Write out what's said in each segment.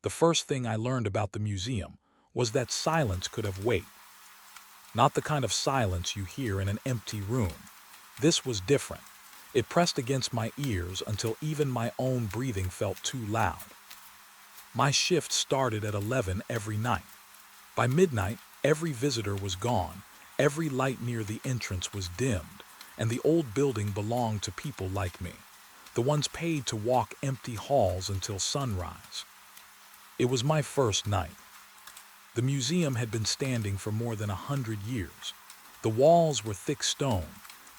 The first thing I learned about the museum was that silence could have weight. Not the kind of silence you hear in an empty room. This was different. It pressed against my ears until even my own breathing felt too loud. My shift started at 11 every night. By midnight, every visitor was gone, every light near the entrance was dimmed, and the old building belonged to people like me, the ones paid to walk empty halls until sunrise. It was my first night. The museum had been standing for more than 100 years. The walls were thick stone,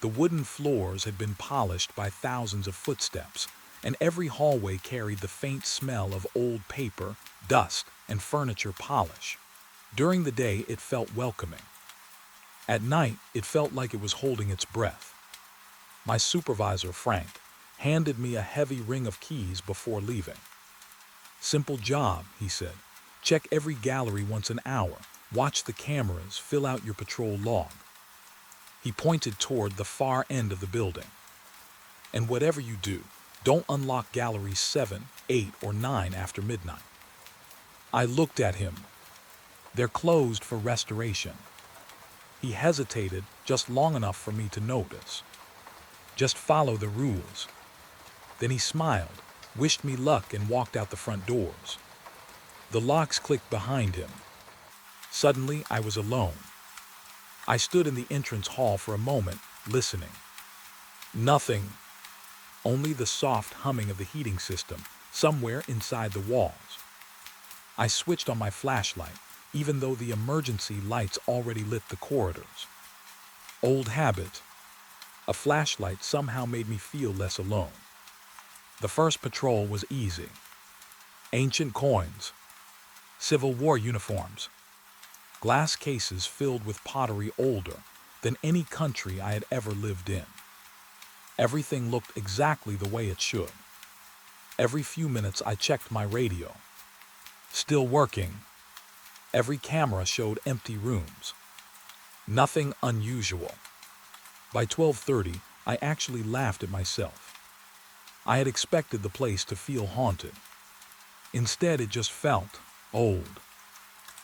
the wooden floors had been polished by thousands of footsteps, and every hallway carried the faint smell of old paper, dust, and furniture polish. During the day, it felt welcoming. At night, it felt like it was holding its breath. My supervisor, Frank, handed me a heavy ring of keys before leaving. "Simple job," he said. "Check every gallery once an hour, watch the cameras, fill out your patrol log." He pointed toward the far end of the building. "And whatever you do, don't unlock galleries 7, 8, or 9 after midnight." I looked at him. "They're closed for restoration." He hesitated just long enough for me to notice. "Just follow the rules." Then he smiled, wished me luck, and walked out the front doors. The locks clicked behind him. Suddenly, I was alone. I stood in the entrance hall for a moment, listening. Nothing. Only the soft humming of the heating system, somewhere inside the walls. I switched on my flashlight, even though the emergency lights already lit the corridors. Old habit. A flashlight somehow made me feel less alone. The first patrol was easy. Ancient coins. Civil War uniforms. Glass cases filled with pottery older than any country I had ever lived in. Everything looked exactly the way it should. Every few minutes I checked my radio. Still working. Every camera showed empty rooms. Nothing unusual. By 12:30, I actually laughed at myself. I had expected the place to feel haunted. Instead, it just felt old.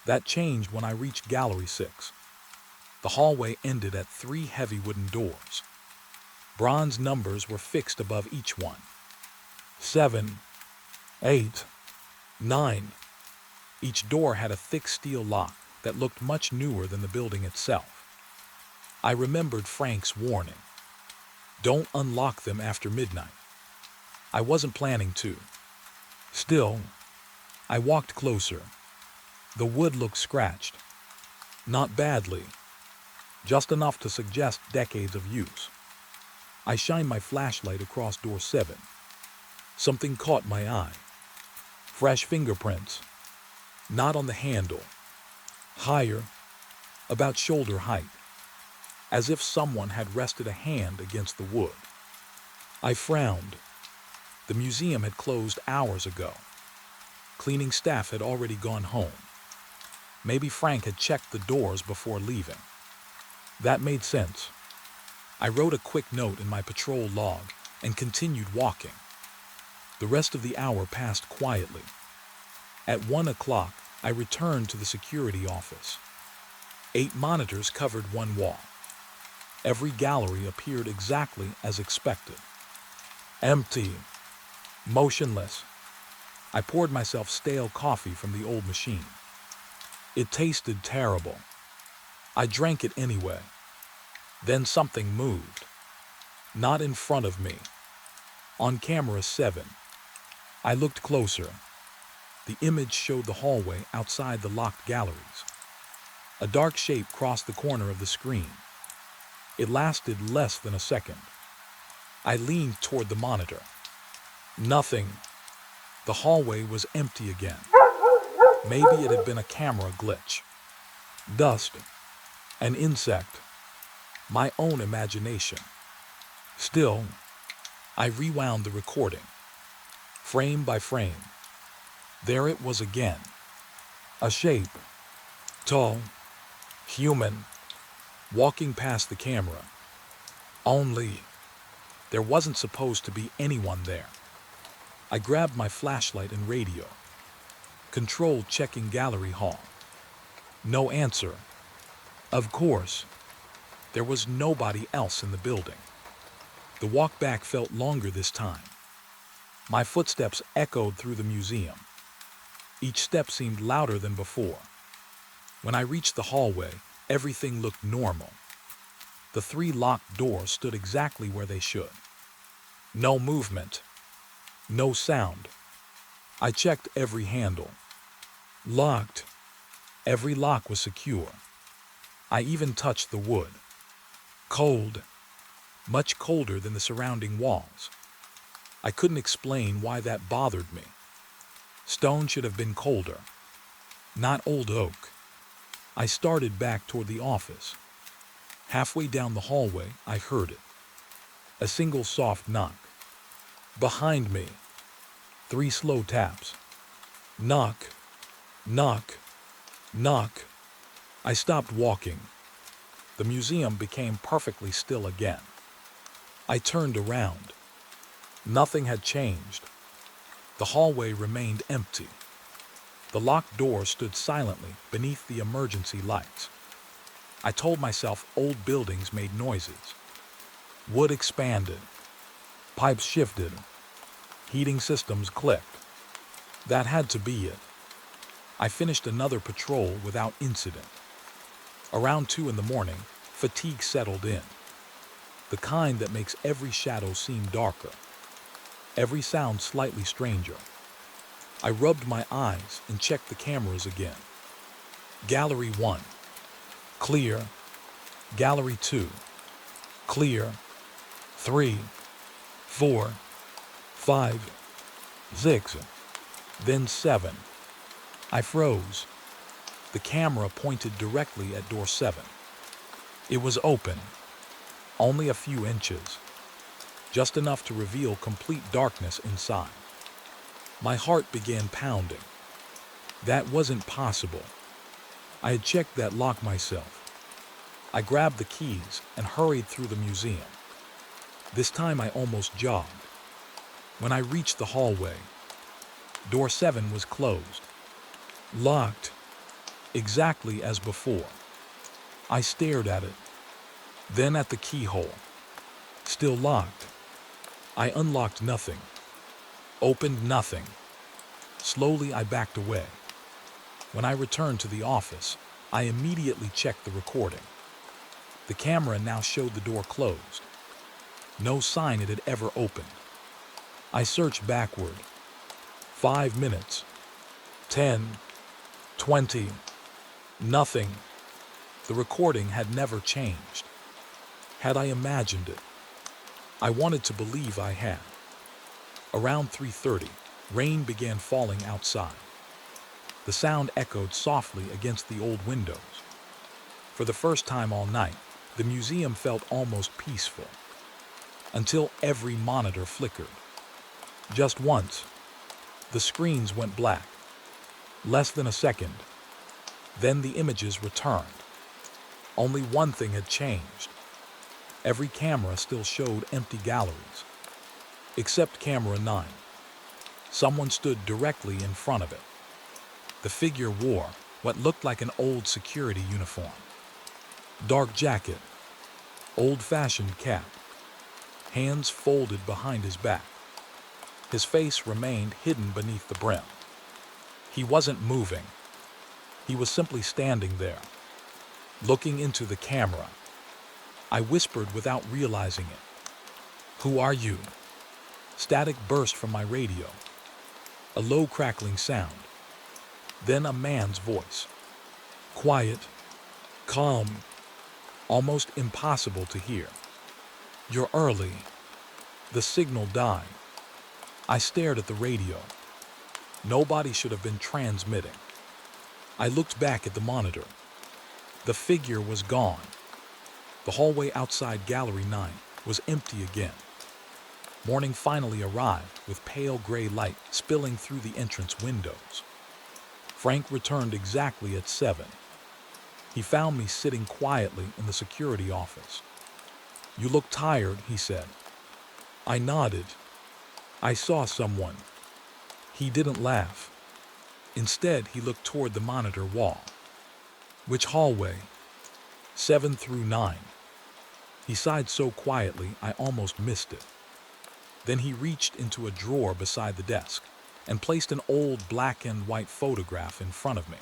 That changed when I reached Gallery 6. The hallway ended at 3 heavy wooden doors. Bronze numbers were fixed above each one. 7, 8, 9. Each door had a thick steel lock that looked much newer than the building itself. I remembered Frank's warning. Don't unlock them after midnight. I wasn't planning to. Still, I walked closer. The wood looked scratched. Not badly, just enough to suggest decades of use. I shined my flashlight across door 7. Something caught my eye. Fresh fingerprints. Not on the handle. Higher, about shoulder height, as if someone had rested a hand against the wood. I frowned. The museum had closed hours ago. Cleaning staff had already gone home. Maybe Frank had checked the doors before leaving. That made sense. I wrote a quick note in my patrol log and continued walking. The rest of the hour passed quietly. At 1 o'clock, I returned to the security office. 8 monitors covered one wall. Every gallery appeared exactly as expected. Empty. Motionless. I poured myself stale coffee from the old machine. It tasted terrible. I drank it anyway. Then something moved. Not in front of me. On camera 7. I looked closer. The image showed the hallway outside the locked galleries. A dark shape crossed the corner of the screen. It lasted less than a second. I leaned toward the monitor. Nothing. The hallway was empty again. Maybe it had been a camera glitch. Dust. An insect. My own imagination. Still, I rewound the recording. Frame by frame. There it was again. A shape. Tall. Human. Walking past the camera. Only, there wasn't supposed to be anyone there. I grabbed my flashlight and radio. Control checking gallery hall. No answer. Of course, there was nobody else in the building. The walk back felt longer this time. My footsteps echoed through the museum. Each step seemed louder than before. When I reached the hallway, everything looked normal. The 3 locked doors stood exactly where they should. No movement. No sound. I checked every handle. Locked. Every lock was secure. I even touched the wood. Cold. Much colder than the surrounding walls. I couldn't explain why that bothered me. Stone should have been colder, not old oak. I started back toward the office. Halfway down the hallway, I heard it. A single soft knock. Behind me. 3 slow taps. Knock. Knock. Knock. I stopped walking. The museum became perfectly still again. I turned around. Nothing had changed. The hallway remained empty. The locked door stood silently beneath the emergency lights. I told myself old buildings made noises. Wood expanded. Pipes shifted. Heating systems clicked. That had to be it. I finished another patrol without incident. Around 2 in the morning, fatigue settled in. The kind that makes every shadow seem darker. Every sound slightly stranger. I rubbed my eyes and checked the cameras again. Gallery 1. Clear. Gallery 2. Clear. 3. 4. 5. 6. Then 7. I froze. The camera pointed directly at door 7. It was open. Only a few inches. Just enough to reveal complete darkness inside. My heart began pounding. That wasn't possible. I had checked that lock myself. I grabbed the keys and hurried through the museum. This time I almost jogged. When I reached the hallway, door 7 was closed. Locked. Exactly as before. I stared at it. Then at the keyhole. Still locked. I unlocked nothing. Opened nothing. Slowly I backed away. When I returned to the office, I immediately checked the recording. The camera now showed the door closed. No sign it had ever opened. I searched backward. 5 minutes. 10. 20. Nothing. The recording had never changed. Had I imagined it? I wanted to believe I had. Around 3:30, rain began falling outside. The sound echoed softly against the old windows. For the first time all night, the museum felt almost peaceful. Until every monitor flickered. Just once, the screens went black. Less than a second. Then the images returned. Only one thing had changed. Every camera still showed empty galleries. Except camera 9. Someone stood directly in front of it. The figure wore what looked like an old security uniform. Dark jacket. Old-fashioned cap. Hands folded behind his back. His face remained hidden beneath the brim. He wasn't moving. He was simply standing there, looking into the camera. I whispered without realizing it. "Who are you?" Static burst from my radio. A low crackling sound. Then a man's voice. Quiet, calm, almost impossible to hear. "You're early." The signal died. I stared at the radio. Nobody should have been transmitting. I looked back at the monitor. The figure was gone. The hallway outside Gallery 9 was empty again. Morning finally arrived with pale gray light spilling through the entrance windows. Frank returned exactly at 7. He found me sitting quietly in the security office. "You look tired," he said. I nodded. "I saw someone." He didn't laugh. Instead, he looked toward the monitor wall. Which hallway? 7 through 9. He sighed so quietly I almost missed it. Then he reached into a drawer beside the desk and placed an old black and white photograph in front of me.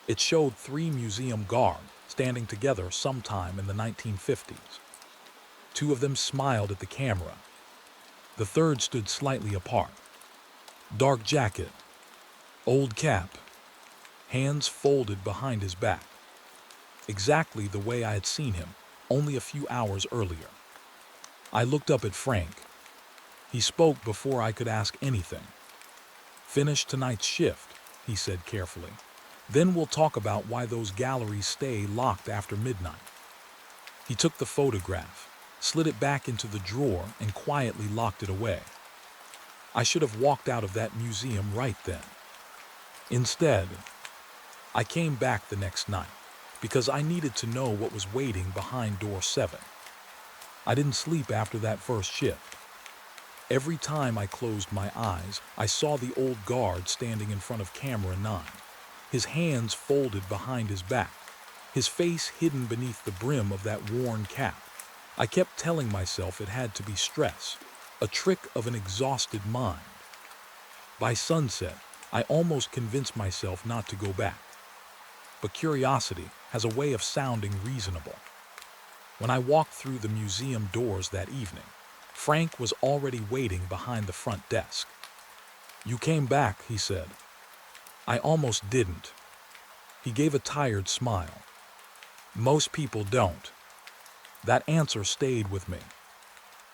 It showed 3 museum guards standing together sometime in the 1950s. 2 of them smiled at the camera. The third stood slightly apart. Dark jacket, old cap, hands folded behind his back. Exactly the way I had seen him only a few hours earlier. I looked up at Frank. He spoke before I could ask anything. "Finish tonight's shift," he said carefully. "Then we'll talk about why those galleries stay locked after midnight." He took the photograph, slid it back into the drawer, and quietly locked it away. I should have walked out of that museum right then. Instead, I came back the next night because I needed to know what was waiting behind door 7. I didn't sleep after that first shift. Every time I closed my eyes, I saw the old guard standing in front of camera 9, his hands folded behind his back, his face hidden beneath the brim of that worn cap. I kept telling myself it had to be stress, a trick of an exhausted mind. By sunset, I almost convinced myself not to go back. But curiosity has a way of sounding reasonable. When I walked through the museum doors that evening, Frank was already waiting behind the front desk. "You came back," he said. "I almost didn't." He gave a tired smile. "Most people don't." That answer stayed with me.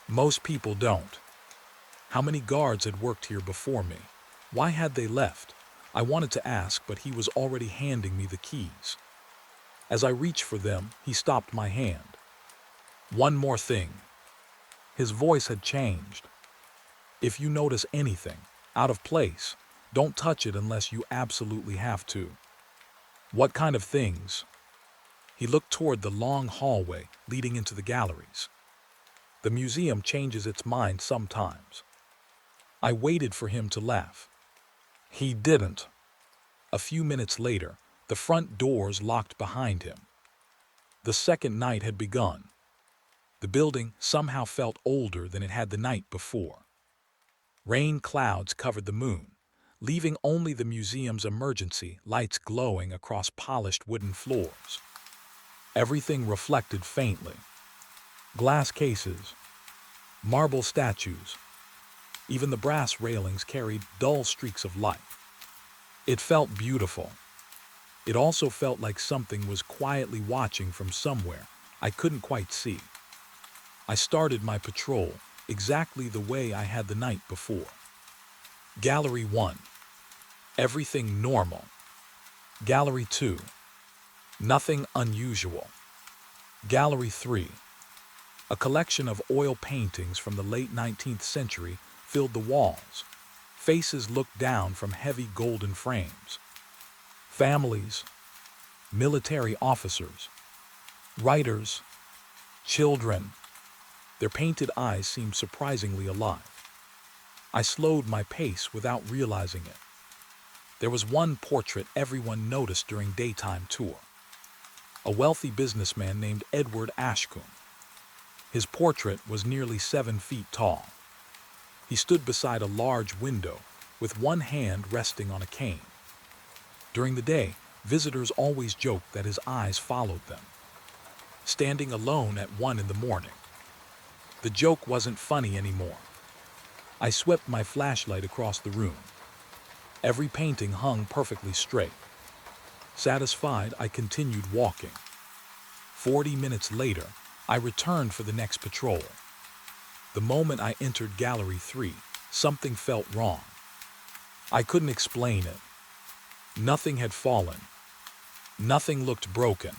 Most people don't. How many guards had worked here before me? Why had they left? I wanted to ask, but he was already handing me the keys. As I reached for them, he stopped my hand. "One more thing." His voice had changed. "If you notice anything out of place, don't touch it unless you absolutely have to." "What kind of things?" He looked toward the long hallway leading into the galleries. "The museum changes its mind sometimes." I waited for him to laugh. He didn't. A few minutes later, the front doors locked behind him. The second night had begun. The building somehow felt older than it had the night before. Rain clouds covered the moon, leaving only the museum's emergency lights glowing across polished wooden floors. Everything reflected faintly. Glass cases, marble statues, even the brass railings carried dull streaks of light. It felt beautiful. It also felt like something was quietly watching from somewhere I couldn't quite see. I started my patrol exactly the way I had the night before. Gallery 1. Everything normal. Gallery 2. Nothing unusual. Gallery 3. A collection of oil paintings from the late 19th century filled the walls. Faces looked down from heavy golden frames. Families, military officers, writers, children. Their painted eyes seemed surprisingly alive. I slowed my pace without realizing it. There was one portrait everyone noticed during daytime tour. A wealthy businessman named Edward Ashcombe. His portrait was nearly 7 feet tall. He stood beside a large window with one hand resting on a cane. During the day, visitors always joked that his eyes followed them. Standing alone at 1 in the morning. The joke wasn't funny anymore. I swept my flashlight across the room. Every painting hung perfectly straight. Satisfied, I continued walking. 40 minutes later, I returned for the next patrol. The moment I entered Gallery 3, something felt wrong. I couldn't explain it. Nothing had fallen. Nothing looked broken.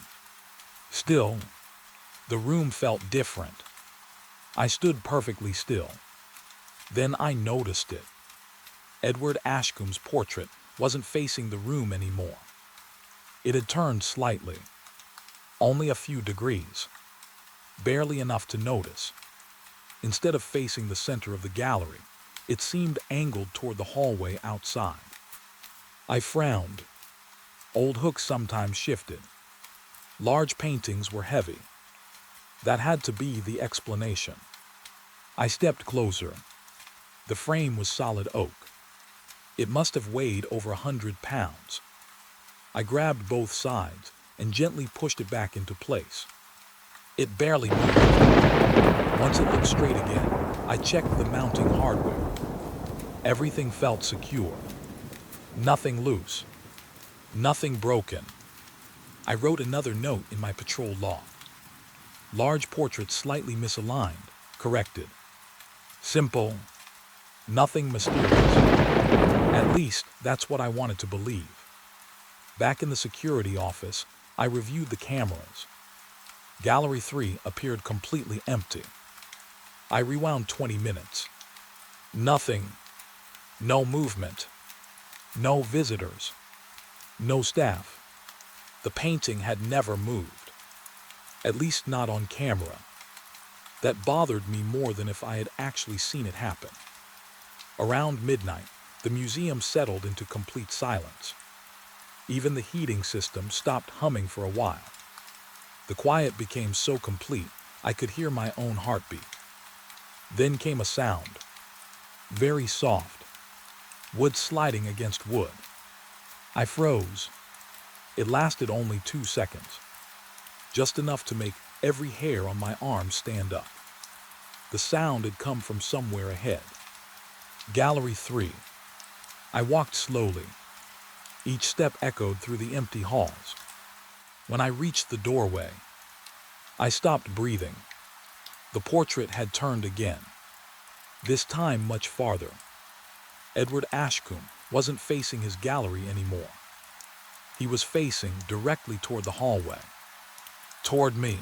Still, the room felt different. I stood perfectly still. Then I noticed it. Edward Ashcombe's portrait wasn't facing the room anymore. It had turned slightly. Only a few degrees. Barely enough to notice. Instead of facing the center of the gallery, it seemed angled toward the hallway outside. I frowned. Old hooks sometimes shifted. Large paintings were heavy. That had to be the explanation. I stepped closer. The frame was solid oak. It must have weighed over 100 pounds. I grabbed both sides and gently pushed it back into place. It barely moved. Once it looked straight again, I checked the mounting hardware. Everything felt secure. Nothing loose. Nothing broken. I wrote another note in my patrol log. Large portrait slightly misaligned, corrected. Simple. Nothing mysterious. At least, that's what I wanted to believe. Back in the security office, I reviewed the cameras. Gallery 3 appeared completely empty. I rewound 20 minutes. Nothing. No movement. No visitors. No staff. The painting had never moved. At least not on camera. That bothered me more than if I had actually seen it happen. Around midnight, the museum settled into complete silence. Even the heating system stopped humming for a while. The quiet became so complete, I could hear my own heartbeat. Then came a sound. Very soft. Wood sliding against wood. I froze. It lasted only 2 seconds. Just enough to make every hair on my arm stand up. The sound had come from somewhere ahead. Gallery 3. I walked slowly. Each step echoed through the empty halls. When I reached the doorway, I stopped breathing. The portrait had turned again. This time much farther. Edward Ashcombe wasn't facing his gallery anymore. He was facing directly toward the hallway. Toward me.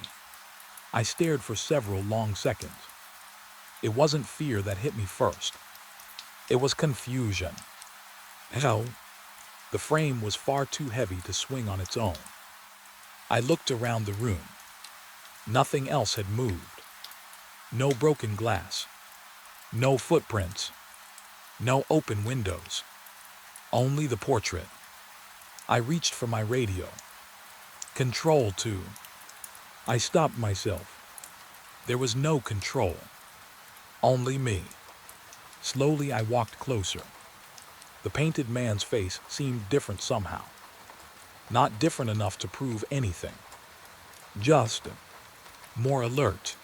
I stared for several long seconds. It wasn't fear that hit me first. It was confusion. Hell, the frame was far too heavy to swing on its own. I looked around the room. Nothing else had moved. No broken glass. No footprints. No open windows. Only the portrait. I reached for my radio. Control 2. I stopped myself. There was no control. Only me. Slowly I walked closer. The painted man's face seemed different somehow. Not different enough to prove anything. Just more alert.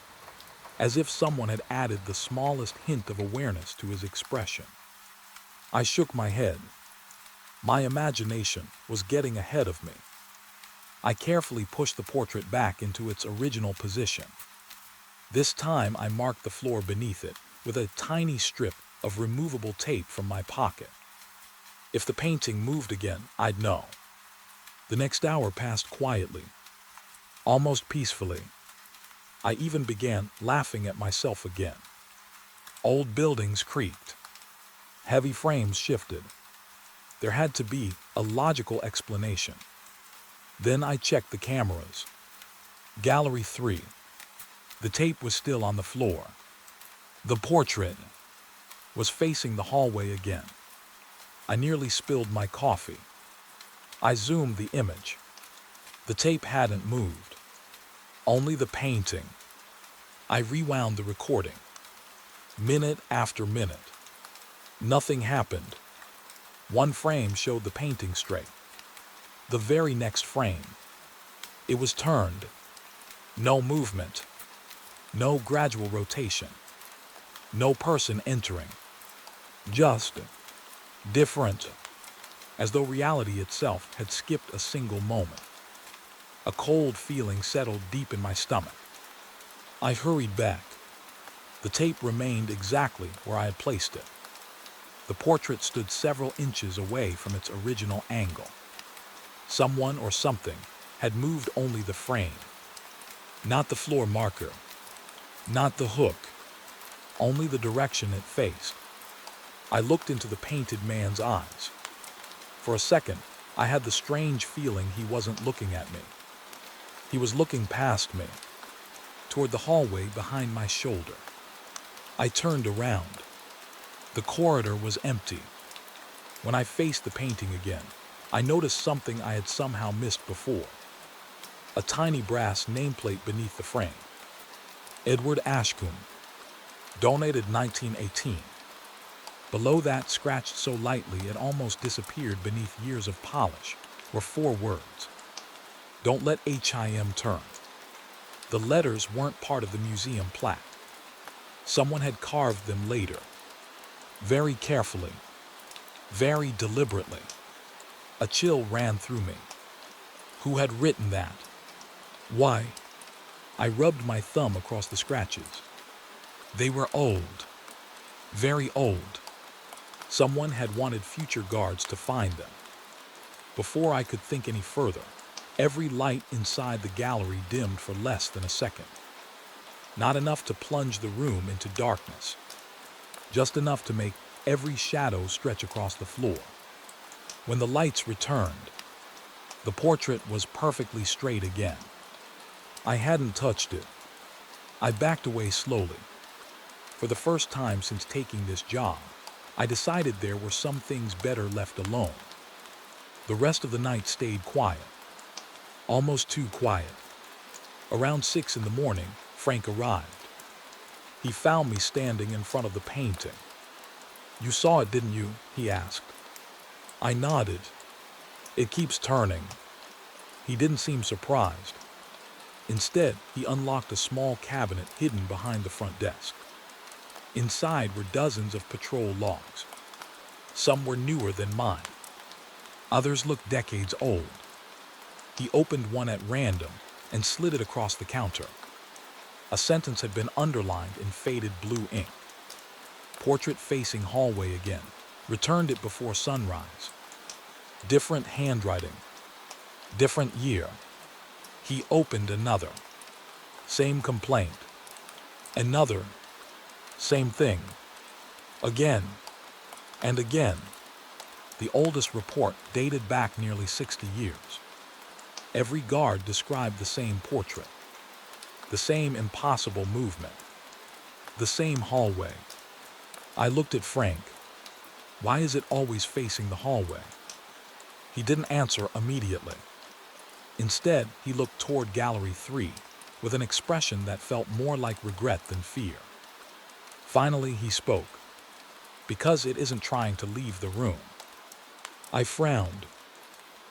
As if someone had added the smallest hint of awareness to his expression. I shook my head. My imagination was getting ahead of me. I carefully pushed the portrait back into its original position. This time I marked the floor beneath it with a tiny strip of removable tape from my pocket. If the painting moved again, I'd know. The next hour passed quietly, almost peacefully. I even began laughing at myself again. Old buildings creaked. Heavy frames shifted. There had to be a logical explanation. Then I checked the cameras. Gallery 3. The tape was still on the floor. The portrait was facing the hallway again. I nearly spilled my coffee. I zoomed the image. The tape hadn't moved. Only the painting. I rewound the recording. Minute after minute. Nothing happened. One frame showed the painting straight. The very next frame. It was turned. No movement. No gradual rotation. No person entering. Just different. As though reality itself had skipped a single moment. A cold feeling settled deep in my stomach. I hurried back. The tape remained exactly where I had placed it. The portrait stood several inches away from its original angle. Someone or something had moved only the frame. Not the floor marker. Not the hook. Only the direction it faced. I looked into the painted man's eyes. For a second, I had the strange feeling he wasn't looking at me. He was looking past me, toward the hallway behind my shoulder. I turned around. The corridor was empty. When I faced the painting again, I noticed something I had somehow missed before. A tiny brass nameplate beneath the frame. Edward Ashcombe, donated 1918. Below that, scratched so lightly it almost disappeared beneath years of polish, were 4 words. Don't let HIM turn. The letters weren't part of the museum plaque. Someone had carved them later. Very carefully. Very deliberately. A chill ran through me. Who had written that? Why? I rubbed my thumb across the scratches. They were old. Very old. Someone had wanted future guards to find them. Before I could think any further, every light inside the gallery dimmed for less than a second. Not enough to plunge the room into darkness. Just enough to make every shadow stretch across the floor. When the lights returned, the portrait was perfectly straight again. I hadn't touched it. I backed away slowly. For the first time since taking this job, I decided there were some things better left alone. The rest of the night stayed quiet. Almost too quiet. Around 6 in the morning, Frank arrived. He found me standing in front of the painting. You saw it, didn't you? He asked. I nodded. It keeps turning. He didn't seem surprised. Instead, he unlocked a small cabinet hidden behind the front desk. Inside were dozens of patrol logs. Some were newer than mine. Others looked decades old. He opened one at random and slid it across the counter. A sentence had been underlined in faded blue ink. Portrait facing hallway again. Returned it before sunrise. Different handwriting. Different year. He opened another. Same complaint. Another. Same thing. Again. And again. The oldest report dated back nearly 60 years. Every guard described the same portrait. The same impossible movement. The same hallway. I looked at Frank. Why is it always facing the hallway? He didn't answer immediately. Instead, he looked toward Gallery 3 with an expression that felt more like regret than fear. Finally, he spoke. Because it isn't trying to leave the room. I frowned.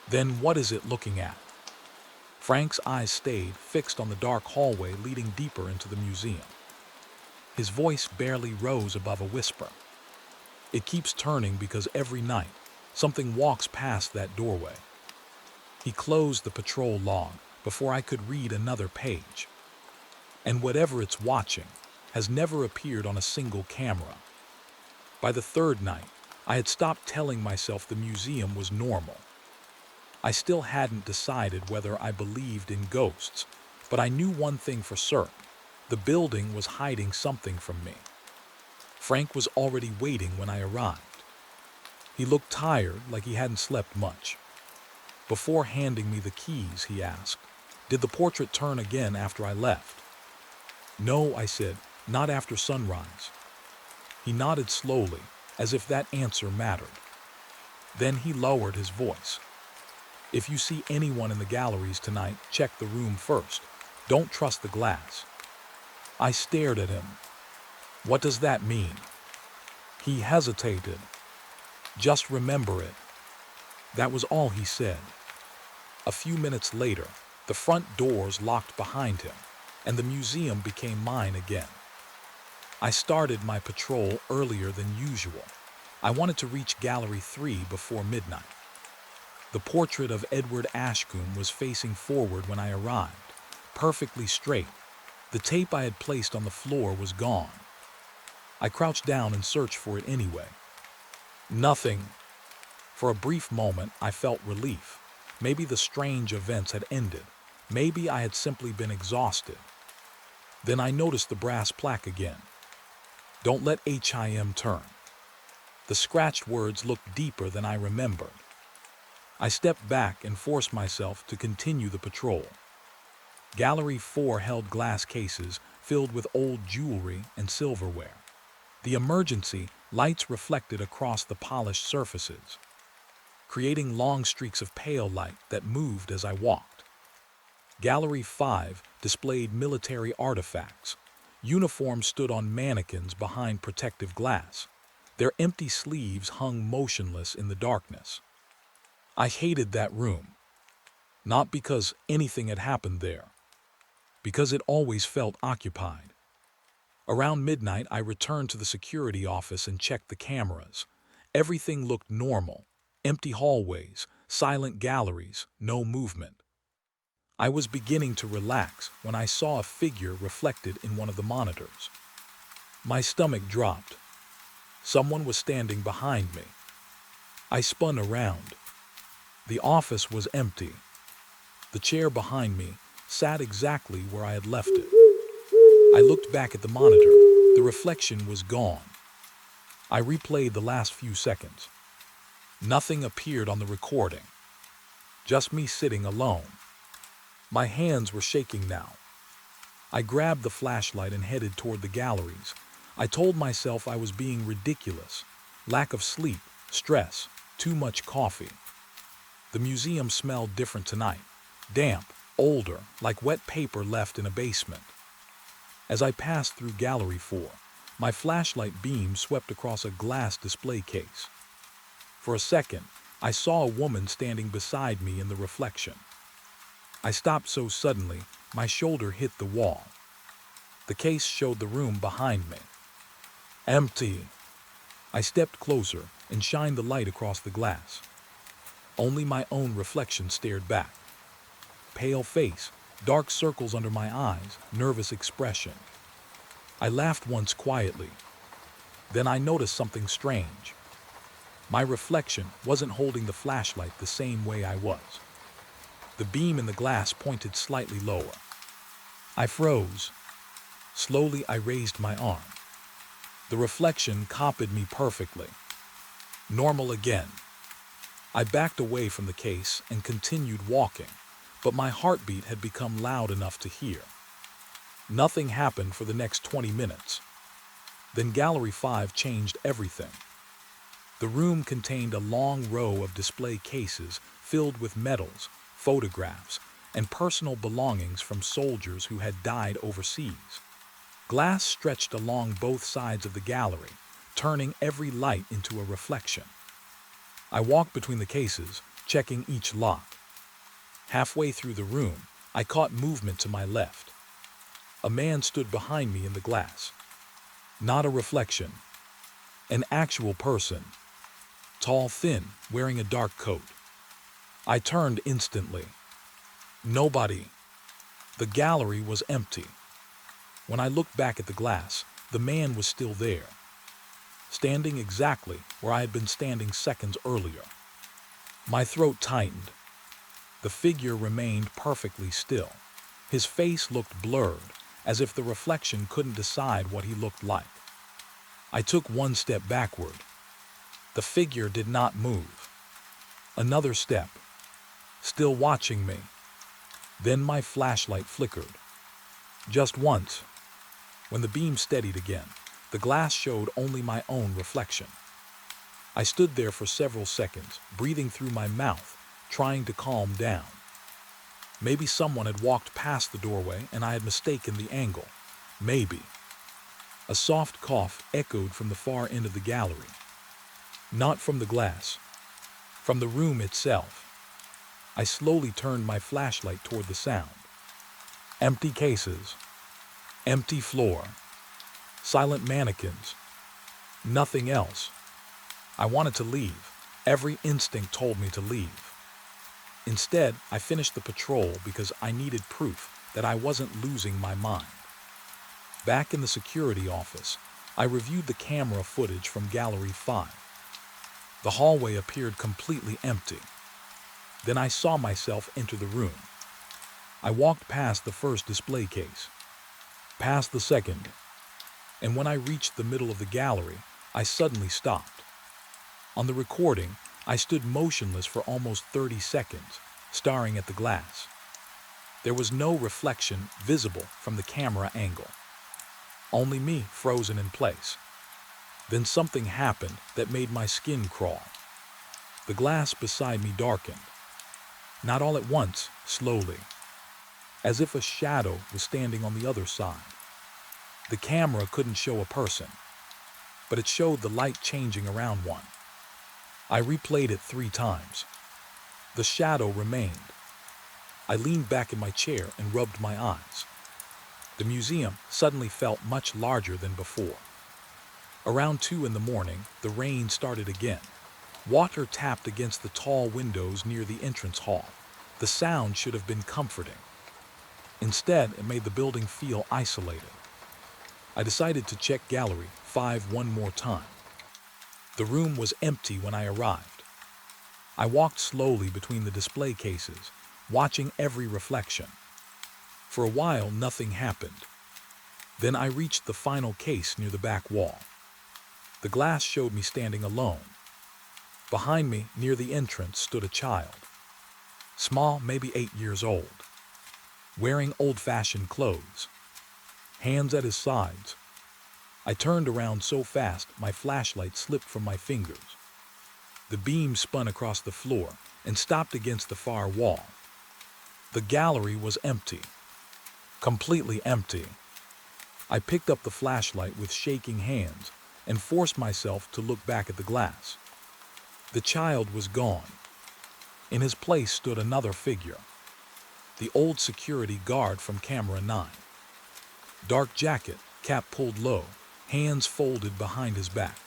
Then what is it looking at? Frank's eyes stayed fixed on the dark hallway leading deeper into the museum. His voice barely rose above a whisper. It keeps turning because every night, something walks past that doorway. He closed the patrol log before I could read another page. And whatever it's watching has never appeared on a single camera. By the 3rd night, I had stopped telling myself the museum was normal. I still hadn't decided whether I believed in ghosts, but I knew one thing for certain. The building was hiding something from me. Frank was already waiting when I arrived. He looked tired, like he hadn't slept much. Before handing me the keys, he asked, "Did the portrait turn again after I left?" "No," I said, "not after sunrise." He nodded slowly, as if that answer mattered. Then he lowered his voice. "If you see anyone in the galleries tonight, check the room first. Don't trust the glass." I stared at him. "What does that mean?" He hesitated. "Just remember it." That was all he said. A few minutes later, the front doors locked behind him, and the museum became mine again. I started my patrol earlier than usual. I wanted to reach Gallery 3 before midnight. The portrait of Edward Ashcombe was facing forward when I arrived, perfectly straight. The tape I had placed on the floor was gone. I crouched down and searched for it anyway. Nothing. For a brief moment, I felt relief. Maybe the strange events had ended. Maybe I had simply been exhausted. Then I noticed the brass plaque again. Don't let HIM turn. The scratched words looked deeper than I remembered. I stepped back and forced myself to continue the patrol. Gallery 4 held glass cases filled with old jewelry and silverware. The emergency Lights reflected across the polished surfaces, creating long streaks of pale light that moved as I walked. Gallery 5 displayed military artifacts. Uniforms stood on mannequins behind protective glass. Their empty sleeves hung motionless in the darkness. I hated that room, not because anything had happened there, because it always felt occupied. Around midnight, I returned to the security office and checked the cameras. Everything looked normal. Empty hallways, silent galleries, no movement. I was beginning to relax when I saw a figure reflected in one of the monitors. My stomach dropped. Someone was standing behind me. I spun around. The office was empty. The chair behind me sat exactly where I had left it. I looked back at the monitor. The reflection was gone. I replayed the last few seconds. Nothing appeared on the recording. Just me sitting alone. My hands were shaking now. I grabbed the flashlight and headed toward the galleries. I told myself I was being ridiculous. Lack of sleep, stress, too much coffee. The museum smelled different tonight. Damp, older, like wet paper left in a basement. As I passed through Gallery 4, my flashlight beam swept across a glass display case. For a second, I saw a woman standing beside me in the reflection. I stopped so suddenly, my shoulder hit the wall. The case showed the room behind me. Empty. I stepped closer and shined the light across the glass. Only my own reflection stared back. Pale face, dark circles under my eyes, nervous expression. I laughed once quietly. Then I noticed something strange. My reflection wasn't holding the flashlight the same way I was. The beam in the glass pointed slightly lower. I froze. Slowly, I raised my arm. The reflection copied me perfectly. Normal again. I backed away from the case and continued walking, but my heartbeat had become loud enough to hear. Nothing happened for the next 20 minutes. Then Gallery 5 changed everything. The room contained a long row of display cases filled with medals, photographs, and personal belongings from soldiers who had died overseas. Glass stretched along both sides of the gallery, turning every light into a reflection. I walked between the cases, checking each lock. Halfway through the room, I caught movement to my left. A man stood behind me in the glass. Not a reflection. An actual person. Tall, thin, wearing a dark coat. I turned instantly. Nobody. The gallery was empty. When I looked back at the glass, the man was still there, standing exactly where I had been standing seconds earlier. My throat tightened. The figure remained perfectly still. His face looked blurred, as if the reflection couldn't decide what he looked like. I took one step backward. The figure did not move. Another step. Still watching me. Then my flashlight flickered. Just once. When the beam steadied again, the glass showed only my own reflection. I stood there for several seconds, breathing through my mouth, trying to calm down. Maybe someone had walked past the doorway and I had mistaken the angle. Maybe. A soft cough echoed from the far end of the gallery. Not from the glass. From the room itself. I slowly turned my flashlight toward the sound. Empty cases. Empty floor. Silent mannequins. Nothing else. I wanted to leave. Every instinct told me to leave. Instead, I finished the patrol because I needed proof that I wasn't losing my mind. Back in the security office, I reviewed the camera footage from Gallery 5. The hallway appeared completely empty. Then I saw myself enter the room. I walked past the first display case, past the second, and when I reached the middle of the gallery, I suddenly stopped. On the recording, I stood motionless for almost 30 seconds, staring at the glass. There was no reflection visible from the camera angle. Only me frozen in place. Then something happened that made my skin crawl. The glass beside me darkened. Not all at once, slowly, as if a shadow was standing on the other side. The camera couldn't show a person, but it showed the light changing around one. I replayed it 3 times. The shadow remained. I leaned back in my chair and rubbed my eyes. The museum suddenly felt much larger than before. Around 2 in the morning, the rain started again. Water tapped against the tall windows near the entrance hall. The sound should have been comforting. Instead, it made the building feel isolated. I decided to check Gallery 5 one more time. The room was empty when I arrived. I walked slowly between the display cases, watching every reflection. For a while, nothing happened. Then I reached the final case near the back wall. The glass showed me standing alone. Behind me, near the entrance, stood a child. Small, maybe 8 years old. Wearing old-fashioned clothes. Hands at his sides. I turned around so fast, my flashlight slipped from my fingers. The beam spun across the floor and stopped against the far wall. The gallery was empty. Completely empty. I picked up the flashlight with shaking hands and forced myself to look back at the glass. The child was gone. In his place stood another figure. The old security guard from camera 9. Dark jacket, cap pulled low, hands folded behind his back.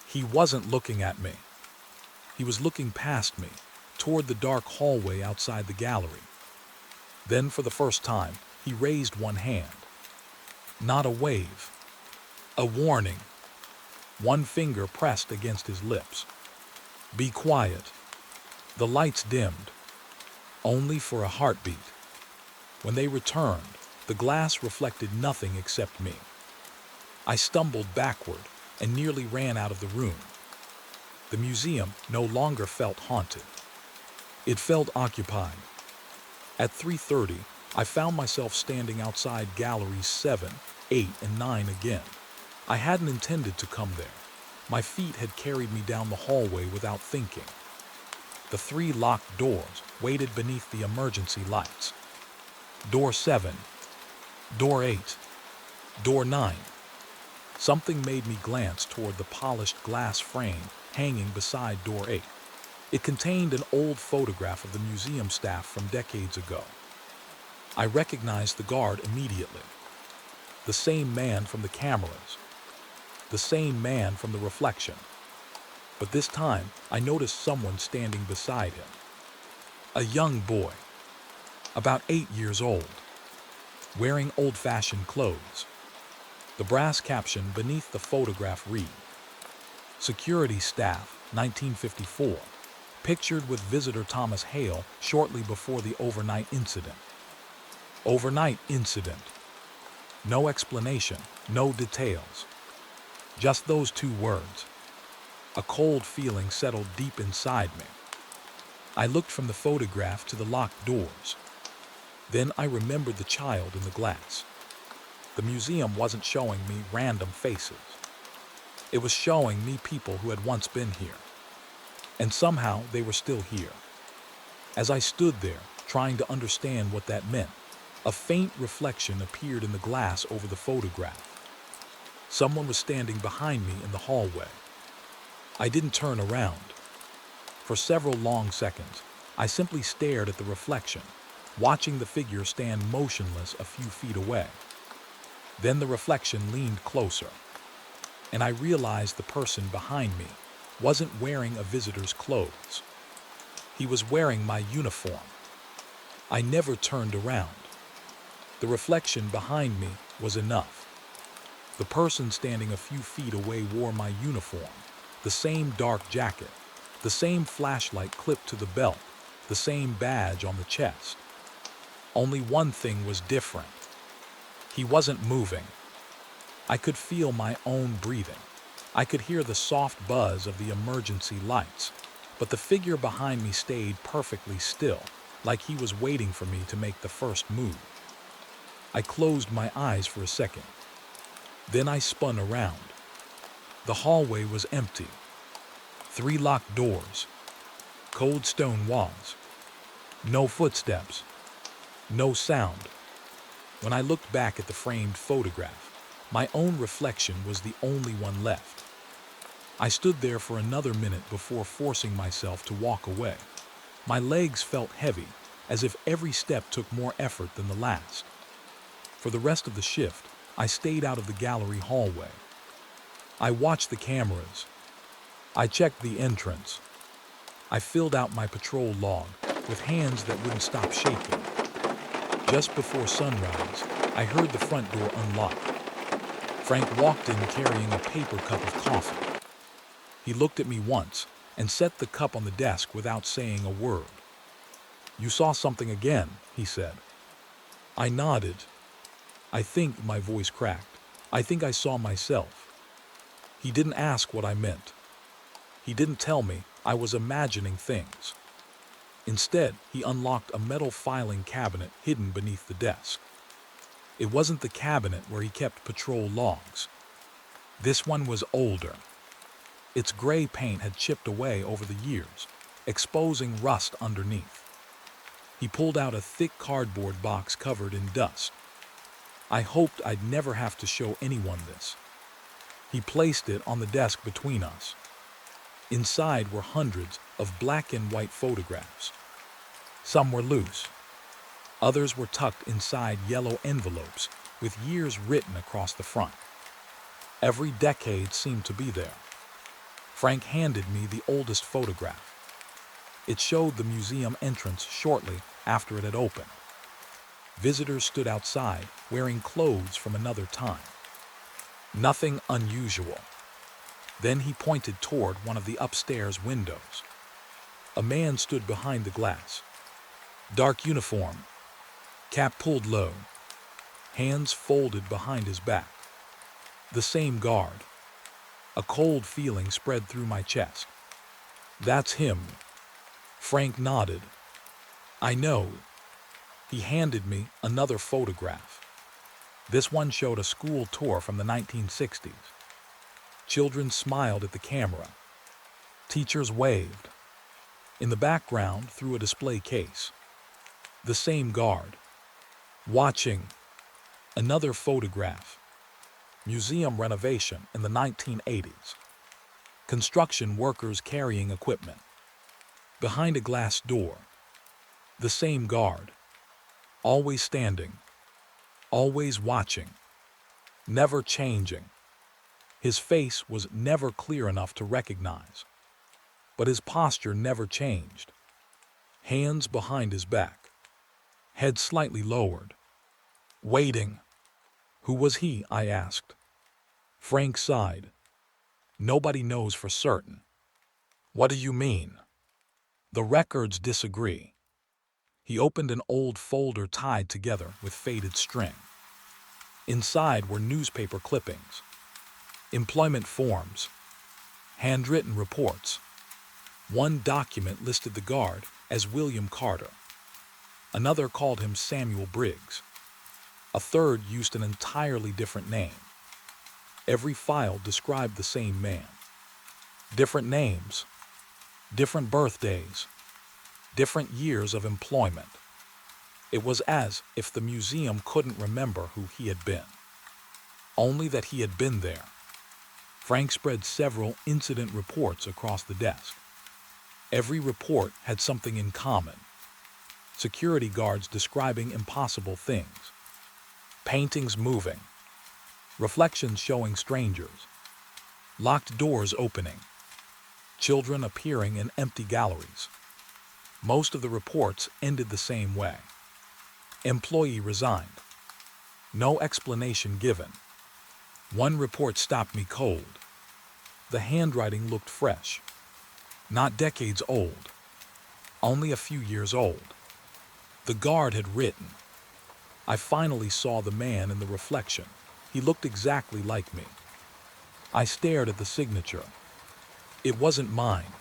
He wasn't looking at me. He was looking past me, toward the dark hallway outside the gallery. Then, for the first time, he raised one hand. Not a wave. A warning. One finger pressed against his lips. Be quiet. The lights dimmed. Only for a heartbeat. When they returned, the glass reflected nothing except me. I stumbled backward and nearly ran out of the room. The museum no longer felt haunted. It felt occupied. At 3:30, I found myself standing outside galleries 7, 8, and 9 again. I hadn't intended to come there. My feet had carried me down the hallway without thinking. The 3 locked doors waited beneath the emergency lights. Door 7, Door 8, Door 9. Something made me glance toward the polished glass frame hanging beside Door 8. It contained an old photograph of the museum staff from decades ago. I recognized the guard immediately. The same man from the cameras. The same man from the reflection. But this time, I noticed someone standing beside him. A young boy, about 8 years old, wearing old-fashioned clothes. The brass caption beneath the photograph read, Security Staff, 1954, pictured with visitor Thomas Hale shortly before the overnight incident. Overnight incident. No explanation, no details. Just those 2 words. A cold feeling settled deep inside me. I looked from the photograph to the locked doors. Then I remembered the child in the glass. The museum wasn't showing me random faces. It was showing me people who had once been here. And somehow they were still here. As I stood there, trying to understand what that meant, a faint reflection appeared in the glass over the photograph. Someone was standing behind me in the hallway. I didn't turn around. For several long seconds, I simply stared at the reflection, watching the figure stand motionless a few feet away. Then the reflection leaned closer, and I realized the person behind me wasn't wearing a visitor's clothes. He was wearing my uniform. I never turned around. The reflection behind me was enough. The person standing a few feet away wore my uniform, the same dark jacket, the same flashlight clipped to the belt, the same badge on the chest. Only one thing was different. He wasn't moving. I could feel my own breathing. I could hear the soft buzz of the emergency lights, but the figure behind me stayed perfectly still, like he was waiting for me to make the first move. I closed my eyes for a second. Then I spun around. The hallway was empty. 3 locked doors, cold stone walls, no footsteps, no sound. When I looked back at the framed photograph, my own reflection was the only one left. I stood there for another minute before forcing myself to walk away. My legs felt heavy, as if every step took more effort than the last. For the rest of the shift, I stayed out of the gallery hallway. I watched the cameras. I checked the entrance. I filled out my patrol log with hands that wouldn't stop shaking. Just before sunrise, I heard the front door unlock. Frank walked in carrying a paper cup of coffee. He looked at me once and set the cup on the desk without saying a word. "You saw something again," he said. I nodded. My voice cracked. I think I saw myself. He didn't ask what I meant. He didn't tell me I was imagining things. Instead, he unlocked a metal filing cabinet hidden beneath the desk. It wasn't the cabinet where he kept patrol logs. This one was older. Its gray paint had chipped away over the years, exposing rust underneath. He pulled out a thick cardboard box covered in dust. I hoped I'd never have to show anyone this. He placed it on the desk between us. Inside were hundreds of black and white photographs. Some were loose. Others were tucked inside yellow envelopes with years written across the front. Every decade seemed to be there. Frank handed me the oldest photograph. It showed the museum entrance shortly after it had opened. Visitors stood outside wearing clothes from another time. Nothing unusual. Then he pointed toward one of the upstairs windows. A man stood behind the glass. Dark uniform, cap pulled low, hands folded behind his back. The same guard. A cold feeling spread through my chest. "That's him." Frank nodded. "I know." He handed me another photograph. This one showed a school tour from the 1960s. Children smiled at the camera. Teachers waved. In the background, through a display case, the same guard. Watching. Another photograph. Museum renovation in the 1980s. Construction workers carrying equipment. Behind a glass door. The same guard. Always standing. Always watching. Never changing. His face was never clear enough to recognize. But his posture never changed. Hands behind his back. Head slightly lowered. Waiting. "Who was he?" I asked. Frank sighed. "Nobody knows for certain." "What do you mean?" "The records disagree." He opened an old folder tied together with faded string. Inside were newspaper clippings, employment forms, handwritten reports. One document listed the guard as William Carter. Another called him Samuel Briggs. A third used an entirely different name. Every file described the same man. Different names, different birthdays, different years of employment. It was as if the museum couldn't remember who he had been, only that he had been there. Frank spread several incident reports across the desk. Every report had something in common. Security guards describing impossible things. Paintings moving. Reflections showing strangers. Locked doors opening. Children appearing in empty galleries. Most of the reports ended the same way. Employee resigned. No explanation given. One report stopped me cold. The handwriting looked fresh. Not decades old. Only a few years old. The guard had written. I finally saw the man in the reflection. He looked exactly like me. I stared at the signature. It wasn't mine,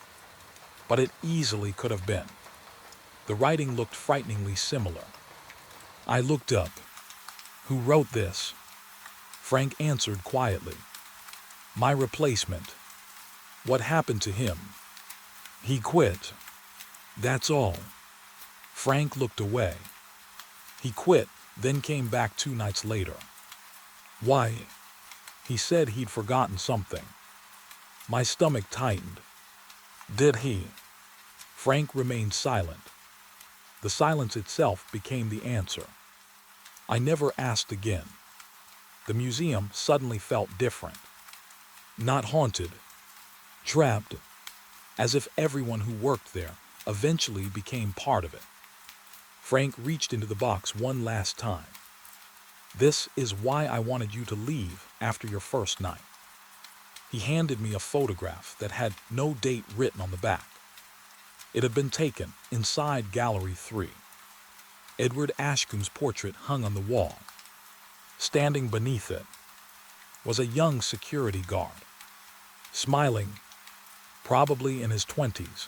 but it easily could have been. The writing looked frighteningly similar. I looked up. "Who wrote this?" Frank answered quietly. My replacement. What happened to him? He quit. That's all. Frank looked away. He quit, then came back 2 nights later. Why? He said he'd forgotten something. My stomach tightened. Did he? Frank remained silent. The silence itself became the answer. I never asked again. The museum suddenly felt different. Not haunted. Trapped. As if everyone who worked there eventually became part of it. Frank reached into the box one last time. This is why I wanted you to leave after your first night. He handed me a photograph that had no date written on the back. It had been taken inside Gallery 3. Edward Ashcombe's portrait hung on the wall. Standing beneath it was a young security guard, smiling, probably in his 20s.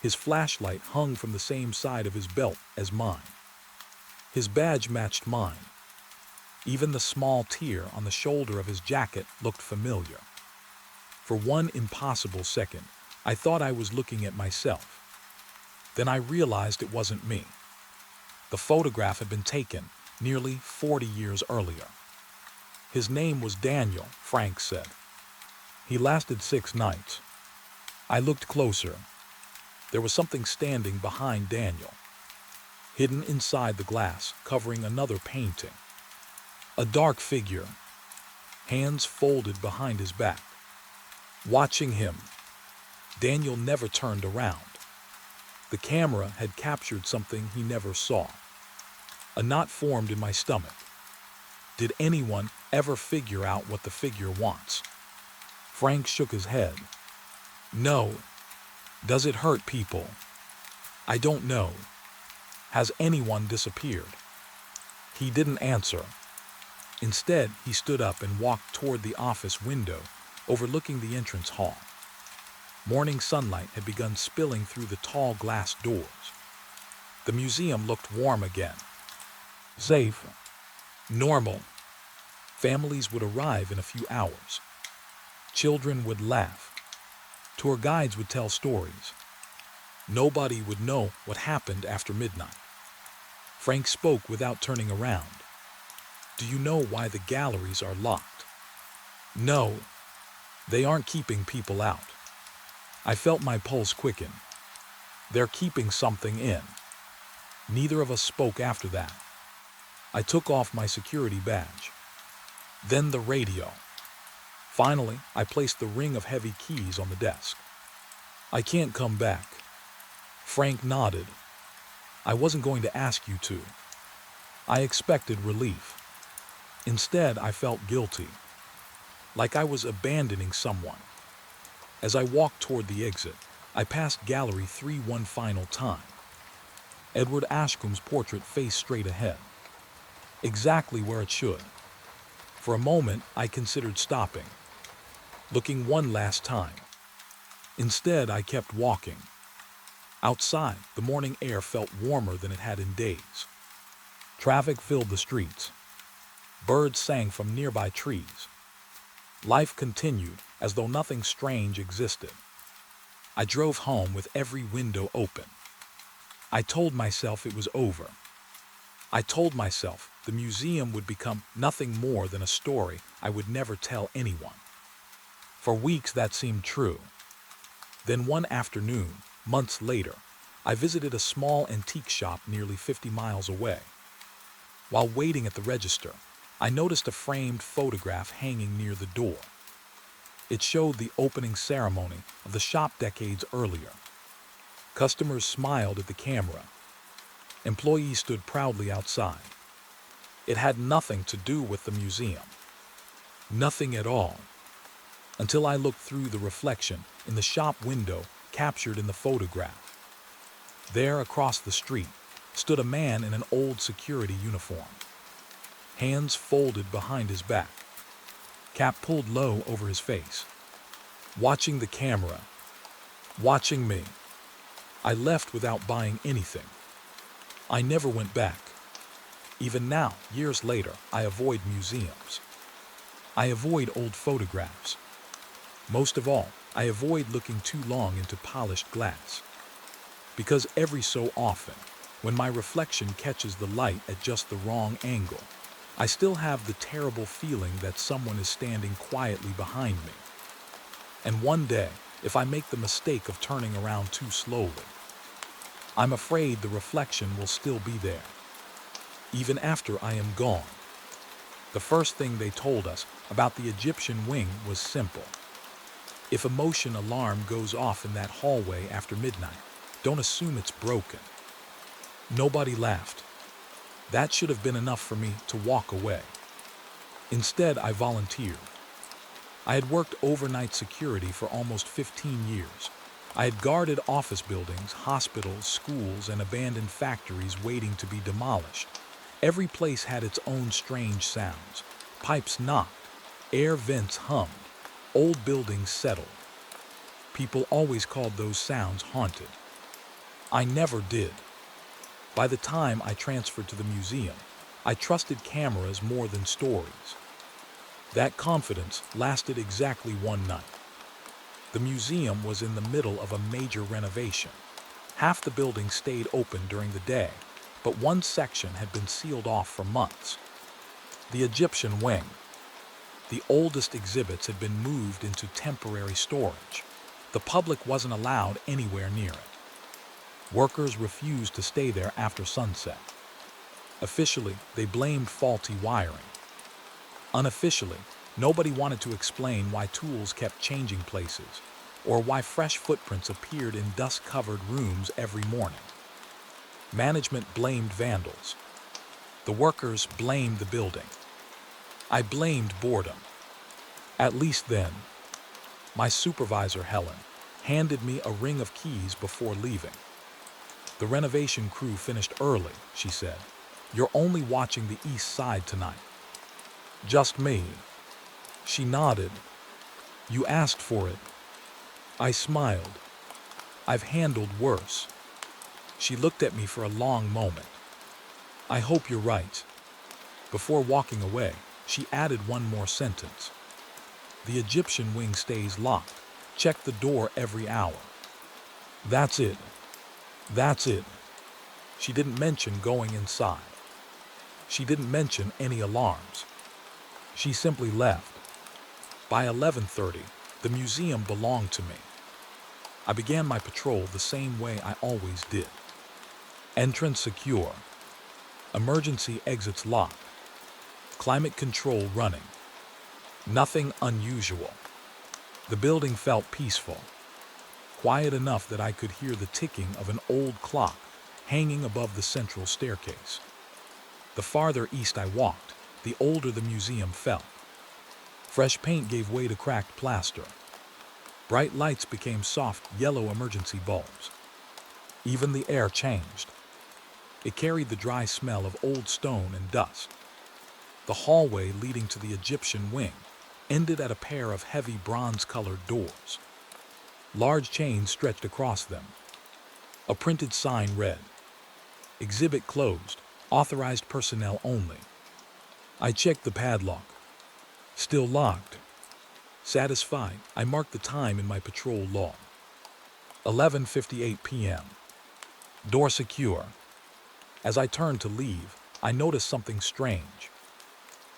His flashlight hung from the same side of his belt as mine. His badge matched mine. Even the small tear on the shoulder of his jacket looked familiar. For one impossible second, I thought I was looking at myself. Then I realized it wasn't me. The photograph had been taken nearly 40 years earlier. His name was Daniel, Frank said. He lasted 6 nights. I looked closer. There was something standing behind Daniel, hidden inside the glass covering another painting. A dark figure, hands folded behind his back. Watching him, Daniel never turned around. The camera had captured something he never saw. A knot formed in my stomach. Did anyone ever figure out what the figure wants? Frank shook his head. No. Does it hurt people? I don't know. Has anyone disappeared? He didn't answer. Instead, he stood up and walked toward the office window overlooking the entrance hall. Morning sunlight had begun spilling through the tall glass doors. The museum looked warm again. Safe. Normal. Families would arrive in a few hours. Children would laugh. Tour guides would tell stories. Nobody would know what happened after midnight. Frank spoke without turning around. Do you know why the galleries are locked? No. They aren't keeping people out. I felt my pulse quicken. They're keeping something in. Neither of us spoke after that. I took off my security badge. Then the radio. Finally, I placed the ring of heavy keys on the desk. I can't come back. Frank nodded. I wasn't going to ask you to. I expected relief. Instead, I felt guilty. Like I was abandoning someone. As I walked toward the exit, I passed Gallery 3 one final time. Edward Ashcombe's portrait faced straight ahead. Exactly where it should. For a moment, I considered stopping, looking one last time. Instead, I kept walking. Outside, the morning air felt warmer than it had in days. Traffic filled the streets. Birds sang from nearby trees. Life continued as though nothing strange existed. I drove home with every window open. I told myself it was over. I told myself the museum would become nothing more than a story I would never tell anyone. For weeks that seemed true. Then one afternoon, months later, I visited a small antique shop nearly 50 miles away. While waiting at the register, I noticed a framed photograph hanging near the door. It showed the opening ceremony of the shop decades earlier. Customers smiled at the camera. Employees stood proudly outside. It had nothing to do with the museum. Nothing at all. Until I looked through the reflection in the shop window captured in the photograph. There across the street stood a man in an old security uniform. Hands folded behind his back. Cap pulled low over his face. Watching the camera. Watching me. I left without buying anything. I never went back. Even now, years later, I avoid museums. I avoid old photographs. Most of all, I avoid looking too long into polished glass. Because every so often, when my reflection catches the light at just the wrong angle, I still have the terrible feeling that someone is standing quietly behind me. And one day, if I make the mistake of turning around too slowly, I'm afraid the reflection will still be there, even after I am gone. The first thing they told us about the Egyptian wing was simple. If a motion alarm goes off in that hallway after midnight, don't assume it's broken. Nobody laughed. That should have been enough for me to walk away. Instead, I volunteered. I had worked overnight security for almost 15 years. I had guarded office buildings, hospitals, schools, and abandoned factories waiting to be demolished. Every place had its own strange sounds. Pipes knocked, air vents hummed, old buildings settled. People always called those sounds haunted. I never did. By the time I transferred to the museum, I trusted cameras more than stories. That confidence lasted exactly one night. The museum was in the middle of a major renovation. Half the building stayed open during the day, but one section had been sealed off for months. The Egyptian wing. The oldest exhibits had been moved into temporary storage. The public wasn't allowed anywhere near it. Workers refused to stay there after sunset. Officially, they blamed faulty wiring. Unofficially, nobody wanted to explain why tools kept changing places, or why fresh footprints appeared in dust-covered rooms every morning. Management blamed vandals. The workers blamed the building. I blamed boredom. At least then, my supervisor, Helen, handed me a ring of keys before leaving. The renovation crew finished early, she said. You're only watching the east side tonight. Just me. She nodded. You asked for it. I smiled. I've handled worse. She looked at me for a long moment. I hope you're right. Before walking away, she added one more sentence. The Egyptian wing stays locked. Check the door every hour. That's it. That's it. She didn't mention going inside. She didn't mention any alarms. She simply left. By 11:30, the museum belonged to me. I began my patrol the same way I always did. Entrance secure. Emergency exits locked. Climate control running. Nothing unusual. The building felt peaceful. Quiet enough that I could hear the ticking of an old clock hanging above the central staircase. The farther east I walked, the older the museum felt. Fresh paint gave way to cracked plaster. Bright lights became soft yellow emergency bulbs. Even the air changed. It carried the dry smell of old stone and dust. The hallway leading to the Egyptian wing ended at a pair of heavy bronze-colored doors. Large chains stretched across them. A printed sign read, "Exhibit closed. Authorized personnel only." I checked the padlock. Still locked. Satisfied, I marked the time in my patrol log. 11:58 p.m. Door secure. As I turned to leave, I noticed something strange.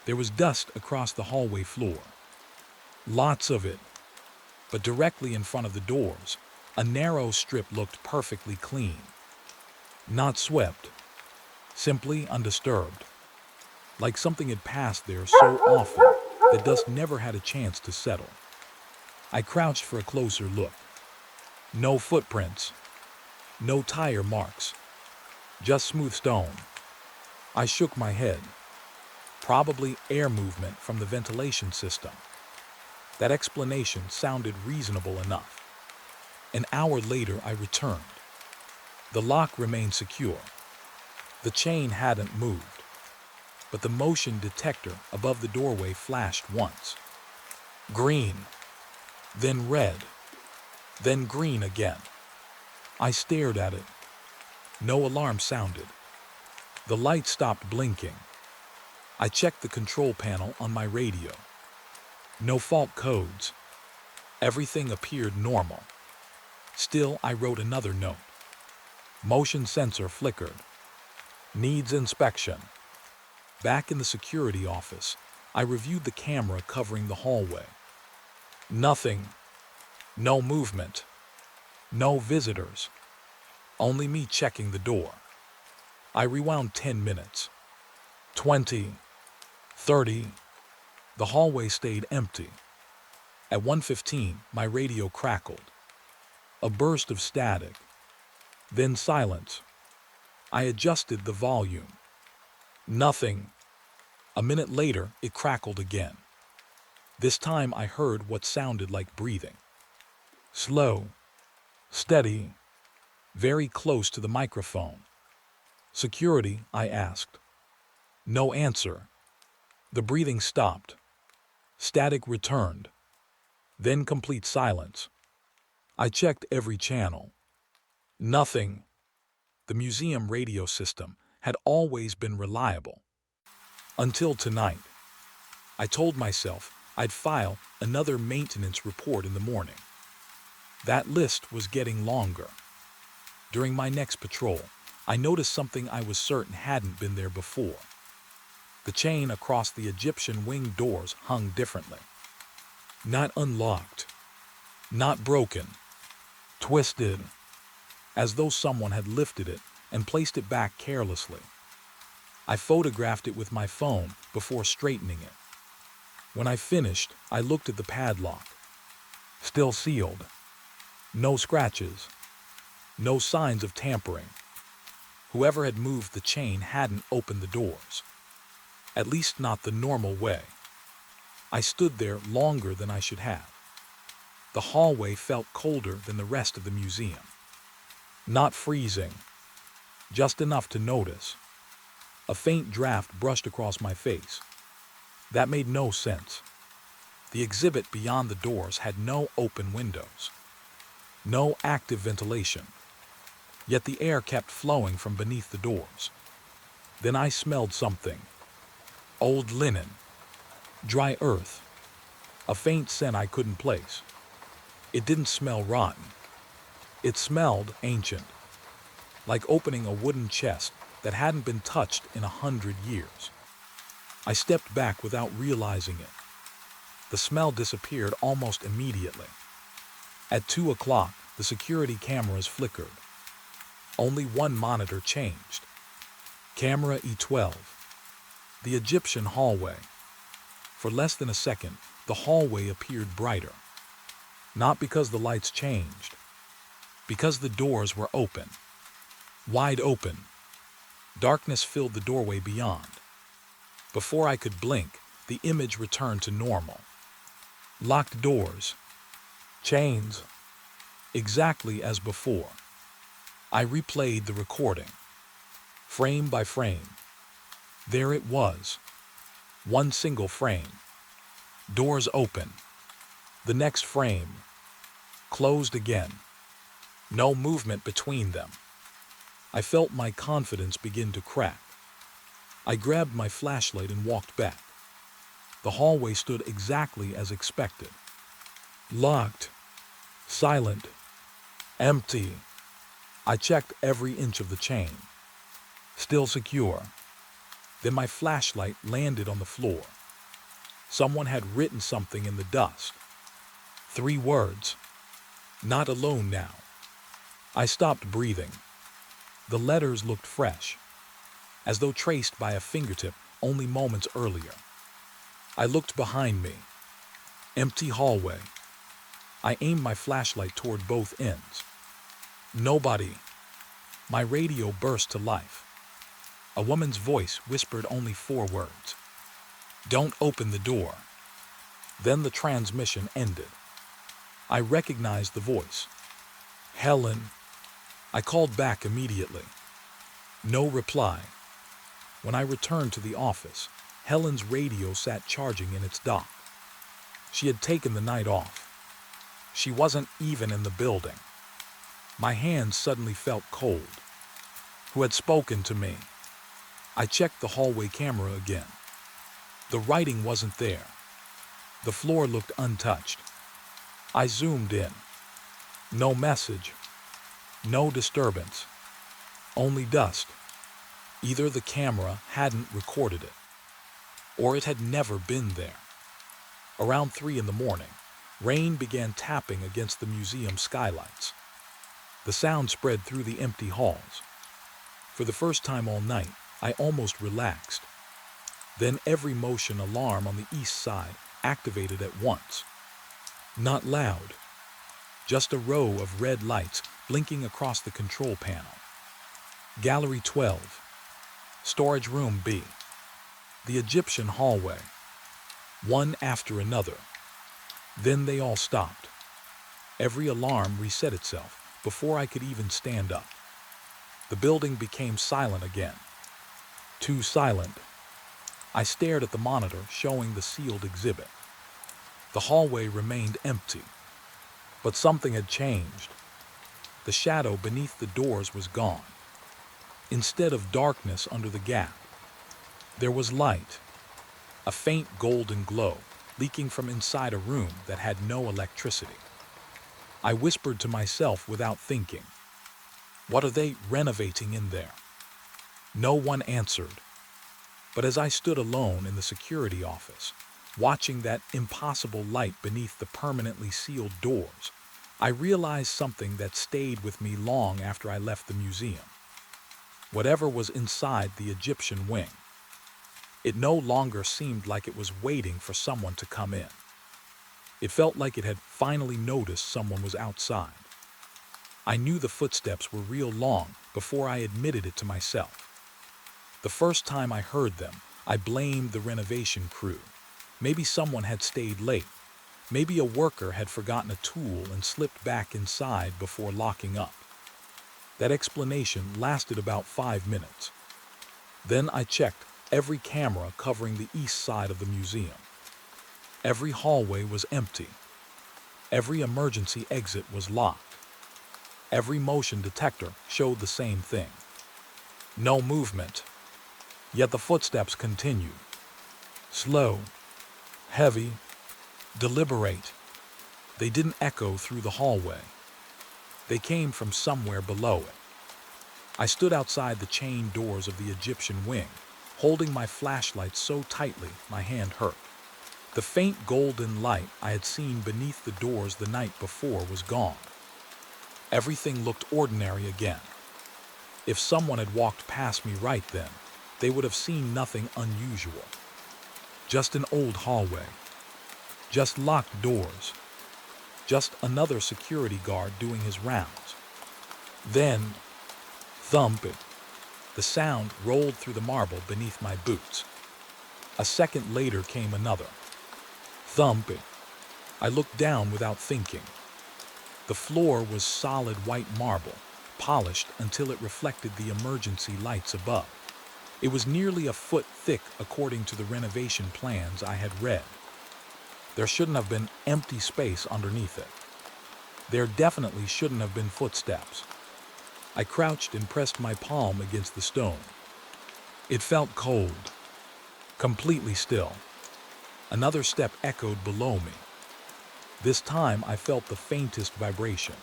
There was dust across the hallway floor. Lots of it. But directly in front of the doors, a narrow strip looked perfectly clean. Not swept. Simply undisturbed. Like something had passed there so often that dust never had a chance to settle. I crouched for a closer look. No footprints. No tire marks. Just smooth stone. I shook my head. Probably air movement from the ventilation system. That explanation sounded reasonable enough. An hour later, I returned. The lock remained secure. The chain hadn't moved, but the motion detector above the doorway flashed once. Green, then red, then green again. I stared at it. No alarm sounded. The light stopped blinking. I checked the control panel on my radio. No fault codes. Everything appeared normal. Still, I wrote another note. Motion sensor flickered. Needs inspection. Back in the security office, I reviewed the camera covering the hallway. Nothing. No movement. No visitors. Only me checking the door. I rewound 10 minutes. 20. 30. The hallway stayed empty. At 1:15, my radio crackled. A burst of static. Then silence. I adjusted the volume. Nothing. A minute later, it crackled again. This time I heard what sounded like breathing. Slow. Steady. Very close to the microphone. Security, I asked. No answer. The breathing stopped. Static returned. Then complete silence. I checked every channel. Nothing. The museum radio system had always been reliable. Until tonight. I told myself I'd file another maintenance report in the morning. That list was getting longer. During my next patrol, I noticed something I was certain hadn't been there before. The chain across the Egyptian wing doors hung differently. Not unlocked. Not broken. Twisted. As though someone had lifted it and placed it back carelessly. I photographed it with my phone before straightening it. When I finished, I looked at the padlock. Still sealed. No scratches. No signs of tampering. Whoever had moved the chain hadn't opened the doors. At least not the normal way. I stood there longer than I should have. The hallway felt colder than the rest of the museum. Not freezing. Just enough to notice. A faint draft brushed across my face. That made no sense. The exhibit beyond the doors had no open windows. No active ventilation. Yet the air kept flowing from beneath the doors. Then I smelled something. Old linen. Dry earth. A faint scent I couldn't place. It didn't smell rotten. It smelled ancient. Like opening a wooden chest that hadn't been touched in 100 years. I stepped back without realizing it. The smell disappeared almost immediately. At 2 o'clock, the security cameras flickered. Only one monitor changed. Camera E12. The Egyptian hallway. For less than a second, the hallway appeared brighter. Not because the lights changed. Because the doors were open. Wide open. Darkness filled the doorway beyond. Before I could blink, the image returned to normal. Locked doors. Chains. Exactly as before. I replayed the recording. Frame by frame. There it was. One single frame. Doors open. The next frame. Closed again. No movement between them. I felt my confidence begin to crack. I grabbed my flashlight and walked back. The hallway stood exactly as expected. Locked. Silent. Empty. I checked every inch of the chain. Still secure. Then my flashlight landed on the floor. Someone had written something in the dust. 3 words. Not alone now. I stopped breathing. The letters looked fresh, as though traced by a fingertip only moments earlier. I looked behind me. Empty hallway. I aimed my flashlight toward both ends. Nobody. My radio burst to life. A woman's voice whispered only 4 words. Don't open the door. Then the transmission ended. I recognized the voice. Helen. I called back immediately. No reply. When I returned to the office, Helen's radio sat charging in its dock. She had taken the night off. She wasn't even in the building. My hands suddenly felt cold. Who had spoken to me? I checked the hallway camera again. The writing wasn't there. The floor looked untouched. I zoomed in. No message, no disturbance, only dust. Either the camera hadn't recorded it, or it had never been there. Around 3 in the morning, rain began tapping against the museum skylights. The sound spread through the empty halls. For the first time all night, I almost relaxed. Then every motion alarm on the east side activated at once. Not loud, just a row of red lights blinking across the control panel. Gallery 12, Storage Room B, the Egyptian hallway, one after another. Then they all stopped. Every alarm reset itself before I could even stand up. The building became silent again. Too silent. I stared at the monitor showing the sealed exhibit. The hallway remained empty. But something had changed. The shadow beneath the doors was gone. Instead of darkness under the gap, there was light. A faint golden glow leaking from inside a room that had no electricity. I whispered to myself without thinking, "What are they renovating in there?" No one answered. But as I stood alone in the security office, watching that impossible light beneath the permanently sealed doors, I realized something that stayed with me long after I left the museum. Whatever was inside the Egyptian wing, it no longer seemed like it was waiting for someone to come in. It felt like it had finally noticed someone was outside. I knew the footsteps were real long before I admitted it to myself. The first time I heard them, I blamed the renovation crew. Maybe someone had stayed late. Maybe a worker had forgotten a tool and slipped back inside before locking up. That explanation lasted about 5 minutes. Then I checked every camera covering the east side of the museum. Every hallway was empty. Every emergency exit was locked. Every motion detector showed the same thing. No movement. Yet the footsteps continued. Slow, heavy, deliberate. They didn't echo through the hallway. They came from somewhere below it. I stood outside the chain doors of the Egyptian wing, holding my flashlight so tightly my hand hurt. The faint golden light I had seen beneath the doors the night before was gone. Everything looked ordinary again. If someone had walked past me right then, they would have seen nothing unusual. Just an old hallway. Just locked doors. Just another security guard doing his rounds. Then, thump it. The sound rolled through the marble beneath my boots. A second later came another. Thump it. I looked down without thinking. The floor was solid white marble, polished until it reflected the emergency lights above. It was nearly a foot thick according to the renovation plans I had read. There shouldn't have been empty space underneath it. There definitely shouldn't have been footsteps. I crouched and pressed my palm against the stone. It felt cold, completely still. Another step echoed below me. This time I felt the faintest vibration.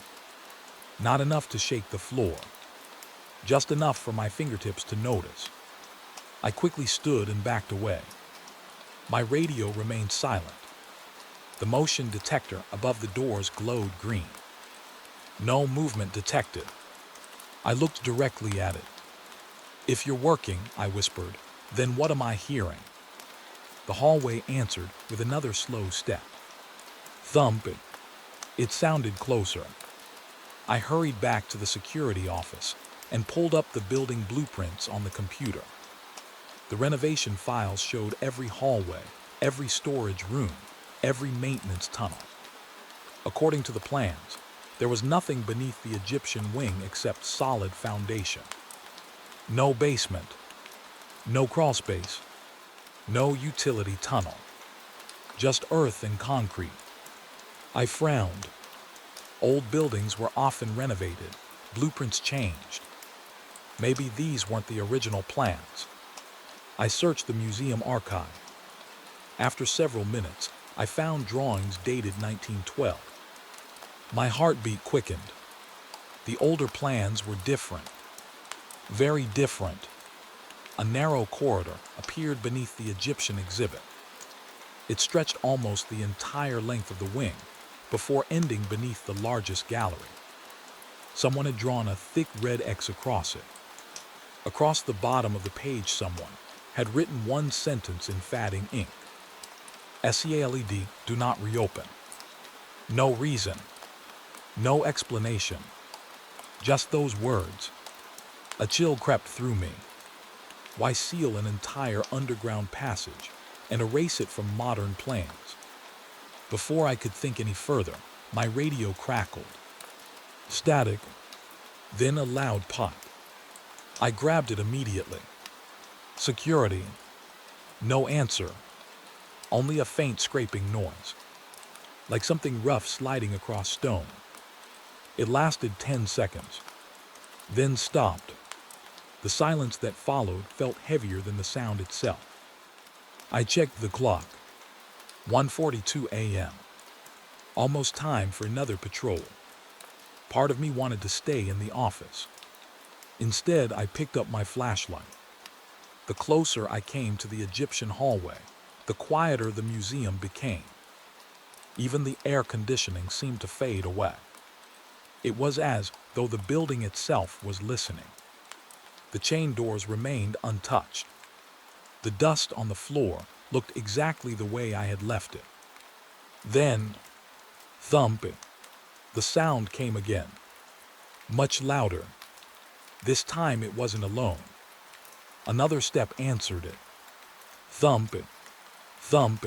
Not enough to shake the floor, just enough for my fingertips to notice. I quickly stood and backed away. My radio remained silent. The motion detector above the doors glowed green. No movement detected. I looked directly at it. "If you're working," I whispered, "then what am I hearing?" The hallway answered with another slow step. Thump it. It sounded closer. I hurried back to the security office and pulled up the building blueprints on the computer. The renovation files showed every hallway, every storage room, every maintenance tunnel. According to the plans, there was nothing beneath the Egyptian wing except solid foundation. No basement, no crawlspace, no utility tunnel, just earth and concrete. I frowned. Old buildings were often renovated, blueprints changed. Maybe these weren't the original plans. I searched the museum archive. After several minutes, I found drawings dated 1912. My heartbeat quickened. The older plans were different, very different. A narrow corridor appeared beneath the Egyptian exhibit. It stretched almost the entire length of the wing before ending beneath the largest gallery. Someone had drawn a thick red X across it. Across the bottom of the page, someone had written one sentence in fading ink. SEALED, do not reopen. No reason. No explanation. Just those words. A chill crept through me. Why seal an entire underground passage and erase it from modern plans? Before I could think any further, my radio crackled. Static, then a loud pop. I grabbed it immediately. Security. No answer. Only a faint scraping noise, like something rough sliding across stone. It lasted 10 seconds, then stopped. The silence that followed felt heavier than the sound itself. I checked the clock. 1:42 a.m. Almost time for another patrol. Part of me wanted to stay in the office. Instead, I picked up my flashlight. The closer I came to the Egyptian hallway, the quieter the museum became. Even the air conditioning seemed to fade away. It was as though the building itself was listening. The chain doors remained untouched. The dust on the floor looked exactly the way I had left it. Then, thump! The sound came again, much louder. This time it wasn't alone. Another step answered it. Thump! Thump!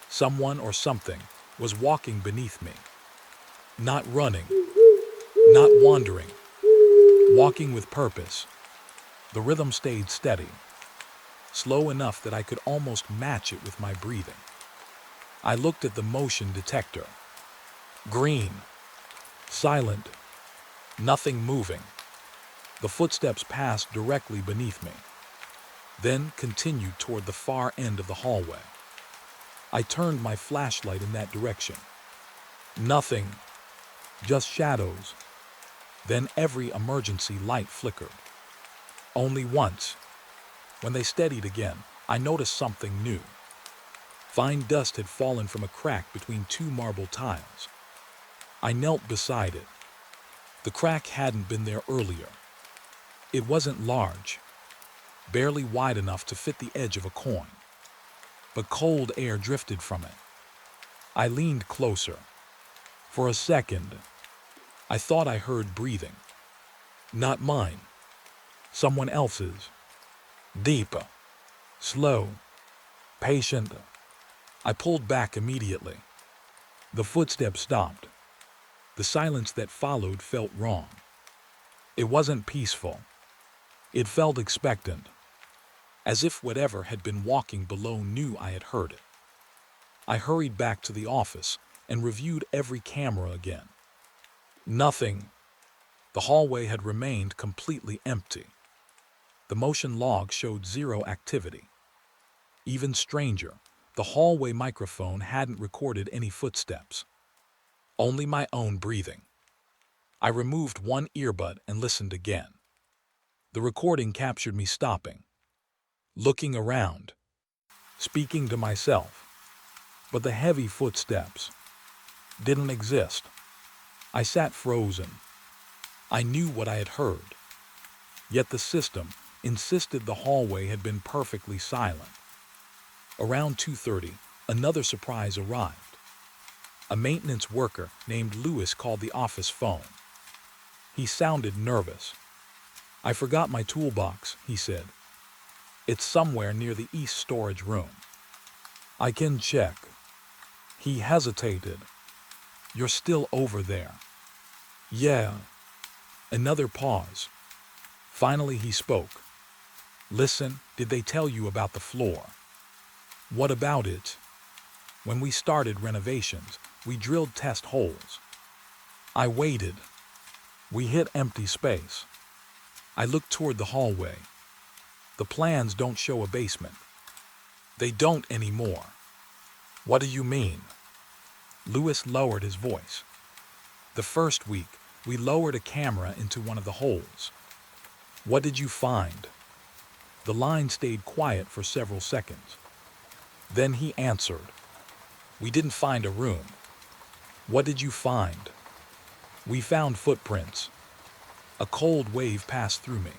Someone or something was walking beneath me. Not running, not wandering, walking with purpose. The rhythm stayed steady, slow enough that I could almost match it with my breathing. I looked at the motion detector. Green, silent, nothing moving. The footsteps passed directly beneath me, then continued toward the far end of the hallway. I turned my flashlight in that direction. Nothing, just shadows. Then every emergency light flickered. Only once. When they steadied again, I noticed something new. Fine dust had fallen from a crack between two marble tiles. I knelt beside it. The crack hadn't been there earlier. It wasn't large, barely wide enough to fit the edge of a coin, but cold air drifted from it. I leaned closer. For a second, I thought I heard breathing. Not mine, someone else's. Deep, slow, patient. I pulled back immediately. The footsteps stopped. The silence that followed felt wrong. It wasn't peaceful. It felt expectant, as if whatever had been walking below knew I had heard it. I hurried back to the office and reviewed every camera again. Nothing. The hallway had remained completely empty. The motion log showed zero activity. Even stranger, the hallway microphone hadn't recorded any footsteps. Only my own breathing. I removed one earbud and listened again. The recording captured me stopping, looking around, speaking to myself. But the heavy footsteps didn't exist. I sat frozen. I knew what I had heard. Yet the system insisted the hallway had been perfectly silent. Around 2:30, another surprise arrived. A maintenance worker named Lewis called the office phone. He sounded nervous. I forgot my toolbox, he said. It's somewhere near the east storage room. I can check. He hesitated. You're still over there. Yeah. Another pause. Finally he spoke. Listen, did they tell you about the floor? What about it? When we started renovations, we drilled test holes. I waited. We hit empty space. I looked toward the hallway. The plans don't show a basement. They don't anymore. What do you mean? Lewis lowered his voice. The first week, we lowered a camera into one of the holes. What did you find? The line stayed quiet for several seconds. Then he answered. We didn't find a room. What did you find? We found footprints. A cold wave passed through me.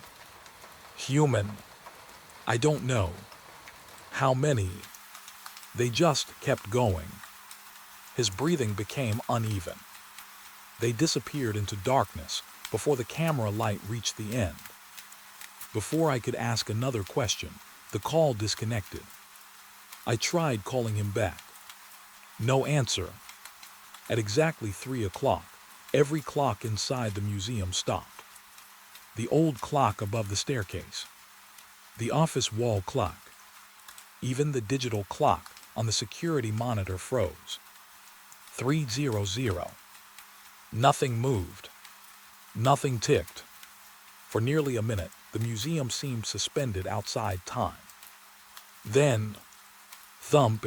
Human. I don't know. How many? They just kept going. His breathing became uneven. They disappeared into darkness before the camera light reached the end. Before I could ask another question, the call disconnected. I tried calling him back. No answer. At exactly 3 o'clock, every clock inside the museum stopped. The old clock above the staircase. The office wall clock. Even the digital clock on the security monitor froze. 3:00. Nothing moved. Nothing ticked. For nearly a minute, the museum seemed suspended outside time. Then, thump,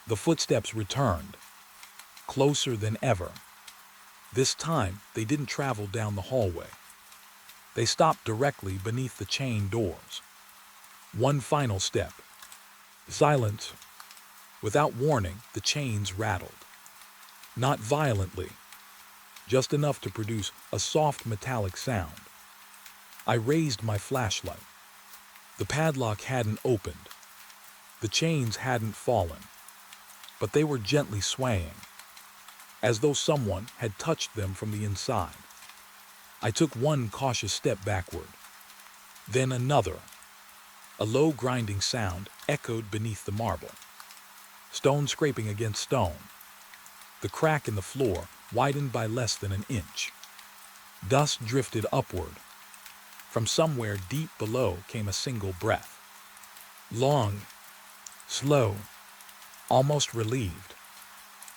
the footsteps returned, closer than ever. This time, they didn't travel down the hallway. They stopped directly beneath the chain doors. One final step. Silence. Without warning, the chains rattled. Not violently, just enough to produce a soft metallic sound. I raised my flashlight. The padlock hadn't opened. The chains hadn't fallen, but they were gently swaying, as though someone had touched them from the inside. I took one cautious step backward, then another. A low grinding sound echoed beneath the marble. Stone scraping against stone. The crack in the floor widened by less than an inch. Dust drifted upward. From somewhere deep below came a single breath. Long, slow, almost relieved.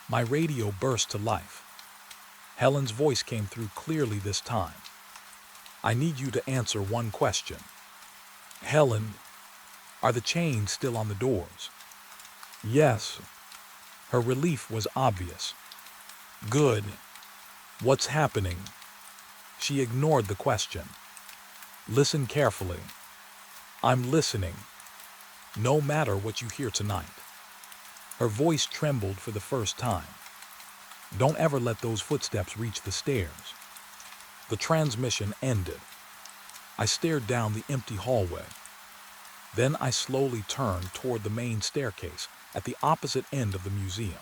My radio burst to life. Helen's voice came through clearly this time. I need you to answer one question. Helen, are the chains still on the doors? Yes. Her relief was obvious. Good. What's happening? She ignored the question. Listen carefully. I'm listening. No matter what you hear tonight. Her voice trembled for the first time. Don't ever let those footsteps reach the stairs. The transmission ended. I stared down the empty hallway. Then I slowly turned toward the main staircase at the opposite end of the museum.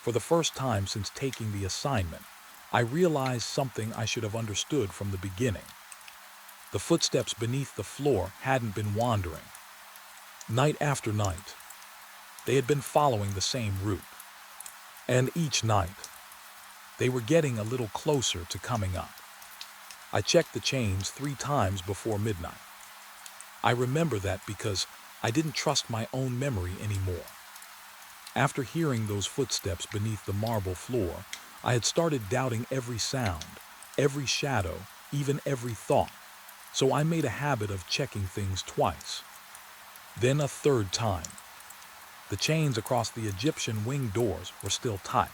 For the first time since taking the assignment, I realized something I should have understood from the beginning. The footsteps beneath the floor hadn't been wandering. Night after night, they had been following the same route. And each night, they were getting a little closer to coming up. I checked the chains 3 times before midnight. I remember that because I didn't trust my own memory anymore. After hearing those footsteps beneath the marble floor, I had started doubting every sound, every shadow, even every thought. So I made a habit of checking things twice. Then a 3rd time. The chains across the Egyptian wing doors were still tight.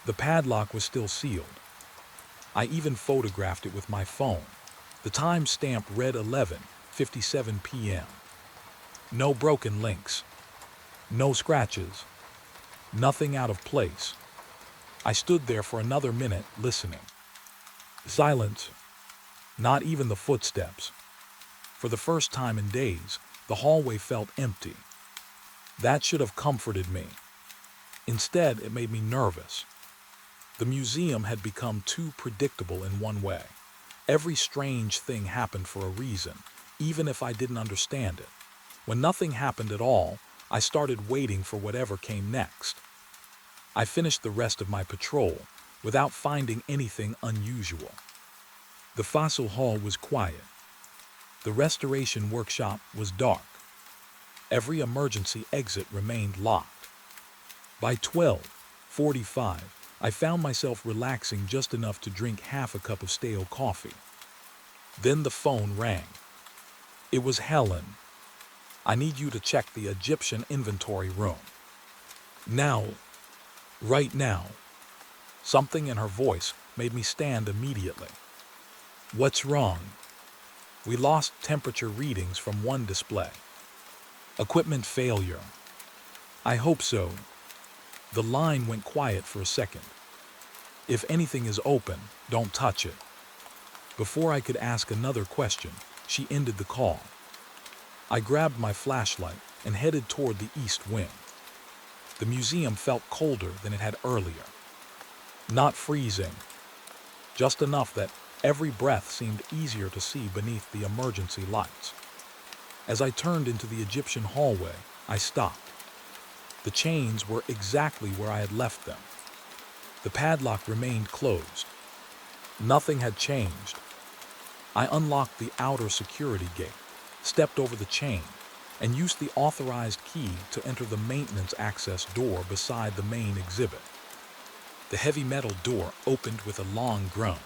The padlock was still sealed. I even photographed it with my phone. The time stamp read 11:57 p.m. No broken links. No scratches. Nothing out of place. I stood there for another minute listening. Silence. Not even the footsteps. For the first time in days, the hallway felt empty. That should have comforted me. Instead, it made me nervous. The museum had become too predictable in one way. Every strange thing happened for a reason, even if I didn't understand it. When nothing happened at all, I started waiting for whatever came next. I finished the rest of my patrol without finding anything unusual. The fossil hall was quiet. The restoration workshop was dark. Every emergency exit remained locked. By 12:45, I found myself relaxing just enough to drink half a cup of stale coffee. Then the phone rang. It was Helen. I need you to check the Egyptian inventory room. Now, right now. Something in her voice made me stand immediately. What's wrong? We lost temperature readings from one display. Equipment failure. I hope so. The line went quiet for a second. If anything is open, don't touch it. Before I could ask another question, she ended the call. I grabbed my flashlight and headed toward the east wing. The museum felt colder than it had earlier. Not freezing, just enough that every breath seemed easier to see beneath the emergency lights. As I turned into the Egyptian hallway, I stopped. The chains were exactly where I had left them. The padlock remained closed. Nothing had changed. I unlocked the outer security gate, stepped over the chain, and used the authorized key to enter the maintenance access door beside the main exhibit. The heavy metal door opened with a long groan.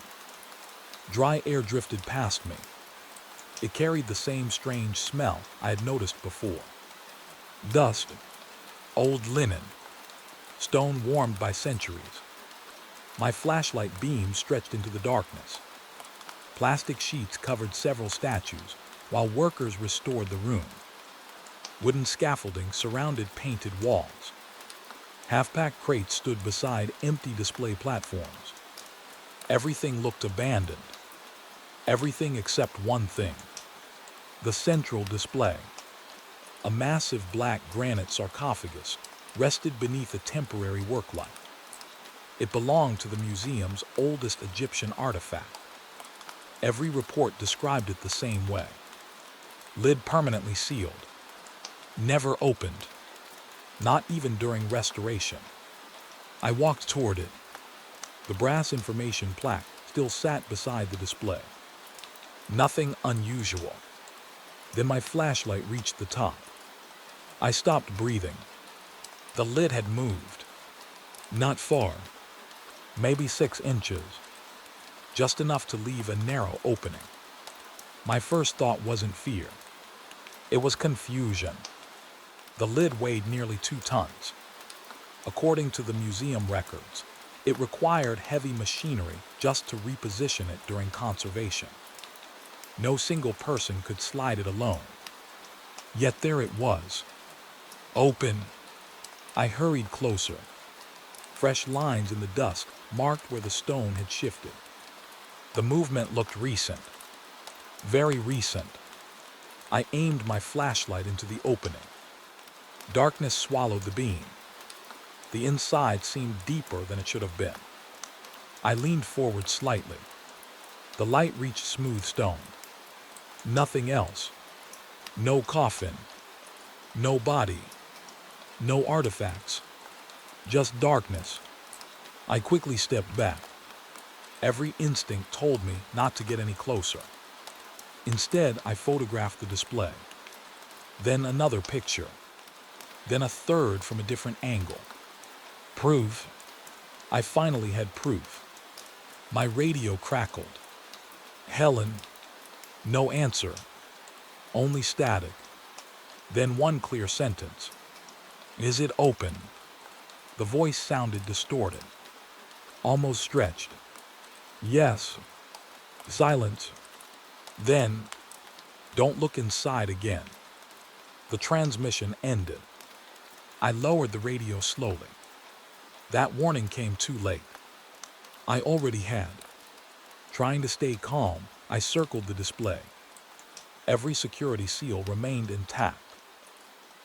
Dry air drifted past me. It carried the same strange smell I had noticed before. Dust, old linen, stone warmed by centuries. My flashlight beam stretched into the darkness. Plastic sheets covered several statues while workers restored the room. Wooden scaffolding surrounded painted walls. Half-packed crates stood beside empty display platforms. Everything looked abandoned. Everything except one thing. The central display. A massive black granite sarcophagus rested beneath a temporary worklight. It belonged to the museum's oldest Egyptian artifact. Every report described it the same way. Lid permanently sealed. Never opened. Not even during restoration. I walked toward it. The brass information plaque still sat beside the display. Nothing unusual. Then my flashlight reached the top. I stopped breathing. The lid had moved. Not far. Maybe 6 inches. Just enough to leave a narrow opening. My first thought wasn't fear. It was confusion. The lid weighed nearly 2 tons. According to the museum records, it required heavy machinery just to reposition it during conservation. No single person could slide it alone. Yet there it was. Open. I hurried closer. Fresh lines in the dust marked where the stone had shifted. The movement looked recent. Very recent. I aimed my flashlight into the opening. Darkness swallowed the beam. The inside seemed deeper than it should have been. I leaned forward slightly. The light reached smooth stone. Nothing else. No coffin. No body. No artifacts. Just darkness. I quickly stepped back. Every instinct told me not to get any closer. Instead, I photographed the display. Then another picture. Then a third from a different angle. Proof. I finally had proof. My radio crackled. Helen. No answer. Only static. Then one clear sentence. Is it open? The voice sounded distorted. Almost stretched. Yes. Silence. Then, don't look inside again. The transmission ended. I lowered the radio slowly. That warning came too late. I already had. Trying to stay calm, I circled the display. Every security seal remained intact.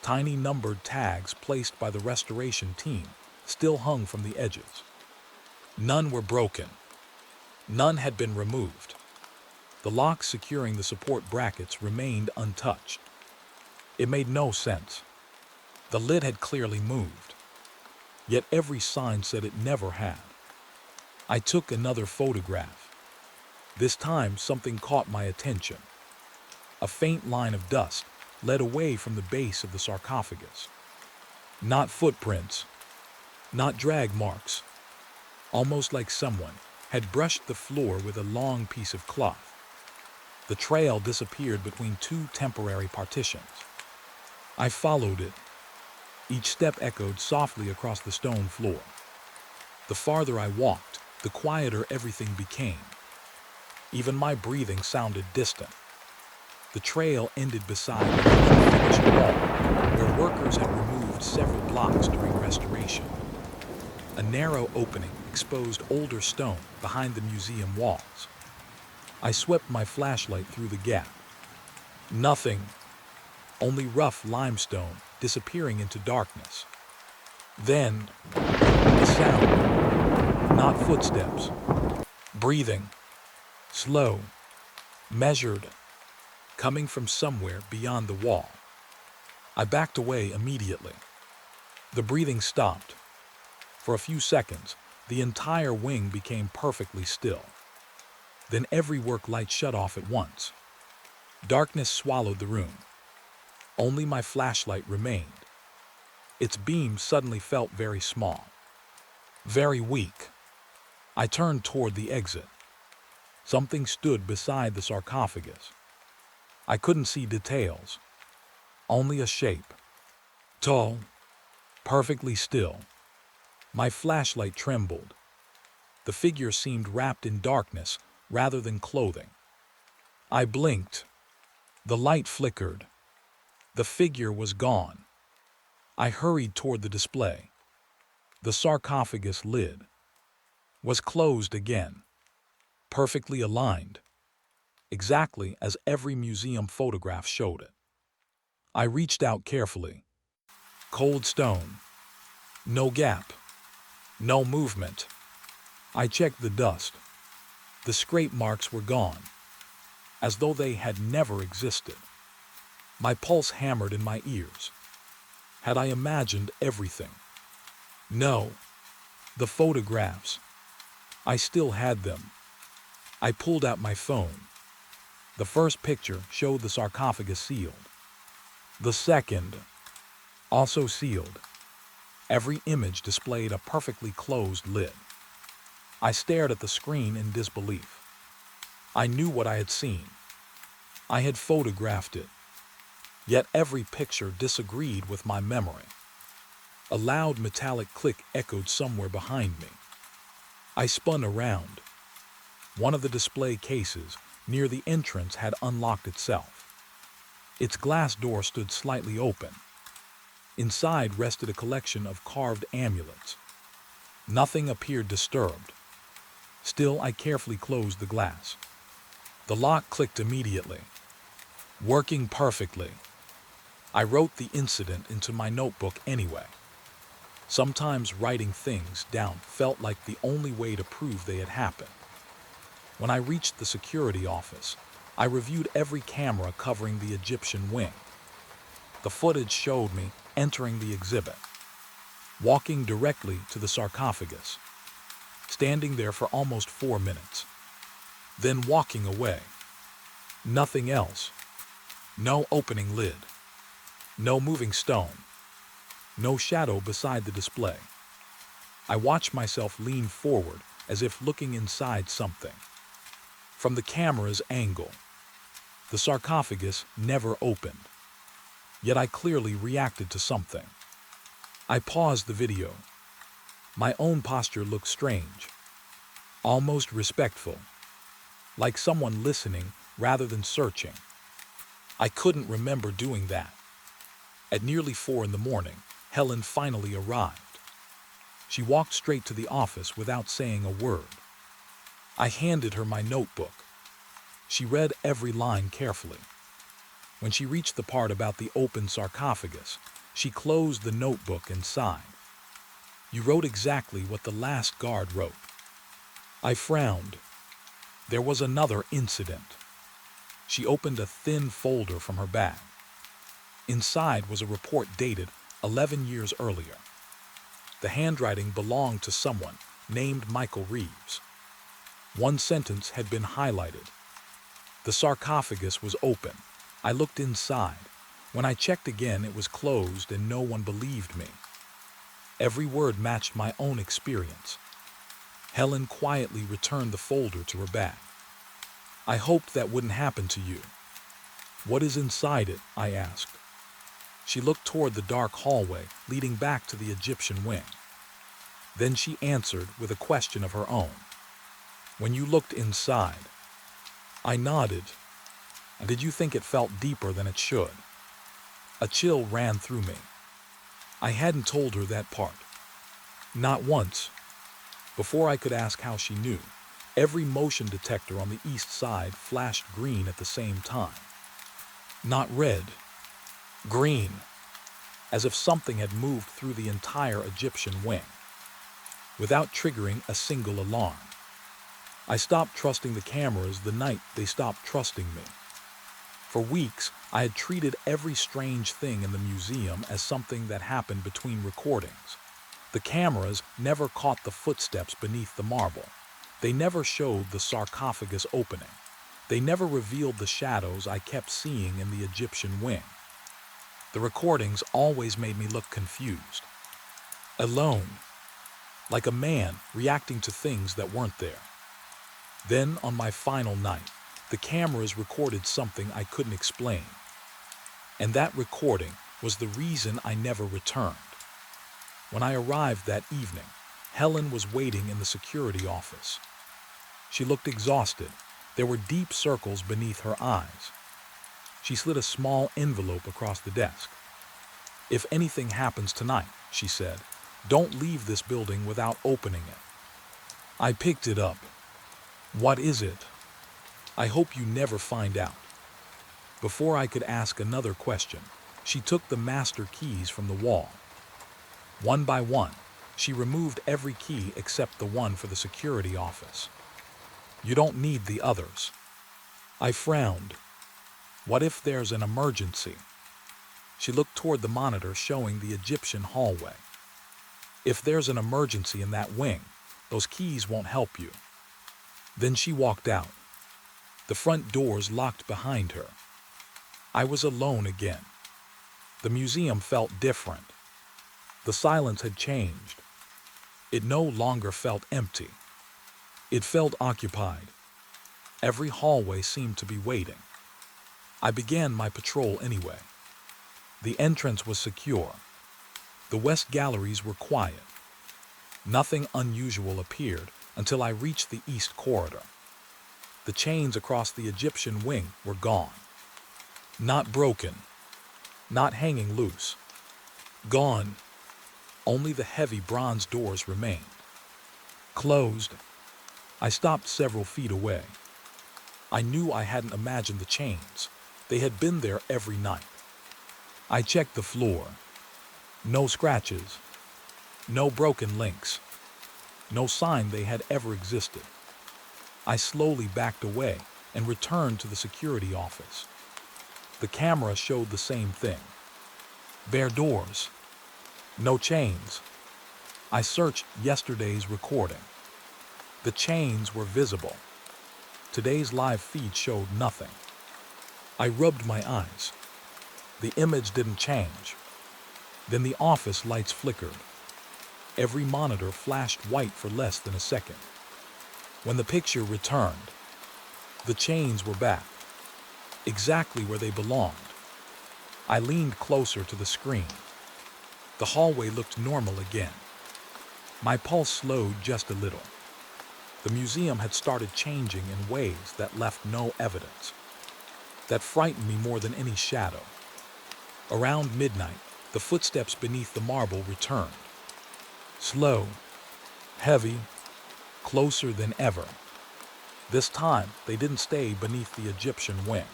Tiny numbered tags placed by the restoration team still hung from the edges. None were broken. None had been removed. The locks securing the support brackets remained untouched. It made no sense. The lid had clearly moved. Yet every sign said it never had. I took another photograph. This time something caught my attention. A faint line of dust led away from the base of the sarcophagus. Not footprints. Not drag marks. Almost like someone had brushed the floor with a long piece of cloth. The trail disappeared between 2 temporary partitions. I followed it. Each step echoed softly across the stone floor. The farther I walked, the quieter everything became. Even my breathing sounded distant. The trail ended beside an unfinished wall, where workers had removed several blocks during restoration. A narrow opening exposed older stone behind the museum walls. I swept my flashlight through the gap. Nothing, only rough limestone disappearing into darkness. Then, a sound, not footsteps, breathing, slow, measured, coming from somewhere beyond the wall. I backed away immediately. The breathing stopped. For a few seconds, the entire wing became perfectly still. Then every work light shut off at once. Darkness swallowed the room. Only my flashlight remained. Its beam suddenly felt very small, very weak. I turned toward the exit. Something stood beside the sarcophagus. I couldn't see details, only a shape. Tall, perfectly still. My flashlight trembled. The figure seemed wrapped in darkness rather than clothing. I blinked. The light flickered. The figure was gone. I hurried toward the display. The sarcophagus lid was closed again, perfectly aligned, exactly as every museum photograph showed it. I reached out carefully. Cold stone. No gap. No movement. I checked the dust. The scrape marks were gone, as though they had never existed. My pulse hammered in my ears. Had I imagined everything? No. The photographs. I still had them. I pulled out my phone. The first picture showed the sarcophagus sealed. The second, also sealed. Every image displayed a perfectly closed lid. I stared at the screen in disbelief. I knew what I had seen. I had photographed it. Yet every picture disagreed with my memory. A loud metallic click echoed somewhere behind me. I spun around. One of the display cases near the entrance had unlocked itself. Its glass door stood slightly open. Inside rested a collection of carved amulets. Nothing appeared disturbed. Still, I carefully closed the glass. The lock clicked immediately, working perfectly. I wrote the incident into my notebook anyway. Sometimes writing things down felt like the only way to prove they had happened. When I reached the security office, I reviewed every camera covering the Egyptian wing. The footage showed me entering the exhibit, walking directly to the sarcophagus, standing there for almost 4 minutes, then walking away. Nothing else. No opening lid. No moving stone. No shadow beside the display. I watched myself lean forward as if looking inside something. From the camera's angle, the sarcophagus never opened. Yet I clearly reacted to something. I paused the video. My own posture looked strange, almost respectful, like someone listening rather than searching. I couldn't remember doing that. At nearly 4 in the morning, Helen finally arrived. She walked straight to the office without saying a word. I handed her my notebook. She read every line carefully. When she reached the part about the open sarcophagus, she closed the notebook and sighed. "You wrote exactly what the last guard wrote." I frowned. There was another incident. She opened a thin folder from her bag. Inside was a report dated 11 years earlier. The handwriting belonged to someone named Michael Reeves. One sentence had been highlighted. The sarcophagus was open. I looked inside. When I checked again, it was closed and no one believed me. Every word matched my own experience. Helen quietly returned the folder to her bag. "I hoped that wouldn't happen to you." "What is inside it?" I asked. She looked toward the dark hallway leading back to the Egyptian wing. Then she answered with a question of her own. When you looked inside, I nodded. Did you think it felt deeper than it should? A chill ran through me. I hadn't told her that part. Not once. Before I could ask how she knew, every motion detector on the east side flashed green at the same time. Not red, green, as if something had moved through the entire Egyptian wing, without triggering a single alarm. I stopped trusting the cameras the night they stopped trusting me. For weeks, I had treated every strange thing in the museum as something that happened between recordings. The cameras never caught the footsteps beneath the marble. They never showed the sarcophagus opening. They never revealed the shadows I kept seeing in the Egyptian wing. The recordings always made me look confused. Alone. Like a man reacting to things that weren't there. Then, on my final night, the cameras recorded something I couldn't explain. And that recording was the reason I never returned. When I arrived that evening, Helen was waiting in the security office. She looked exhausted. There were deep circles beneath her eyes. She slid a small envelope across the desk. If anything happens tonight, she said, don't leave this building without opening it. I picked it up. What is it? I hope you never find out. Before I could ask another question, she took the master keys from the wall. One by one, she removed every key except the one for the security office. You don't need the others. I frowned. What if there's an emergency? She looked toward the monitor showing the Egyptian hallway. If there's an emergency in that wing, those keys won't help you. Then she walked out. The front doors locked behind her. I was alone again. The museum felt different. The silence had changed. It no longer felt empty. It felt occupied. Every hallway seemed to be waiting. I began my patrol anyway. The entrance was secure. The west galleries were quiet. Nothing unusual appeared until I reached the east corridor. The chains across the Egyptian wing were gone. Not broken. Not hanging loose. Gone. Only the heavy bronze doors remained. Closed. I stopped several feet away. I knew I hadn't imagined the chains. They had been there every night. I checked the floor. No scratches. No broken links. No sign they had ever existed. I slowly backed away and returned to the security office. The camera showed the same thing. Bare doors. No chains. I searched yesterday's recording. The chains were visible. Today's live feed showed nothing. I rubbed my eyes. The image didn't change. Then the office lights flickered. Every monitor flashed white for less than a second. When the picture returned, the chains were back, exactly where they belonged. I leaned closer to the screen. The hallway looked normal again. My pulse slowed just a little. The museum had started changing in ways that left no evidence. That frightened me more than any shadow. Around midnight, the footsteps beneath the marble returned. Slow, heavy, closer than ever. This time, they didn't stay beneath the Egyptian wing.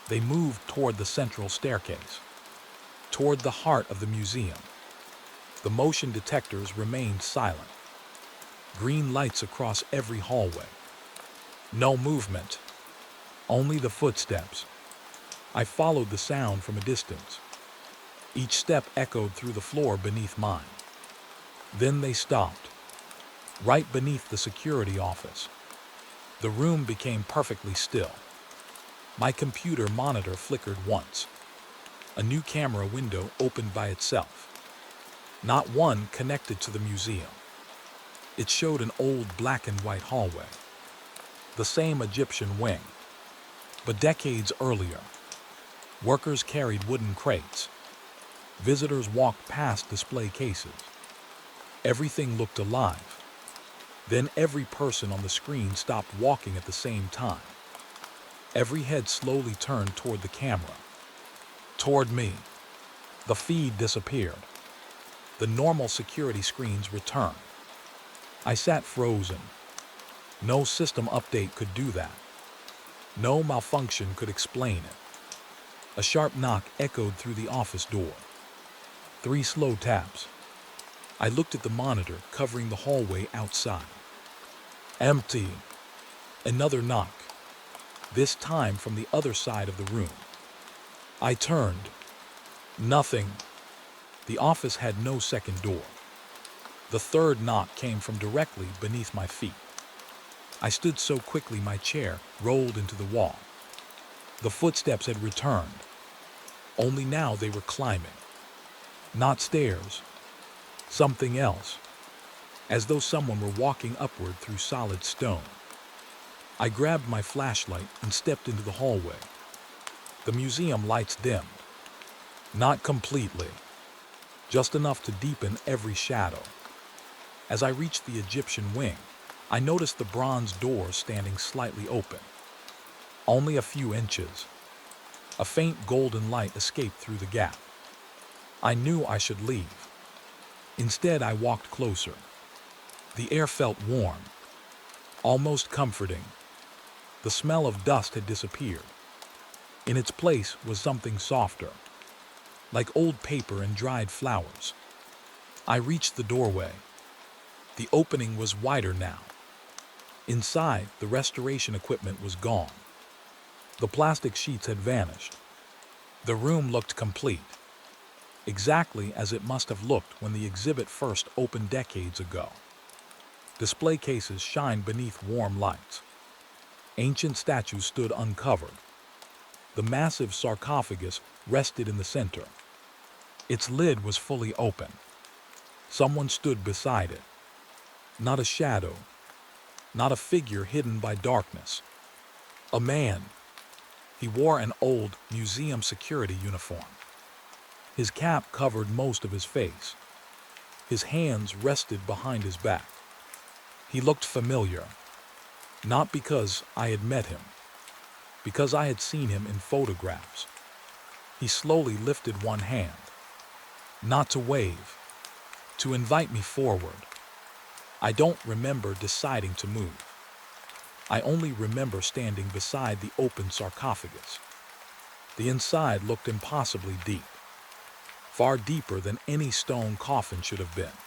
They moved toward the central staircase, toward the heart of the museum. The motion detectors remained silent. Green lights across every hallway. No movement, only the footsteps. I followed the sound from a distance. Each step echoed through the floor beneath mine. Then they stopped, right beneath the security office. The room became perfectly still. My computer monitor flickered once. A new camera window opened by itself. Not one connected to the museum. It showed an old black and white hallway. The same Egyptian wing. But decades earlier, workers carried wooden crates, Visitors walked past display cases. Everything looked alive. Then every person on the screen stopped walking at the same time. Every head slowly turned toward the camera. Toward me. The feed disappeared. The normal security screens returned. I sat frozen. No system update could do that. No malfunction could explain it. A sharp knock echoed through the office door. 3 slow taps. I looked at the monitor covering the hallway outside. Empty. Another knock. This time from the other side of the room. I turned. Nothing. The office had no second door. The third knock came from directly beneath my feet. I stood so quickly my chair rolled into the wall. The footsteps had returned. Only now they were climbing. Not stairs. Something else. As though someone were walking upward through solid stone. I grabbed my flashlight and stepped into the hallway. The museum lights dimmed. Not completely. Just enough to deepen every shadow. As I reached the Egyptian wing, I noticed the bronze door standing slightly open. Only a few inches. A faint golden light escaped through the gap. I knew I should leave. Instead, I walked closer. The air felt warm, almost comforting. The smell of dust had disappeared. In its place was something softer, like old paper and dried flowers. I reached the doorway. The opening was wider now. Inside, the restoration equipment was gone. The plastic sheets had vanished. The room looked complete, exactly as it must have looked when the exhibit first opened decades ago. Display cases shined beneath warm lights. Ancient statues stood uncovered. The massive sarcophagus rested in the center. Its lid was fully open. Someone stood beside it. Not a shadow. Not a figure hidden by darkness. A man. He wore an old museum security uniform. His cap covered most of his face. His hands rested behind his back. He looked familiar. Not because I had met him. Because I had seen him in photographs. He slowly lifted one hand. Not to wave. To invite me forward. I don't remember deciding to move. I only remember standing beside the open sarcophagus. The inside looked impossibly deep. Far deeper than any stone coffin should have been.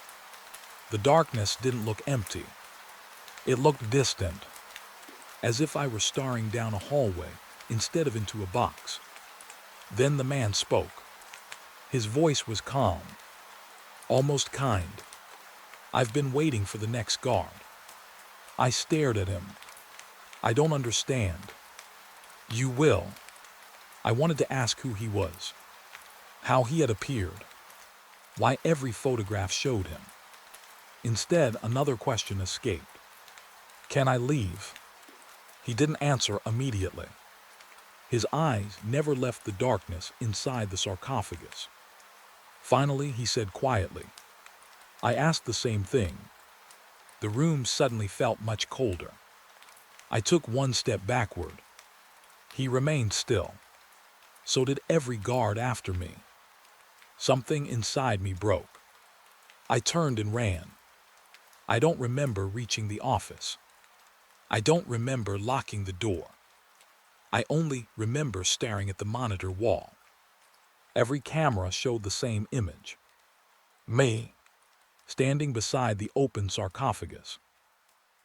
The darkness didn't look empty. It looked distant, as if I were staring down a hallway instead of into a box. Then the man spoke. His voice was calm, almost kind. I've been waiting for the next guard. I stared at him. I don't understand. You will. I wanted to ask who he was, how he had appeared, why every photograph showed him. Instead, another question escaped. Can I leave? He didn't answer immediately. His eyes never left the darkness inside the sarcophagus. Finally, he said quietly, I asked the same thing. The room suddenly felt much colder. I took one step backward. He remained still. So did every guard after me. Something inside me broke. I turned and ran. I don't remember reaching the office. I don't remember locking the door. I only remember staring at the monitor wall. Every camera showed the same image. Me, standing beside the open sarcophagus.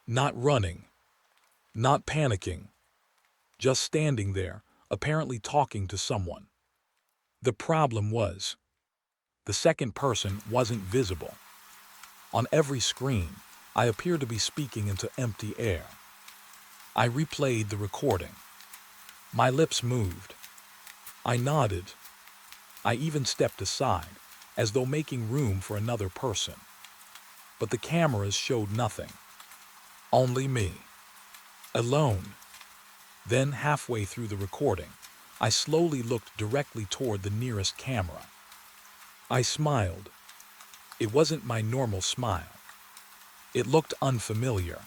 Not running, not panicking, just standing there, apparently talking to someone. The problem was, the second person wasn't visible. On every screen, I appeared to be speaking into empty air. I replayed the recording. My lips moved. I nodded. I even stepped aside, as though making room for another person. But the cameras showed nothing. Only me. Alone. Then, halfway through the recording, I slowly looked directly toward the nearest camera. I smiled. It wasn't my normal smile. It looked unfamiliar,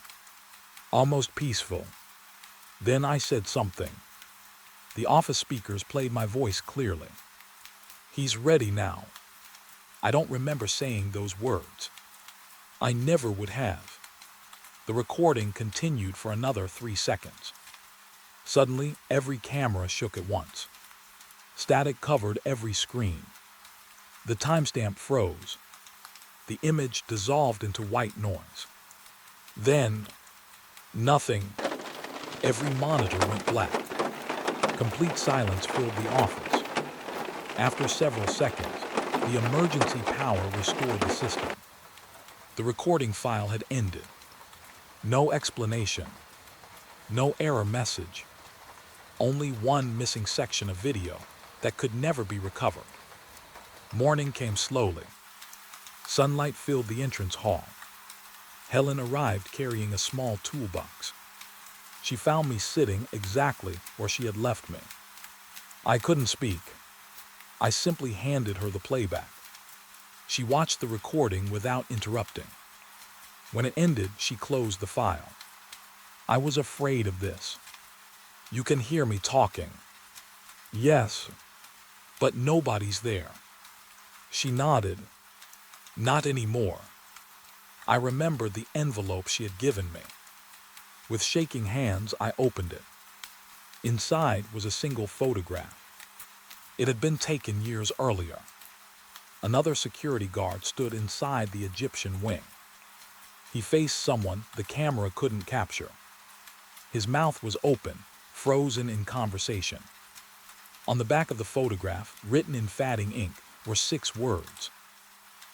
almost peaceful. Then I said something. The office speakers played my voice clearly. "He's ready now." I don't remember saying those words. I never would have. The recording continued for another 3 seconds. Suddenly, every camera shook at once. Static covered every screen. The timestamp froze. The image dissolved into white noise. Then, nothing. Every monitor went black. Complete silence filled the office. After several seconds, the emergency power restored the system. The recording file had ended. No explanation. No error message. Only one missing section of video that could never be recovered. Morning came slowly. Sunlight filled the entrance hall. Helen arrived carrying a small toolbox. She found me sitting exactly where she had left me. I couldn't speak. I simply handed her the playback. She watched the recording without interrupting. When it ended, she closed the file. I was afraid of this. "You can hear me talking." "Yes, but nobody's there." She nodded. "Not anymore." I remembered the envelope she had given me. With shaking hands, I opened it. Inside was a single photograph. It had been taken years earlier. Another security guard stood inside the Egyptian wing. He faced someone the camera couldn't capture. His mouth was open, frozen in conversation. On the back of the photograph, written in fading ink, were 6 words.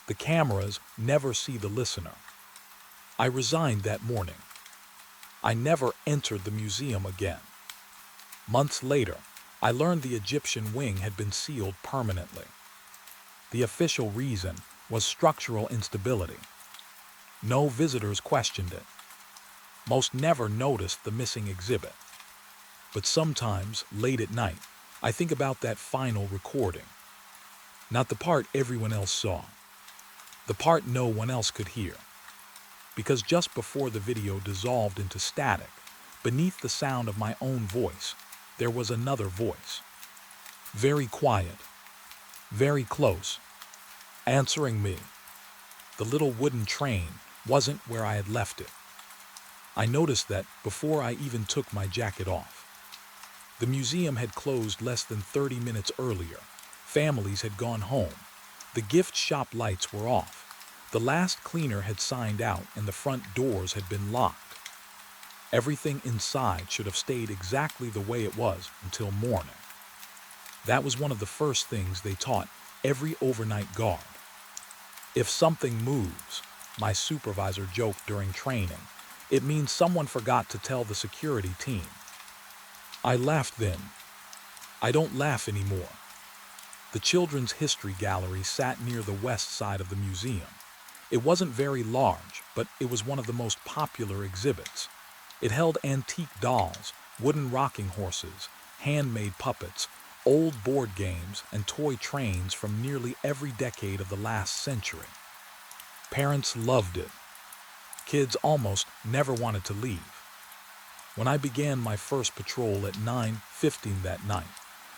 "The cameras never see the listener." I resigned that morning. I never entered the museum again. Months later, I learned the Egyptian wing had been sealed permanently. The official reason was structural instability. No visitors questioned it. Most never noticed the missing exhibit. But sometimes, late at night, I think about that final recording. Not the part everyone else saw. The part no one else could hear. Because just before the video dissolved into static, beneath the sound of my own voice, there was another voice. Very quiet, very close, answering me. The little wooden train wasn't where I had left it. I noticed that before I even took my jacket off. The museum had closed less than 30 minutes earlier. Families had gone home. The gift shop lights were off. The last cleaner had signed out and the front doors had been locked. Everything inside should have stayed exactly the way it was until morning. That was one of the first things they taught every overnight guard. If something moves, my supervisor joked during training, it means someone forgot to tell the security team. I laughed then. I don't laugh anymore. The Children's History Gallery sat near the west side of the museum. It wasn't very large, but it was one of the most popular exhibits. It held antique dolls, wooden rocking horses, handmade puppets, old board games, and toy trains from nearly every decade of the last century. Parents loved it. Kids almost never wanted to leave. When I began my first patrol at 9:15 that night,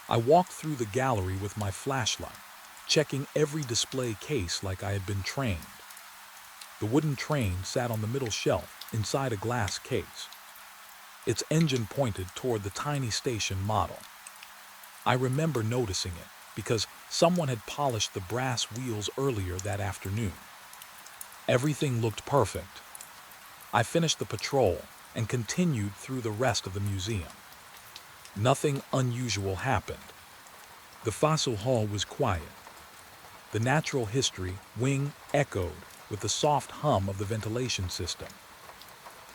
I walked through the gallery with my flashlight, checking every display case like I had been trained. The wooden train sat on the middle shelf inside a glass case. Its engine pointed toward the tiny station model. I remember noticing it because someone had polished the brass wheels earlier that afternoon. Everything looked perfect. I finished the patrol and continued through the rest of the museum. Nothing unusual happened. The fossil hall was quiet. The natural history wing echoed with the soft hum of the ventilation system.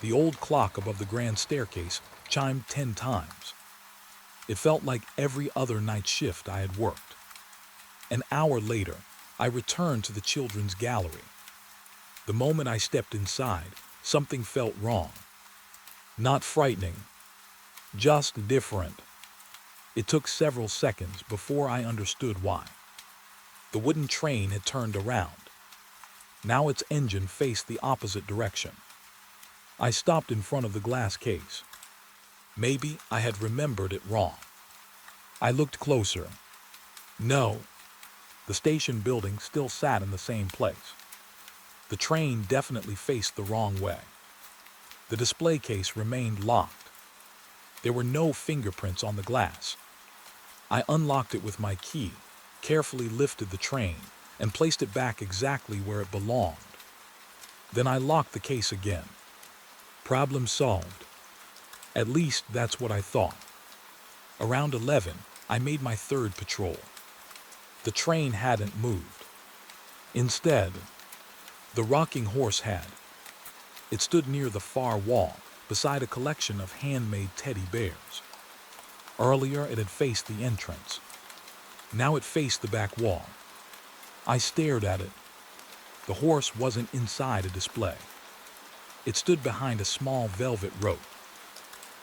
The old clock above the grand staircase chimed 10 times. It felt like every other night shift I had worked. An hour later, I returned to the children's gallery. The moment I stepped inside, something felt wrong. Not frightening, just different. It took several seconds before I understood why. The wooden train had turned around. Now its engine faced the opposite direction. I stopped in front of the glass case. Maybe I had remembered it wrong. I looked closer. No, the station building still sat in the same place. The train definitely faced the wrong way. The display case remained locked. There were no fingerprints on the glass. I unlocked it with my key, carefully lifted the train, and placed it back exactly where it belonged. Then I locked the case again. Problem solved. At least that's what I thought. Around 11, I made my third patrol. The train hadn't moved. Instead, the rocking horse had. It stood near the far wall, beside a collection of handmade teddy bears. Earlier, it had faced the entrance. Now it faced the back wall. I stared at it. The horse wasn't inside a display. It stood behind a small velvet rope.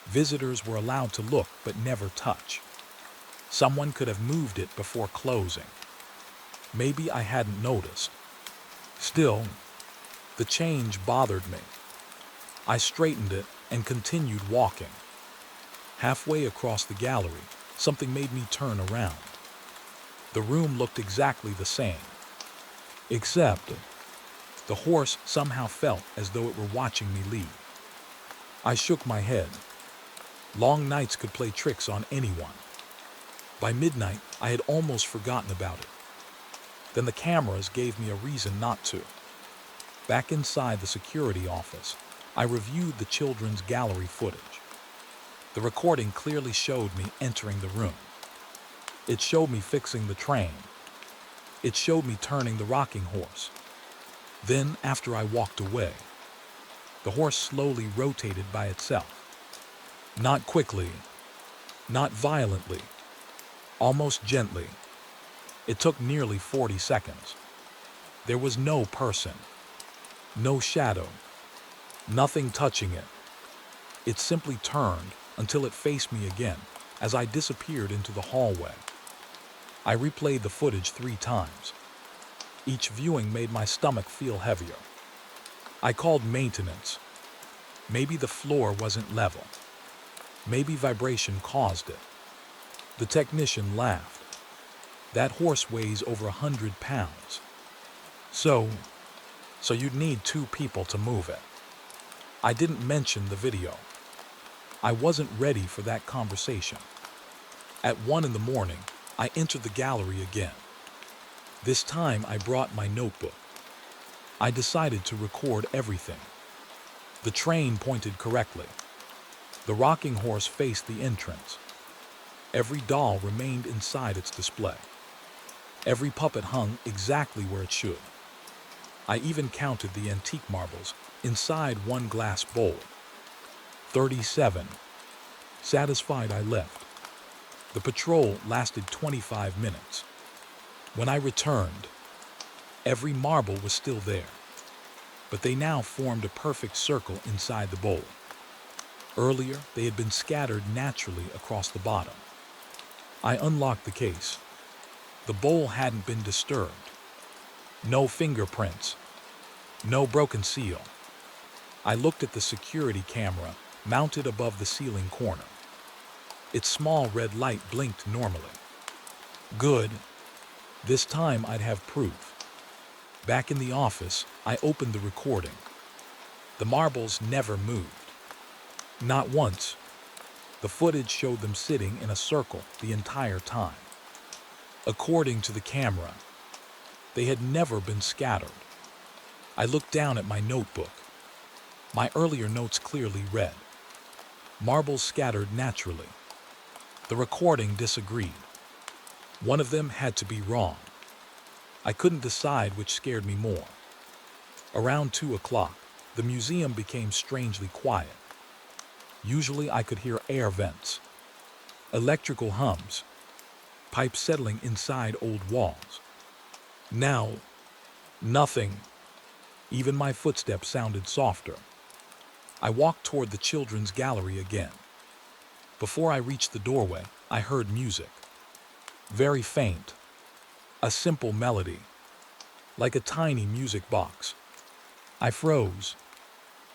Visitors were allowed to look but never touch. Someone could have moved it before closing. Maybe I hadn't noticed. Still, the change bothered me. I straightened it and continued walking. Halfway across the gallery, something made me turn around. The room looked exactly the same, except the horse somehow felt as though it were watching me leave. I shook my head. Long nights could play tricks on anyone. By midnight, I had almost forgotten about it. Then the cameras gave me a reason not to. Back inside the security office, I reviewed the children's gallery footage. The recording clearly showed me entering the room. It showed me fixing the train. It showed me turning the rocking horse. Then, after I walked away, the horse slowly rotated by itself. Not quickly, not violently, almost gently. It took nearly 40 seconds. There was no person, no shadow, nothing touching it. It simply turned until it faced me again as I disappeared into the hallway. I replayed the footage 3 times. Each viewing made my stomach feel heavier. I called maintenance. Maybe the floor wasn't level. Maybe vibration caused it. The technician laughed. That horse weighs over 100 pounds. So you'd need 2 people to move it. I didn't mention the video. I wasn't ready for that conversation. At 1 in the morning, I entered the gallery again. This time I brought my notebook. I decided to record everything. The train pointed correctly. The rocking horse faced the entrance. Every doll remained inside its display. Every puppet hung exactly where it should. I even counted the antique marbles inside one glass bowl. 37. Satisfied, I left. The patrol lasted 25 minutes. When I returned, every marble was still there, but they now formed a perfect circle inside the bowl. Earlier, they had been scattered naturally across the bottom. I unlocked the case. The bowl hadn't been disturbed. No fingerprints. No broken seal. I looked at the security camera mounted above the ceiling corner. Its small red light blinked normally. Good. This time I'd have proof. Back in the office, I opened the recording. The marbles never moved. Not once. The footage showed them sitting in a circle the entire time. According to the camera, they had never been scattered. I looked down at my notebook. My earlier notes clearly read, "Marbles scattered naturally." The recording disagreed. One of them had to be wrong. I couldn't decide which scared me more. Around 2 o'clock, the museum became strangely quiet. Usually I could hear air vents, electrical hums, pipes settling inside old walls. Now, nothing. Even my footsteps sounded softer. I walked toward the children's gallery again. Before I reached the doorway, I heard music. Very faint. A simple melody, like a tiny music box. I froze.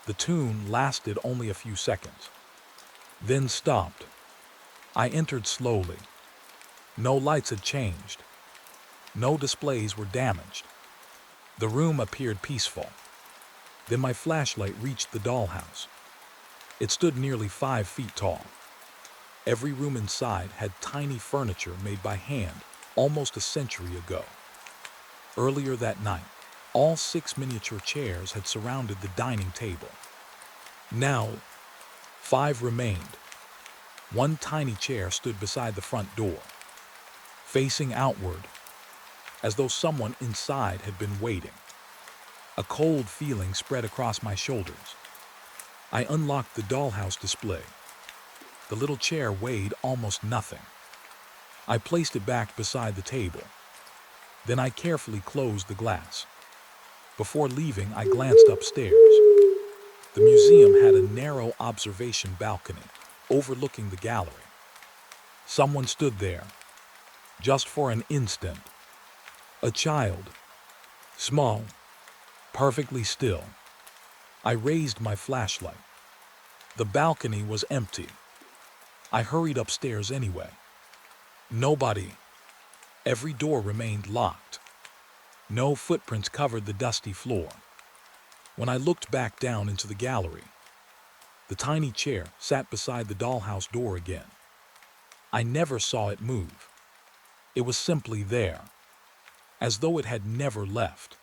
The tune lasted only a few seconds, then stopped. I entered slowly. No lights had changed. No displays were damaged. The room appeared peaceful. Then my flashlight reached the dollhouse. It stood nearly 5 feet tall. Every room inside had tiny furniture made by hand almost a century ago. Earlier that night, all 6 miniature chairs had surrounded the dining table. Now, 5 remained. One tiny chair stood beside the front door, facing outward, as though someone inside had been waiting. A cold feeling spread across my shoulders. I unlocked the dollhouse display. The little chair weighed almost nothing. I placed it back beside the table. Then I carefully closed the glass. Before leaving, I glanced upstairs. The museum had a narrow observation balcony overlooking the gallery. Someone stood there, just for an instant. A child, small, perfectly still. I raised my flashlight. The balcony was empty. I hurried upstairs anyway. Nobody. Every door remained locked. No footprints covered the dusty floor. When I looked back down into the gallery, the tiny chair sat beside the dollhouse door again. I never saw it move. It was simply there, as though it had never left.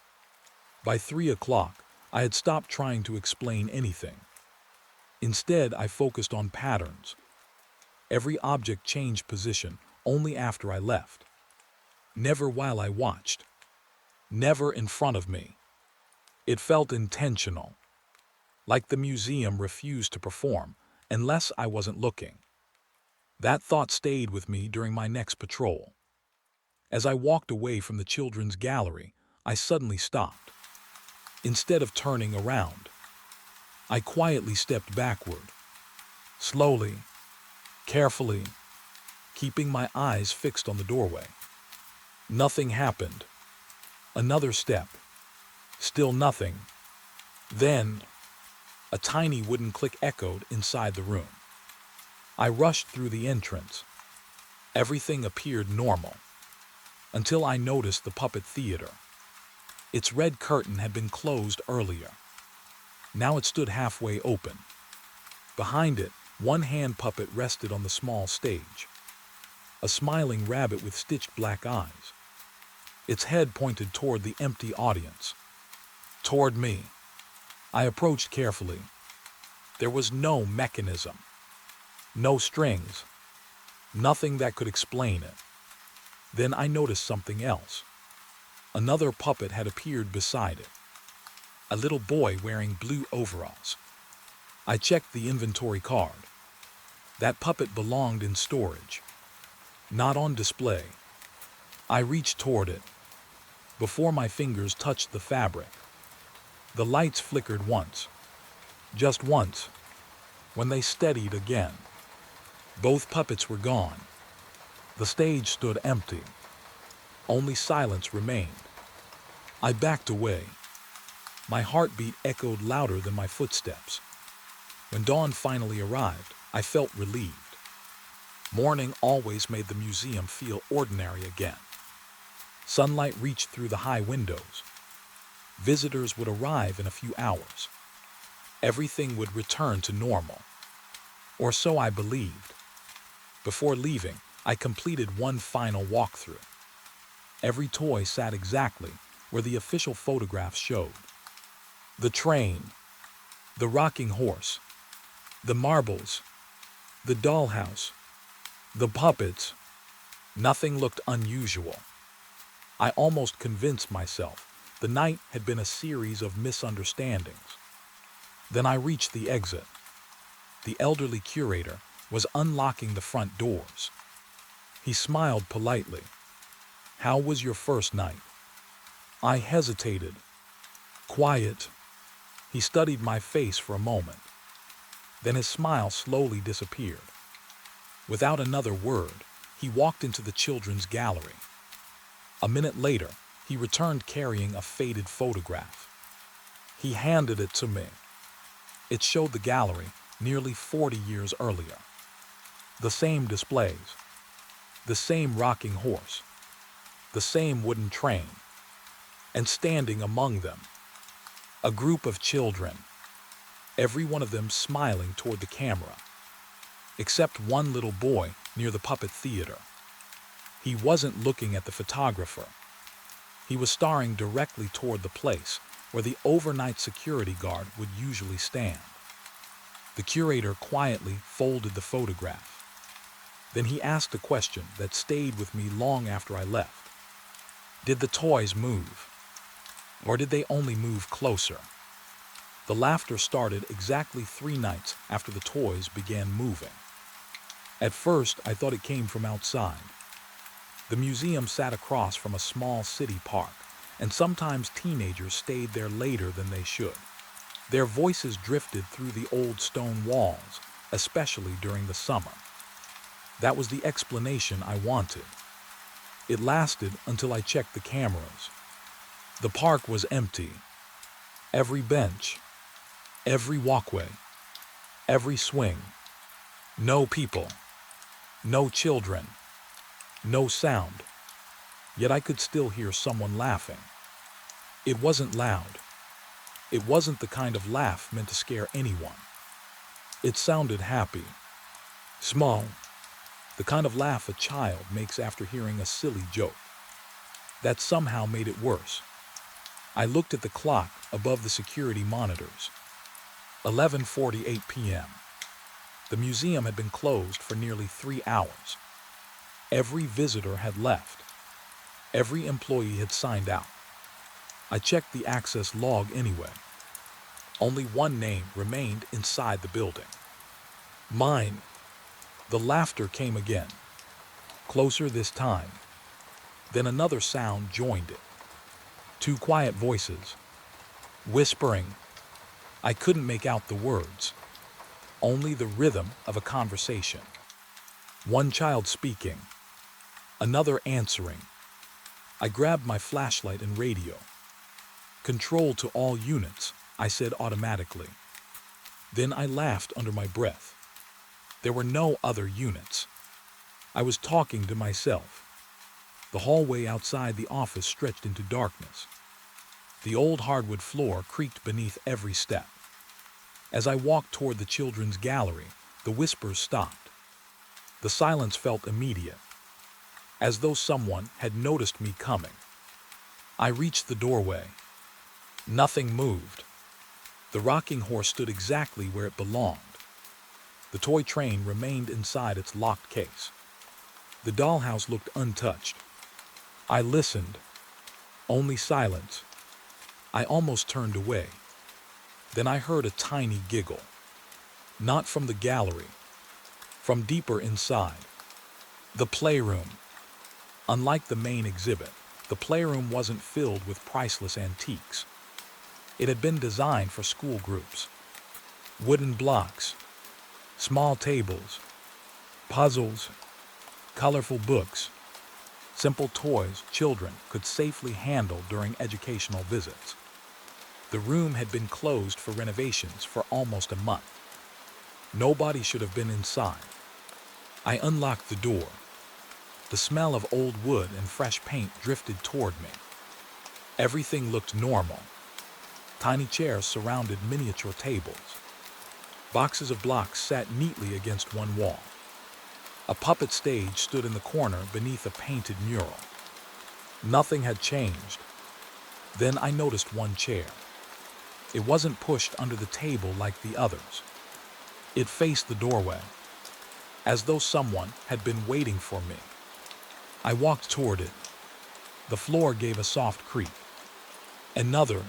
By 3 o'clock, I had stopped trying to explain anything. Instead, I focused on patterns. Every object changed position only after I left. Never while I watched. Never in front of me. It felt intentional, like the museum refused to perform unless I wasn't looking. That thought stayed with me during my next patrol. As I walked away from the children's gallery, I suddenly stopped. Instead of turning around, I quietly stepped backward, slowly, carefully, keeping my eyes fixed on the doorway. Nothing happened. Another step. Still nothing. Then, a tiny wooden click echoed inside the room. I rushed through the entrance. Everything appeared normal, until I noticed the puppet theater. Its red curtain had been closed earlier. Now it stood halfway open. Behind it, one hand puppet rested on the small stage. A smiling rabbit with stitched black eyes. Its head pointed toward the empty audience. Toward me. I approached carefully. There was no mechanism. No strings. Nothing that could explain it. Then I noticed something else. Another puppet had appeared beside it. A little boy wearing blue overalls. I checked the inventory card. That puppet belonged in storage, not on display. I reached toward it. Before my fingers touched the fabric, the lights flickered once. Just once. When they steadied again, both puppets were gone. The stage stood empty. Only silence remained. I backed away. My heartbeat echoed louder than my footsteps. When dawn finally arrived, I felt relieved. Morning always made the museum feel ordinary again. Sunlight reached through the high windows. Visitors would arrive in a few hours. Everything would return to normal. Or so I believed. Before leaving, I completed one final walkthrough. Every toy sat exactly where the official photographs showed. The train, the rocking horse, the marbles, the dollhouse, the puppets. Nothing looked unusual. I almost convinced myself the night had been a series of misunderstandings. Then I reached the exit. The elderly curator was unlocking the front doors. He smiled politely. "How was your first night?" I hesitated. "Quiet." He studied my face for a moment. Then his smile slowly disappeared. Without another word, he walked into the children's gallery. A minute later, he returned carrying a faded photograph. He handed it to me. It showed the gallery nearly 40 years earlier. The same displays, the same rocking horse, the same wooden train, and standing among them, a group of children, every one of them smiling toward the camera, except one little boy near the puppet theater. He wasn't looking at the photographer. He was staring directly toward the place where the overnight security guard would usually stand. The curator quietly folded the photograph. Then he asked a question that stayed with me long after I left. Did the toys move? Or did they only move closer? The laughter started exactly 3 nights after the toys began moving. At first, I thought it came from outside. The museum sat across from a small city park, and sometimes teenagers stayed there later than they should. Their voices drifted through the old stone walls, especially during the summer. That was the explanation I wanted. It lasted until I checked the cameras. The park was empty. Every bench, every walkway, every swing. No people, no children, no sound. Yet I could still hear someone laughing. It wasn't loud. It wasn't the kind of laugh meant to scare anyone. It sounded happy, small, the kind of laugh a child makes after hearing a silly joke. That somehow made it worse. I looked at the clock above the security monitors. 11:48 p.m. The museum had been closed for nearly 3 hours. Every visitor had left. Every employee had signed out. I checked the access log anyway. Only one name remained inside the building. Mine. The laughter came again. Closer this time. Then another sound joined it. 2 quiet voices. Whispering. I couldn't make out the words. Only the rhythm of a conversation. One child speaking. Another answering. I grabbed my flashlight and radio. Control to all units, I said automatically. Then I laughed under my breath. There were no other units. I was talking to myself. The hallway outside the office stretched into darkness. The old hardwood floor creaked beneath every step. As I walked toward the children's gallery, the whispers stopped. The silence felt immediate, as though someone had noticed me coming. I reached the doorway. Nothing moved. The rocking horse stood exactly where it belonged. The toy train remained inside its locked case. The dollhouse looked untouched. I listened. Only silence. I almost turned away. Then I heard a tiny giggle. Not from the gallery. From deeper inside. The playroom. Unlike the main exhibit, the playroom wasn't filled with priceless antiques. It had been designed for school groups. Wooden blocks, small tables, puzzles, colorful books, simple toys children could safely handle during educational visits. The room had been closed for renovations for almost a month. Nobody should have been inside. I unlocked the door. The smell of old wood and fresh paint drifted toward me. Everything looked normal. Tiny chairs surrounded miniature tables. Boxes of blocks sat neatly against one wall. A puppet stage stood in the corner beneath a painted mural. Nothing had changed. Then I noticed one chair. It wasn't pushed under the table like the others. It faced the doorway, as though someone had been waiting for me. I walked toward it. The floor gave a soft creak. Another.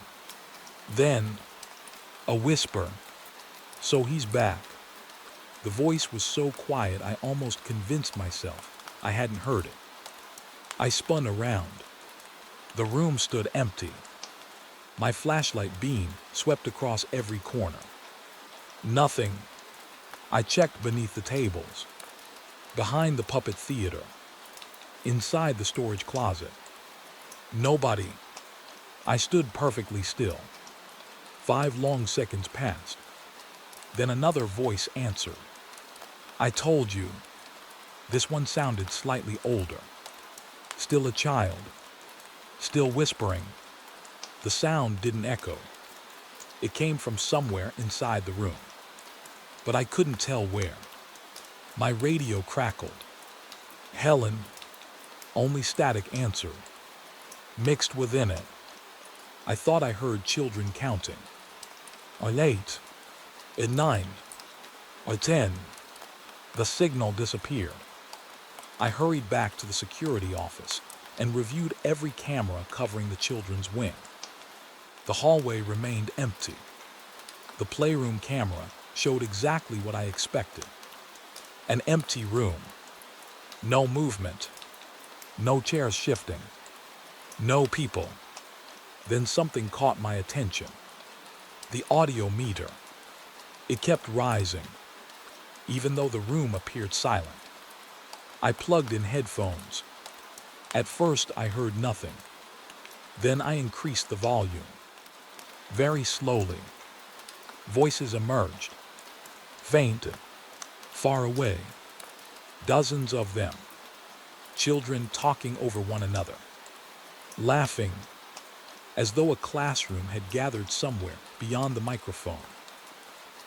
Then, a whisper. So he's back. The voice was so quiet I almost convinced myself I hadn't heard it. I spun around. The room stood empty. My flashlight beam swept across every corner. Nothing. I checked beneath the tables, behind the puppet theater, inside the storage closet. Nobody. I stood perfectly still. 5 long seconds passed. Then another voice answered. I told you. This one sounded slightly older. Still a child. Still whispering. The sound didn't echo. It came from somewhere inside the room. But I couldn't tell where. My radio crackled. Helen. Only static answered. Mixed within it. I thought I heard children counting. At 8. At 9. At 10. The signal disappeared. I hurried back to the security office and reviewed every camera covering the children's wing. The hallway remained empty. The playroom camera showed exactly what I expected. An empty room. No movement. No chairs shifting. No people. Then something caught my attention. The audio meter. It kept rising, even though the room appeared silent. I plugged in headphones. At first, I heard nothing. Then I increased the volume. Very slowly. Voices emerged. Faint, far away. Dozens of them. Children talking over one another. Laughing, as though a classroom had gathered somewhere beyond the microphone.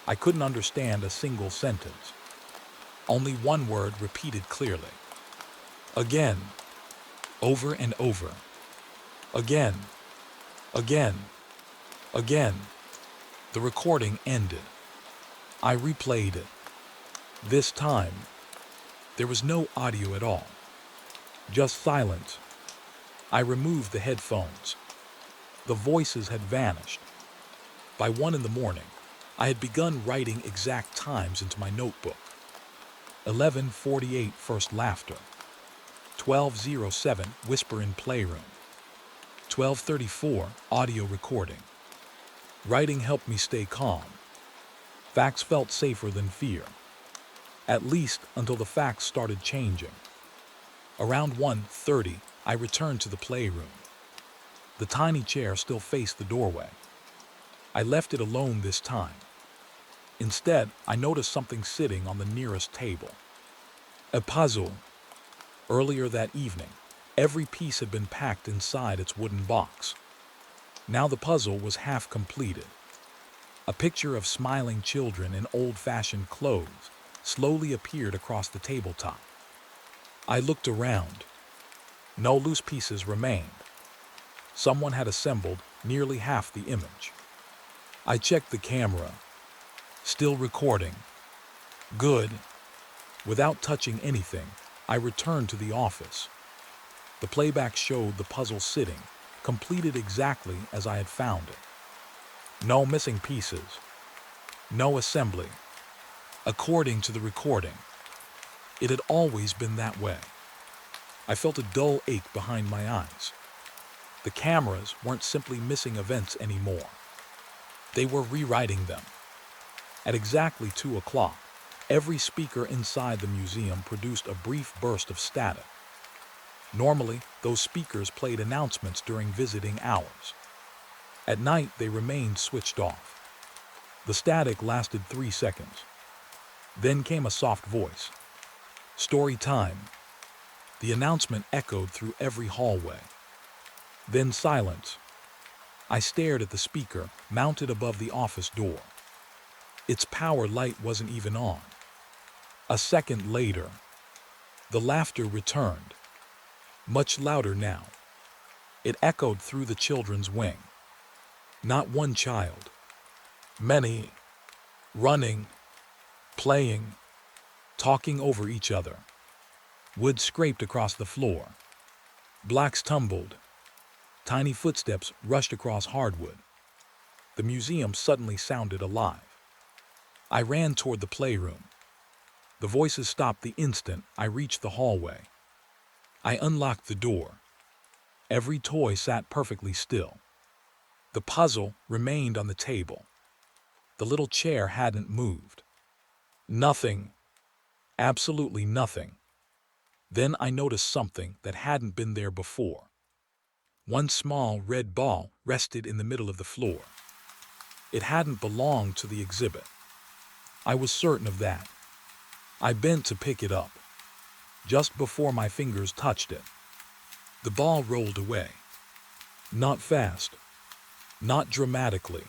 I couldn't understand a single sentence. Only one word repeated clearly. Again. Over and over. Again. Again. Again. The recording ended. I replayed it. This time, there was no audio at all. Just silence. I removed the headphones. The voices had vanished. By 1 in the morning, I had begun writing exact times into my notebook. 11:48 first laughter. 12:07 whisper in playroom. 12:34 audio recording. Writing helped me stay calm. Facts felt safer than fear. At least until the facts started changing. Around 1:30, I returned to the playroom. The tiny chair still faced the doorway. I left it alone this time. Instead, I noticed something sitting on the nearest table. A puzzle. Earlier that evening, every piece had been packed inside its wooden box. Now the puzzle was half completed. A picture of smiling children in old-fashioned clothes slowly appeared across the tabletop. I looked around. No loose pieces remained. Someone had assembled nearly half the image. I checked the camera. Still recording. Good. Without touching anything, I returned to the office. The playback showed the puzzle sitting, completed exactly as I had found it. No missing pieces. No assembly. According to the recording, it had always been that way. I felt a dull ache behind my eyes. The cameras weren't simply missing events anymore. They were rewriting them. At exactly 2 o'clock, every speaker inside the museum produced a brief burst of static. Normally, those speakers played announcements during visiting hours. At night, they remained switched off. The static lasted 3 seconds. Then came a soft voice. Story time. The announcement echoed through every hallway. Then silence. I stared at the speaker mounted above the office door. Its power light wasn't even on. A second later, the laughter returned, much louder now. It echoed through the children's wing. Not one child. Many. Running, playing, talking over each other. Wood scraped across the floor. Blocks tumbled. Tiny footsteps rushed across hardwood. The museum suddenly sounded alive. I ran toward the playroom. The voices stopped the instant I reached the hallway. I unlocked the door. Every toy sat perfectly still. The puzzle remained on the table. The little chair hadn't moved. Nothing. Absolutely nothing. Then I noticed something that hadn't been there before. One small red ball rested in the middle of the floor. It hadn't belonged to the exhibit. I was certain of that. I bent to pick it up. Just before my fingers touched it, the ball rolled away. Not fast, not dramatically,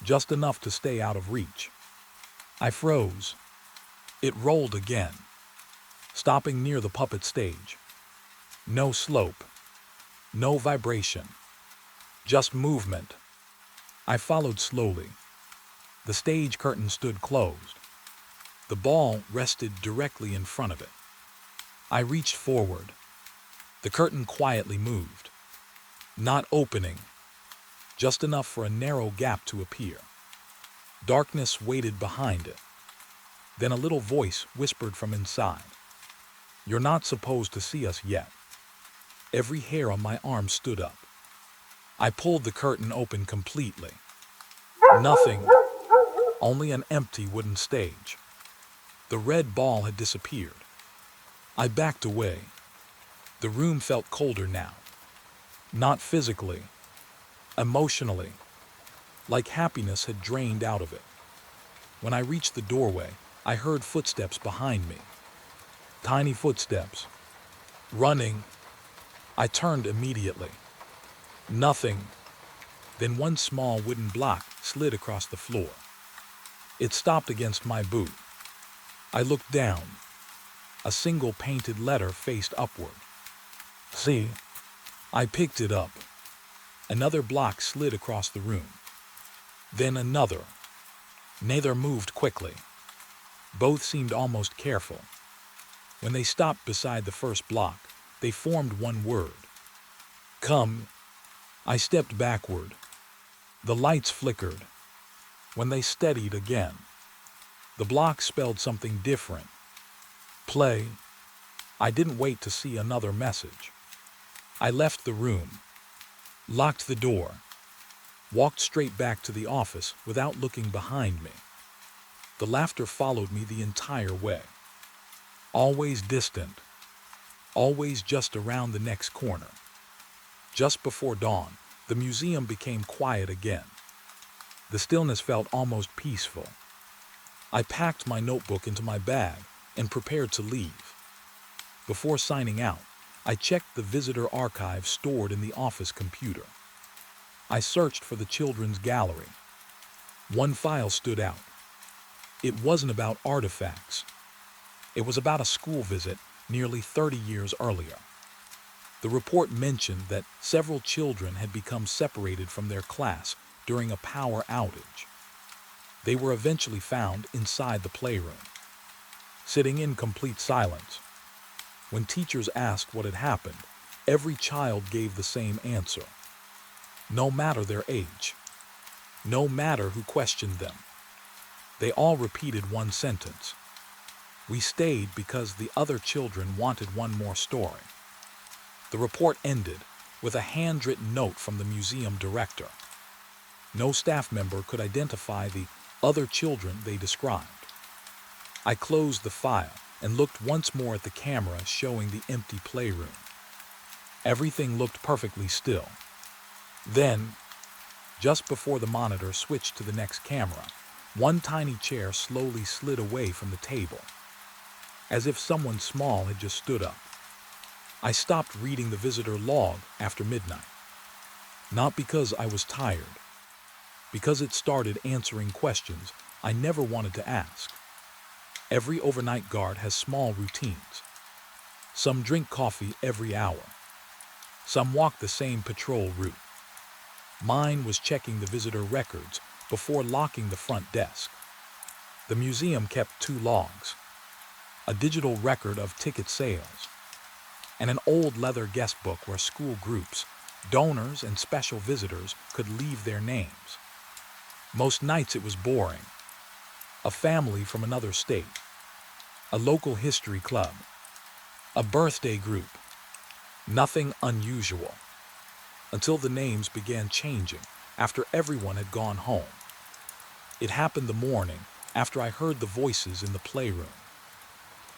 just enough to stay out of reach. I froze. It rolled again, stopping near the puppet stage. No slope, no vibration, just movement. I followed slowly. The stage curtain stood closed. The ball rested directly in front of it. I reached forward. The curtain quietly moved, not opening, just enough for a narrow gap to appear. Darkness waited behind it. Then a little voice whispered from inside, "You're not supposed to see us yet." Every hair on my arm stood up. I pulled the curtain open completely. Nothing, only an empty wooden stage. The red ball had disappeared. I backed away. The room felt colder now. Not physically, emotionally, like happiness had drained out of it. When I reached the doorway, I heard footsteps behind me. Tiny footsteps. Running. I turned immediately. Nothing. Then one small wooden block slid across the floor. It stopped against my boot. I looked down. A single painted letter faced upward. "C." I picked it up. Another block slid across the room. Then another. Neither moved quickly. Both seemed almost careful. When they stopped beside the first block, they formed one word. "Come." I stepped backward. The lights flickered. When they steadied again, the block spelled something different. "Play." I didn't wait to see another message. I left the room, locked the door, walked straight back to the office without looking behind me. The laughter followed me the entire way. Always distant, always just around the next corner. Just before dawn, the museum became quiet again. The stillness felt almost peaceful. I packed my notebook into my bag and prepared to leave. Before signing out, I checked the visitor archive stored in the office computer. I searched for the children's gallery. One file stood out. It wasn't about artifacts. It was about a school visit nearly 30 years earlier. The report mentioned that several children had become separated from their class during a power outage. They were eventually found inside the playroom, sitting in complete silence. When teachers asked what had happened, every child gave the same answer. No matter their age, no matter who questioned them, they all repeated one sentence. "We stayed because the other children wanted one more story." The report ended with a handwritten note from the museum director. No staff member could identify the other children they described. I closed the file and looked once more at the camera showing the empty playroom. Everything looked perfectly still. Then, just before the monitor switched to the next camera, one tiny chair slowly slid away from the table, as if someone small had just stood up. I stopped reading the visitor log after midnight. Not because I was tired, because it started answering questions I never wanted to ask. Every overnight guard has small routines. Some drink coffee every hour. Some walk the same patrol route. Mine was checking the visitor records before locking the front desk. The museum kept 2 logs, a digital record of ticket sales, and an old leather guest book where school groups, donors, and special visitors could leave their names. Most nights it was boring. A family from another state, a local history club, a birthday group. Nothing unusual, until the names began changing after everyone had gone home. It happened the morning after I heard the voices in the playroom.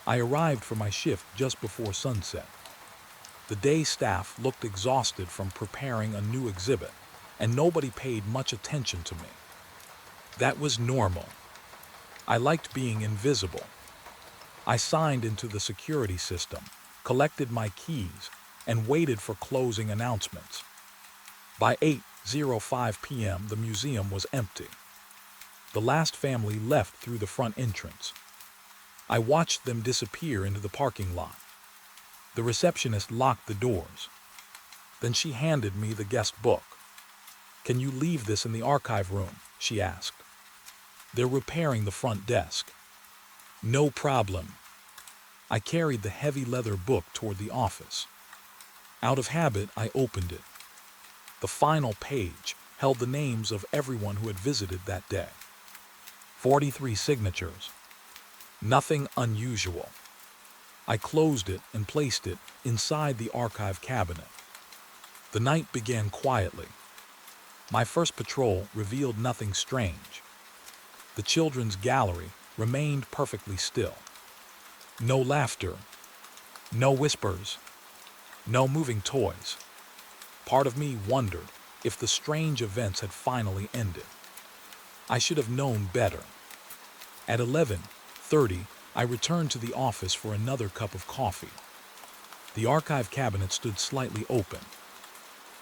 I arrived for my shift just before sunset. The day staff looked exhausted from preparing a new exhibit, and nobody paid much attention to me. That was normal. I liked being invisible. I signed into the security system, collected my keys, and waited for closing announcements. By 8:05 p.m., the museum was empty. The last family left through the front entrance. I watched them disappear into the parking lot. The receptionist locked the doors. Then she handed me the guest book. "Can you leave this in the archive room?" she asked. "They're repairing the front desk." "No problem." I carried the heavy leather book toward the office. Out of habit, I opened it. The final page held the names of everyone who had visited that day. 43 signatures. Nothing unusual. I closed it and placed it inside the archive cabinet. The night began quietly. My first patrol revealed nothing strange. The children's gallery remained perfectly still. No laughter, no whispers, no moving toys. Part of me wondered if the strange events had finally ended. I should have known better. At 11:30, I returned to the office for another cup of coffee. The archive cabinet stood slightly open.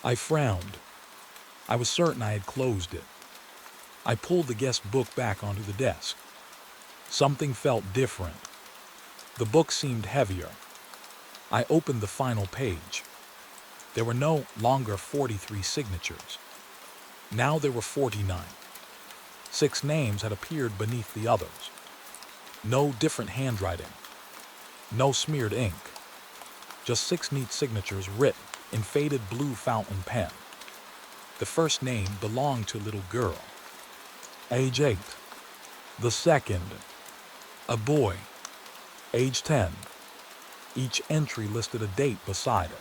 I frowned. I was certain I had closed it. I pulled the guest book back onto the desk. Something felt different. The book seemed heavier. I opened the final page. There were no longer 43 signatures. Now there were 49. 6 names had appeared beneath the others. No different handwriting. No smeared ink. Just 6 neat signatures written in faded blue fountain pen. The first name belonged to a little girl. Age 8. The second, a boy. Age 10. Each entry listed a date beside it.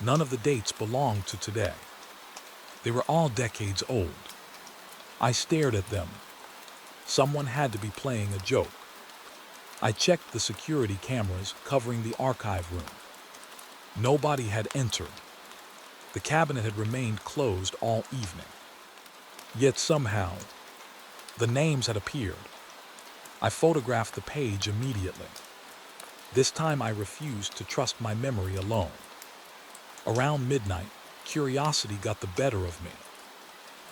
None of the dates belonged to today. They were all decades old. I stared at them. Someone had to be playing a joke. I checked the security cameras covering the archive room. Nobody had entered. The cabinet had remained closed all evening. Yet somehow, the names had appeared. I photographed the page immediately. This time I refused to trust my memory alone. Around midnight, curiosity got the better of me.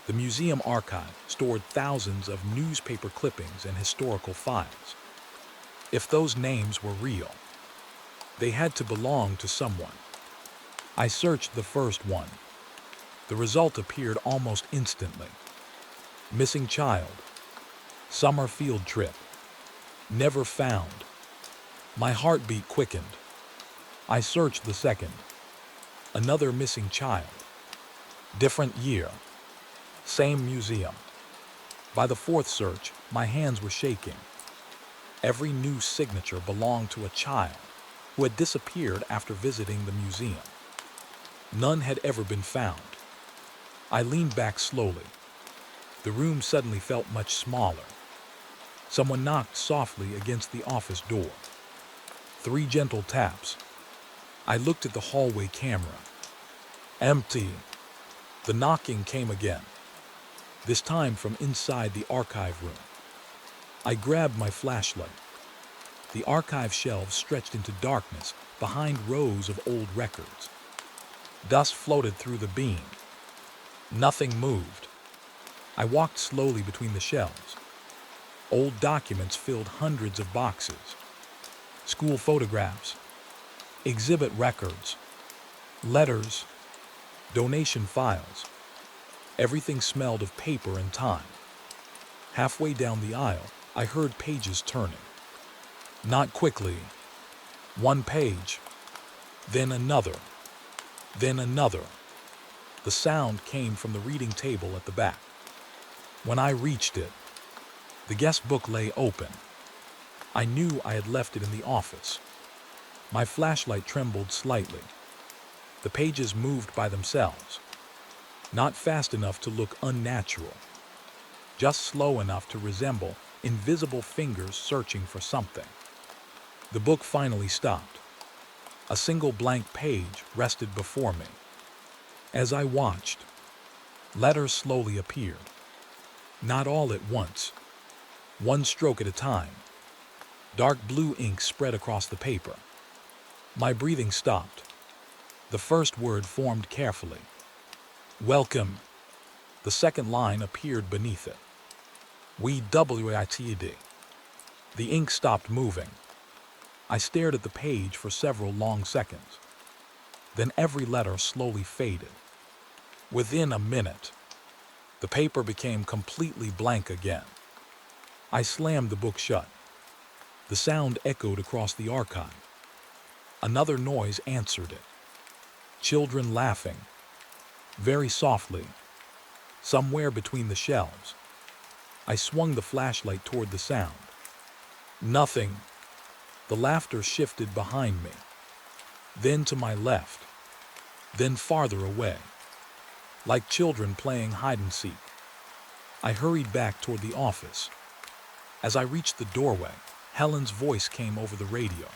The museum archive stored thousands of newspaper clippings and historical files. If those names were real, they had to belong to someone. I searched the first one. The result appeared almost instantly. Missing child. Summer field trip. Never found. My heartbeat quickened. I searched the second. Another missing child. Different year. Same museum. By the fourth search, my hands were shaking. Every new signature belonged to a child who had disappeared after visiting the museum. None had ever been found. I leaned back slowly. The room suddenly felt much smaller. Someone knocked softly against the office door. 3 gentle taps. I looked at the hallway camera. Empty. The knocking came again, this time from inside the archive room. I grabbed my flashlight. The archive shelves stretched into darkness behind rows of old records. Dust floated through the beam. Nothing moved. I walked slowly between the shelves. Old documents filled hundreds of boxes. School photographs, exhibit records, letters, donation files. Everything smelled of paper and time. Halfway down the aisle, I heard pages turning. Not quickly. 1 page, then another, then another. The sound came from the reading table at the back. When I reached it, the guest book lay open. I knew I had left it in the office. My flashlight trembled slightly. The pages moved by themselves. Not fast enough to look unnatural. Just slow enough to resemble invisible fingers searching for something. The book finally stopped. A single blank page rested before me. As I watched, letters slowly appeared. Not all at once, one stroke at a time. Dark blue ink spread across the paper. My breathing stopped. The first word formed carefully. Welcome. The second line appeared beneath it. WITD. The ink stopped moving. I stared at the page for several long seconds. Then every letter slowly faded. Within a minute, the paper became completely blank again. I slammed the book shut. The sound echoed across the archive. Another noise answered it. Children laughing. Very softly. Somewhere between the shelves. I swung the flashlight toward the sound. Nothing. The laughter shifted behind me. Then to my left. Then farther away. Like children playing hide and seek. I hurried back toward the office. As I reached the doorway, Helen's voice came over the radio.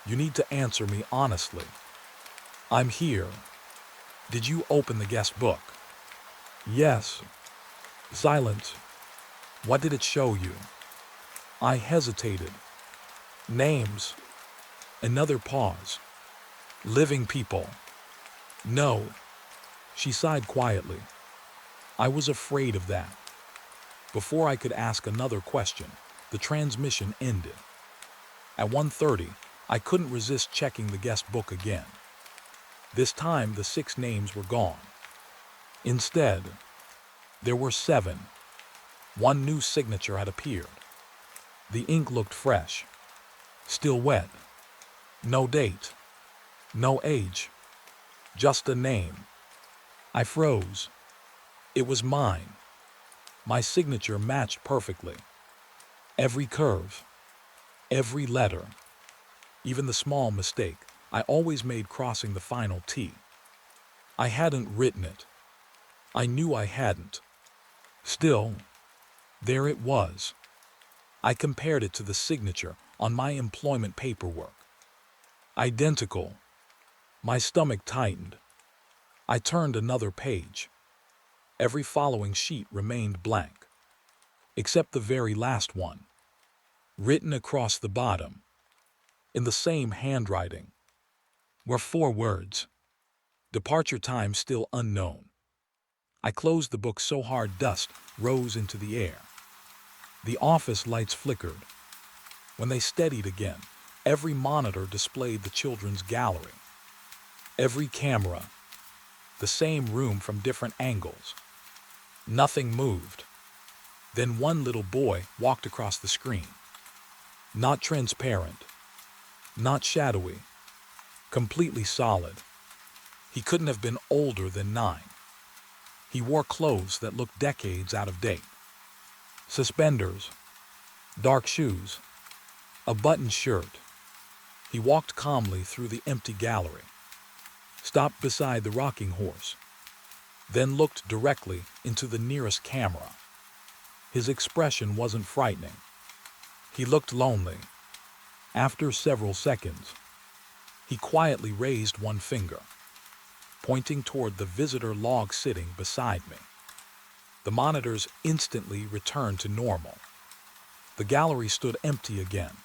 You need to answer me honestly. I'm here. Did you open the guest book? Yes. Silence. What did it show you? I hesitated. Names. Another pause. Living people. No. She sighed quietly. I was afraid of that. Before I could ask another question, the transmission ended. At 1:30, I couldn't resist checking the guest book again. This time, the 6 names were gone. Instead, there were 7. One new signature had appeared. The ink looked fresh, still wet. No date, no age, just a name. I froze. It was mine. My signature matched perfectly. Every curve, every letter, even the small mistake I always made crossing the final T. I hadn't written it. I knew I hadn't. Still, there it was. I compared it to the signature on my employment paperwork. Identical. My stomach tightened. I turned another page. Every following sheet remained blank, except the very last one. Written across the bottom, in the same handwriting, were 4 words. Departure time still unknown. I closed the book so hard dust rose into the air. The office lights flickered. When they steadied again, every monitor displayed the children's gallery. Every camera, the same room from different angles. Nothing moved. Then one little boy walked across the screen. Not transparent, not shadowy, completely solid. He couldn't have been older than 9. He wore clothes that looked decades out of date. Suspenders, dark shoes, a buttoned shirt. He walked calmly through the empty gallery, stopped beside the rocking horse, then looked directly into the nearest camera. His expression wasn't frightening. He looked lonely. After several seconds, he quietly raised one finger, pointing toward the visitor log sitting beside me. The monitors instantly returned to normal. The gallery stood empty again.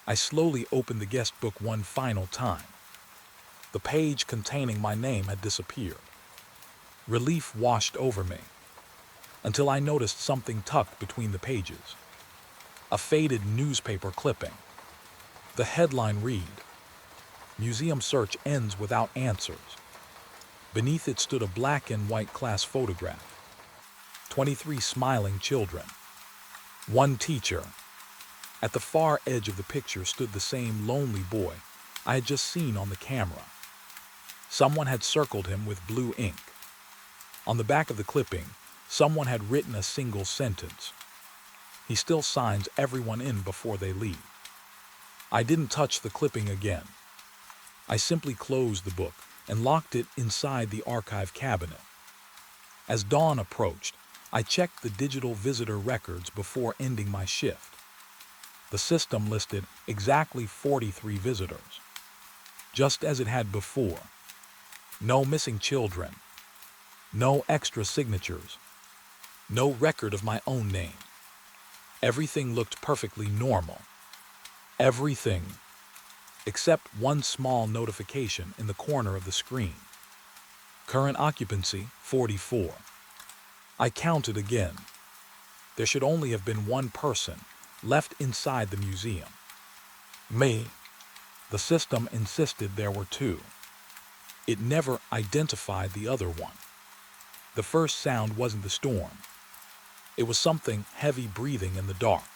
I slowly opened the guest book one final time. The page containing my name had disappeared. Relief washed over me, until I noticed something tucked between the pages. A faded newspaper clipping. The headline read, "Museum search ends without answers." Beneath it stood a black and white class photograph. 23 smiling children. One teacher. At the far edge of the picture stood the same lonely boy I had just seen on the camera. Someone had circled him with blue ink. On the back of the clipping, someone had written a single sentence. He still signs everyone in before they leave. I didn't touch the clipping again. I simply closed the book and locked it inside the archive cabinet. As dawn approached, I checked the digital visitor records before ending my shift. The system listed exactly 43 visitors. just as it had before. No missing children, no extra signatures, no record of my own name. Everything looked perfectly normal. Everything, except one small notification in the corner of the screen. Current occupancy, 44. I counted again. There should only have been one person left inside the museum. Me. The system insisted there were two. It never identified the other one. The first sound wasn't the storm. It was something heavy breathing in the dark.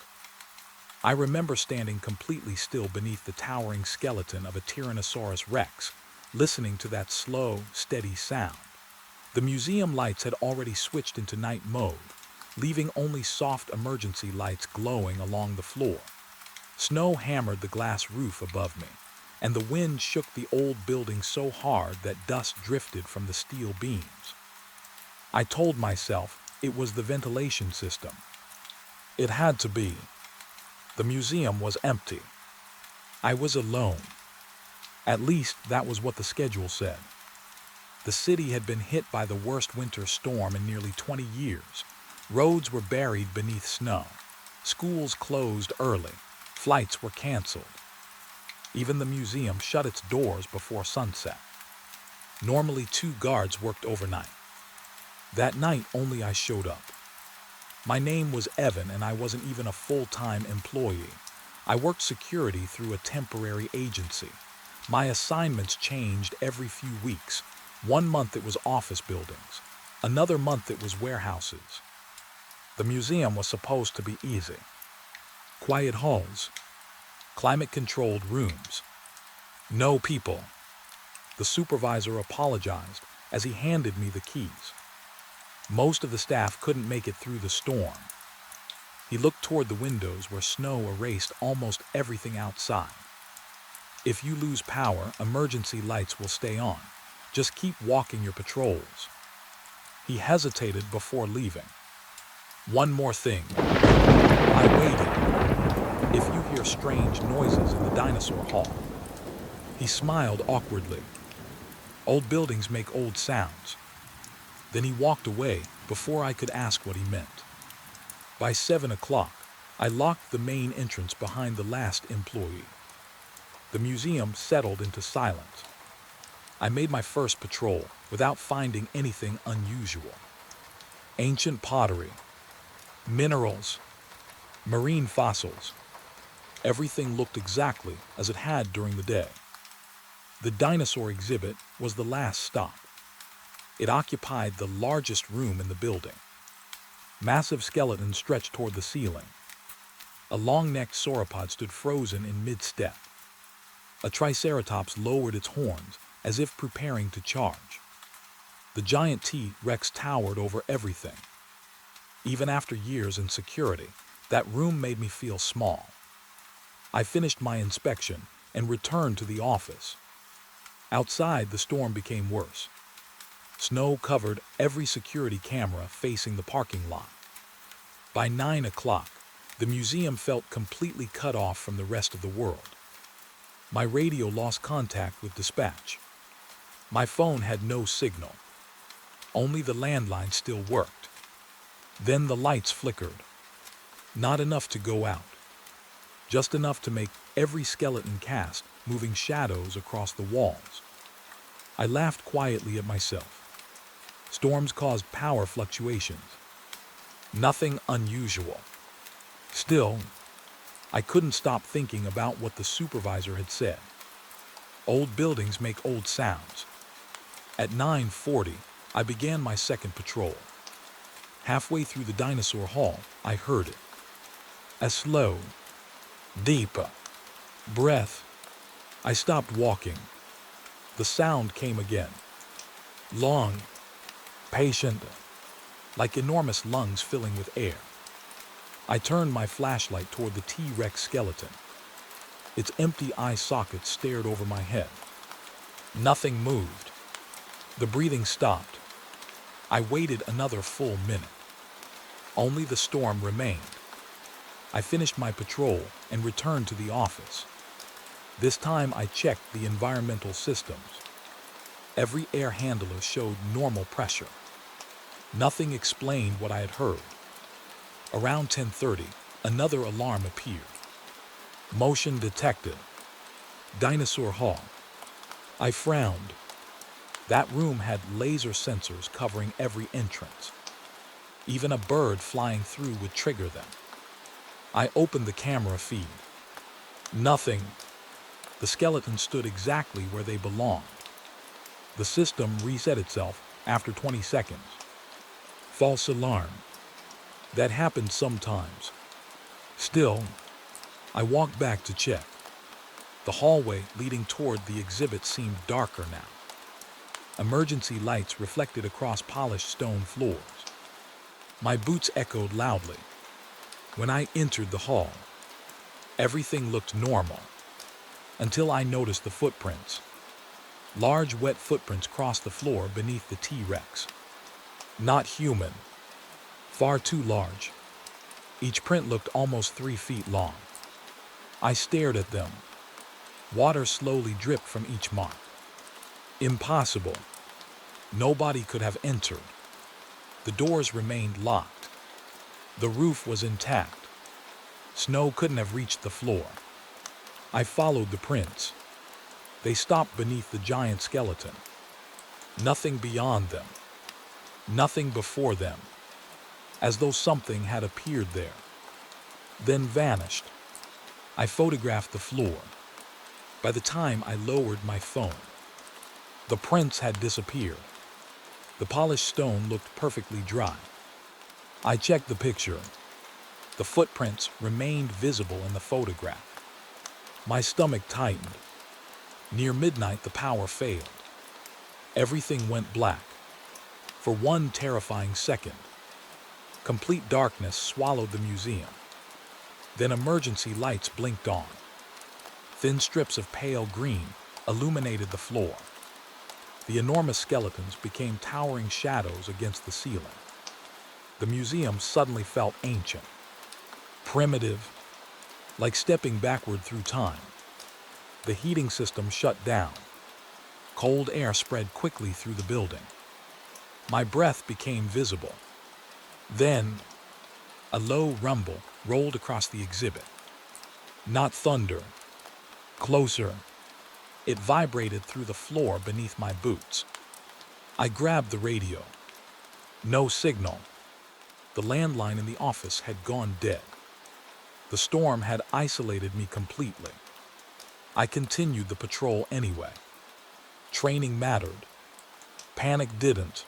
I remember standing completely still beneath the towering skeleton of a Tyrannosaurus Rex, listening to that slow, steady sound. The museum lights had already switched into night mode, leaving only soft emergency lights glowing along the floor. Snow hammered the glass roof above me, and the wind shook the old building so hard that dust drifted from the steel beams. I told myself it was the ventilation system. It had to be. The museum was empty. I was alone. At least that was what the schedule said. The city had been hit by the worst winter storm in nearly 20 years. Roads were buried beneath snow. Schools closed early. Flights were canceled. Even the museum shut its doors before sunset. Normally 2 guards worked overnight. That night only I showed up. My name was Evan, and I wasn't even a full-time employee. I worked security through a temporary agency. My assignments changed every few weeks. 1 month it was office buildings. Another month it was warehouses. The museum was supposed to be easy. Quiet halls. Climate-controlled rooms. No people. The supervisor apologized as he handed me the keys. Most of the staff couldn't make it through the storm. He looked toward the windows where snow erased almost everything outside. If you lose power, emergency lights will stay on. Just keep walking your patrols. He hesitated before leaving. One more thing. I waited. If you hear strange noises in the dinosaur hall. He smiled awkwardly. Old buildings make old sounds. Then he walked away before I could ask what he meant. By 7 o'clock, I locked the main entrance behind the last employee. The museum settled into silence. I made my first patrol without finding anything unusual. Ancient pottery, minerals, marine fossils. Everything looked exactly as it had during the day. The dinosaur exhibit was the last stop. It occupied the largest room in the building. Massive skeletons stretched toward the ceiling. A long-necked sauropod stood frozen in mid-step. A triceratops lowered its horns as if preparing to charge. The giant T-Rex towered over everything. Even after years in security, that room made me feel small. I finished my inspection and returned to the office. Outside, the storm became worse. Snow covered every security camera facing the parking lot. By 9 o'clock, the museum felt completely cut off from the rest of the world. My radio lost contact with dispatch. My phone had no signal. Only the landline still worked. Then the lights flickered. Not enough to go out. Just enough to make every skeleton cast moving shadows across the walls. I laughed quietly at myself. Storms caused power fluctuations. Nothing unusual. Still, I couldn't stop thinking about what the supervisor had said. Old buildings make old sounds. At 9:40, I began my second patrol. Halfway through the dinosaur hall, I heard it. A slow, deep breath. I stopped walking. The sound came again. Long, patient, like enormous lungs filling with air. I turned my flashlight toward the T-Rex skeleton. Its empty eye sockets stared over my head. Nothing moved. The breathing stopped. I waited another full minute. Only the storm remained. I finished my patrol and returned to the office. This time I checked the environmental systems. Every air handler showed normal pressure. Nothing explained what I had heard. Around 10:30, another alarm appeared. Motion detected. Dinosaur Hall. I frowned. That room had laser sensors covering every entrance. Even a bird flying through would trigger them. I opened the camera feed. Nothing. The skeletons stood exactly where they belonged. The system reset itself after 20 seconds. False alarm. That happened sometimes. Still, I walked back to check. The hallway leading toward the exhibit seemed darker now. Emergency lights reflected across polished stone floors. My boots echoed loudly. When I entered the hall, everything looked normal, until I noticed the footprints. Large wet footprints crossed the floor beneath the T-Rex. Not human. Far too large. Each print looked almost 3 feet long. I stared at them. Water slowly dripped from each mark. Impossible. Nobody could have entered. The doors remained locked. The roof was intact. Snow couldn't have reached the floor. I followed the prints. They stopped beneath the giant skeleton. Nothing beyond them. Nothing before them. As though something had appeared there, then vanished. I photographed the floor. By the time I lowered my phone, the prints had disappeared. The polished stone looked perfectly dry. I checked the picture. The footprints remained visible in the photograph. My stomach tightened. Near midnight, the power failed. Everything went black. For one terrifying second, complete darkness swallowed the museum. Then emergency lights blinked on. Thin strips of pale green illuminated the floor. The enormous skeletons became towering shadows against the ceiling. The museum suddenly felt ancient, primitive, like stepping backward through time. The heating system shut down. Cold air spread quickly through the building. My breath became visible. Then, a low rumble rolled across the exhibit. Not thunder. Closer. It vibrated through the floor beneath my boots. I grabbed the radio. No signal. The landline in the office had gone dead. The storm had isolated me completely. I continued the patrol anyway. Training mattered. Panic didn't.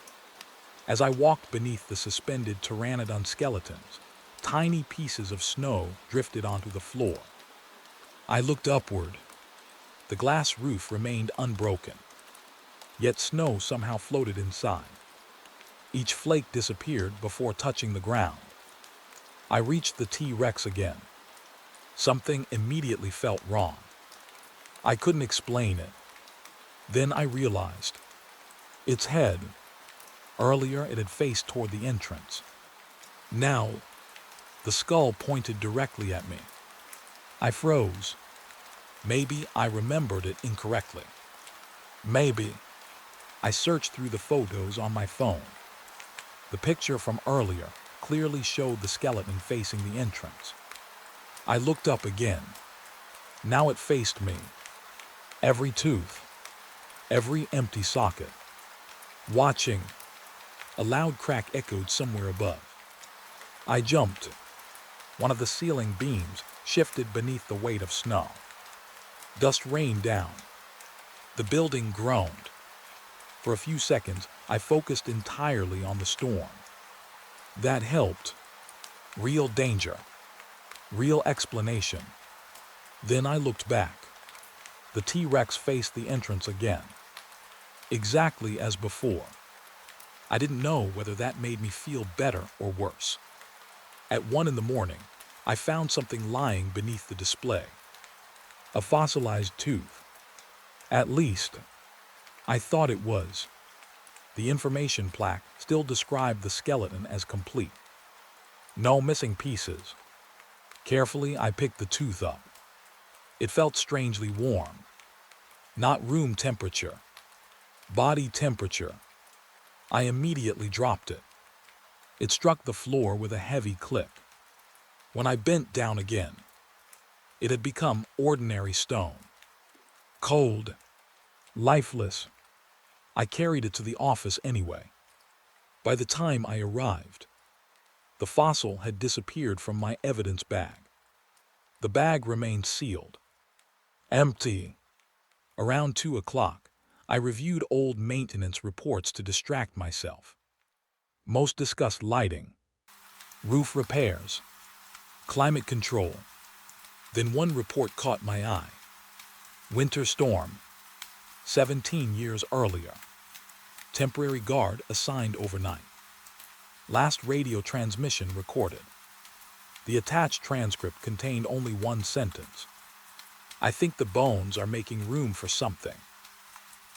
As I walked beneath the suspended pteranodon skeletons, tiny pieces of snow drifted onto the floor. I looked upward. The glass roof remained unbroken, yet snow somehow floated inside. Each flake disappeared before touching the ground. I reached the T-Rex again. Something immediately felt wrong. I couldn't explain it. Then I realized. Its head. Earlier it had faced toward the entrance. Now, the skull pointed directly at me. I froze. Maybe I remembered it incorrectly. Maybe. I searched through the photos on my phone. The picture from earlier clearly showed the skeleton facing the entrance. I looked up again. Now it faced me. Every tooth. Every empty socket. Watching. A loud crack echoed somewhere above. I jumped. One of the ceiling beams shifted beneath the weight of snow. Dust rained down. The building groaned. For a few seconds, I focused entirely on the storm. That helped. Real danger. Real explanation. Then I looked back. The T-Rex faced the entrance again. Exactly as before. I didn't know whether that made me feel better or worse. At 1 a.m, I found something lying beneath the display. A fossilized tooth. At least, I thought it was. The information plaque still described the skeleton as complete. No missing pieces. Carefully, I picked the tooth up. It felt strangely warm. Not room temperature, body temperature. I immediately dropped it. It struck the floor with a heavy click. When I bent down again, it had become ordinary stone. Cold, lifeless. I carried it to the office anyway. By the time I arrived, the fossil had disappeared from my evidence bag. The bag remained sealed, empty. Around 2 o'clock, I reviewed old maintenance reports to distract myself. Most discussed lighting, roof repairs, climate control. Then one report caught my eye. Winter storm, 17 years earlier. Temporary guard assigned overnight. Last radio transmission recorded. The attached transcript contained only one sentence. I think the bones are making room for something.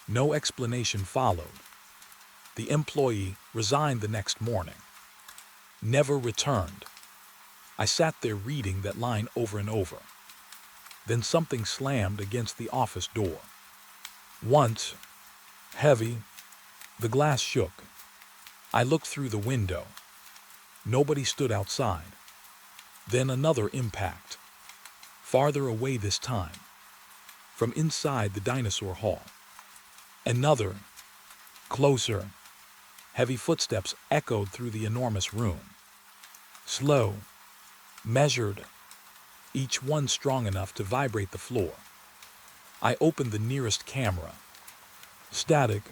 No explanation followed. The employee resigned the next morning. Never returned. I sat there reading that line over and over. Then something slammed against the office door. Once, heavy, the glass shook. I looked through the window. Nobody stood outside. Then another impact. Farther away this time. From inside the dinosaur hall. Another. Closer. Heavy footsteps echoed through the enormous room. Slow. Measured. Each one strong enough to vibrate the floor. I opened the nearest camera. Static.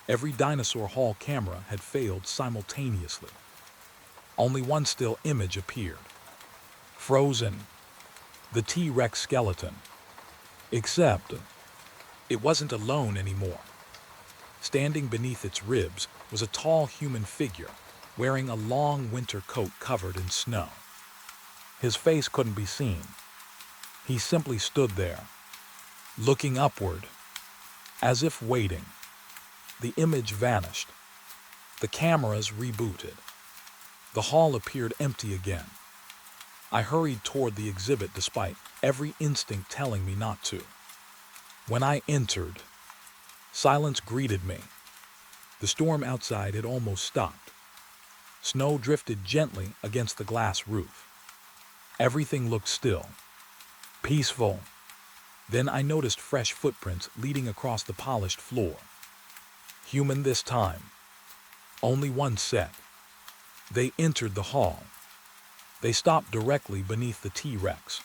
Every dinosaur hall camera had failed simultaneously. Only one still image appeared. Frozen. The T-Rex skeleton. Except, it wasn't alone anymore. Standing beneath its ribs was a tall human figure, wearing a long winter coat covered in snow. His face couldn't be seen. He simply stood there, looking upward, as if waiting. The image vanished. The cameras rebooted. The hall appeared empty again. I hurried toward the exhibit despite every instinct telling me not to. When I entered, silence greeted me. The storm outside had almost stopped. Snow drifted gently against the glass roof. Everything looked still, peaceful. Then I noticed fresh footprints leading across the polished floor. Human this time. Only one set. They entered the hall. They stopped directly beneath the T-Rex.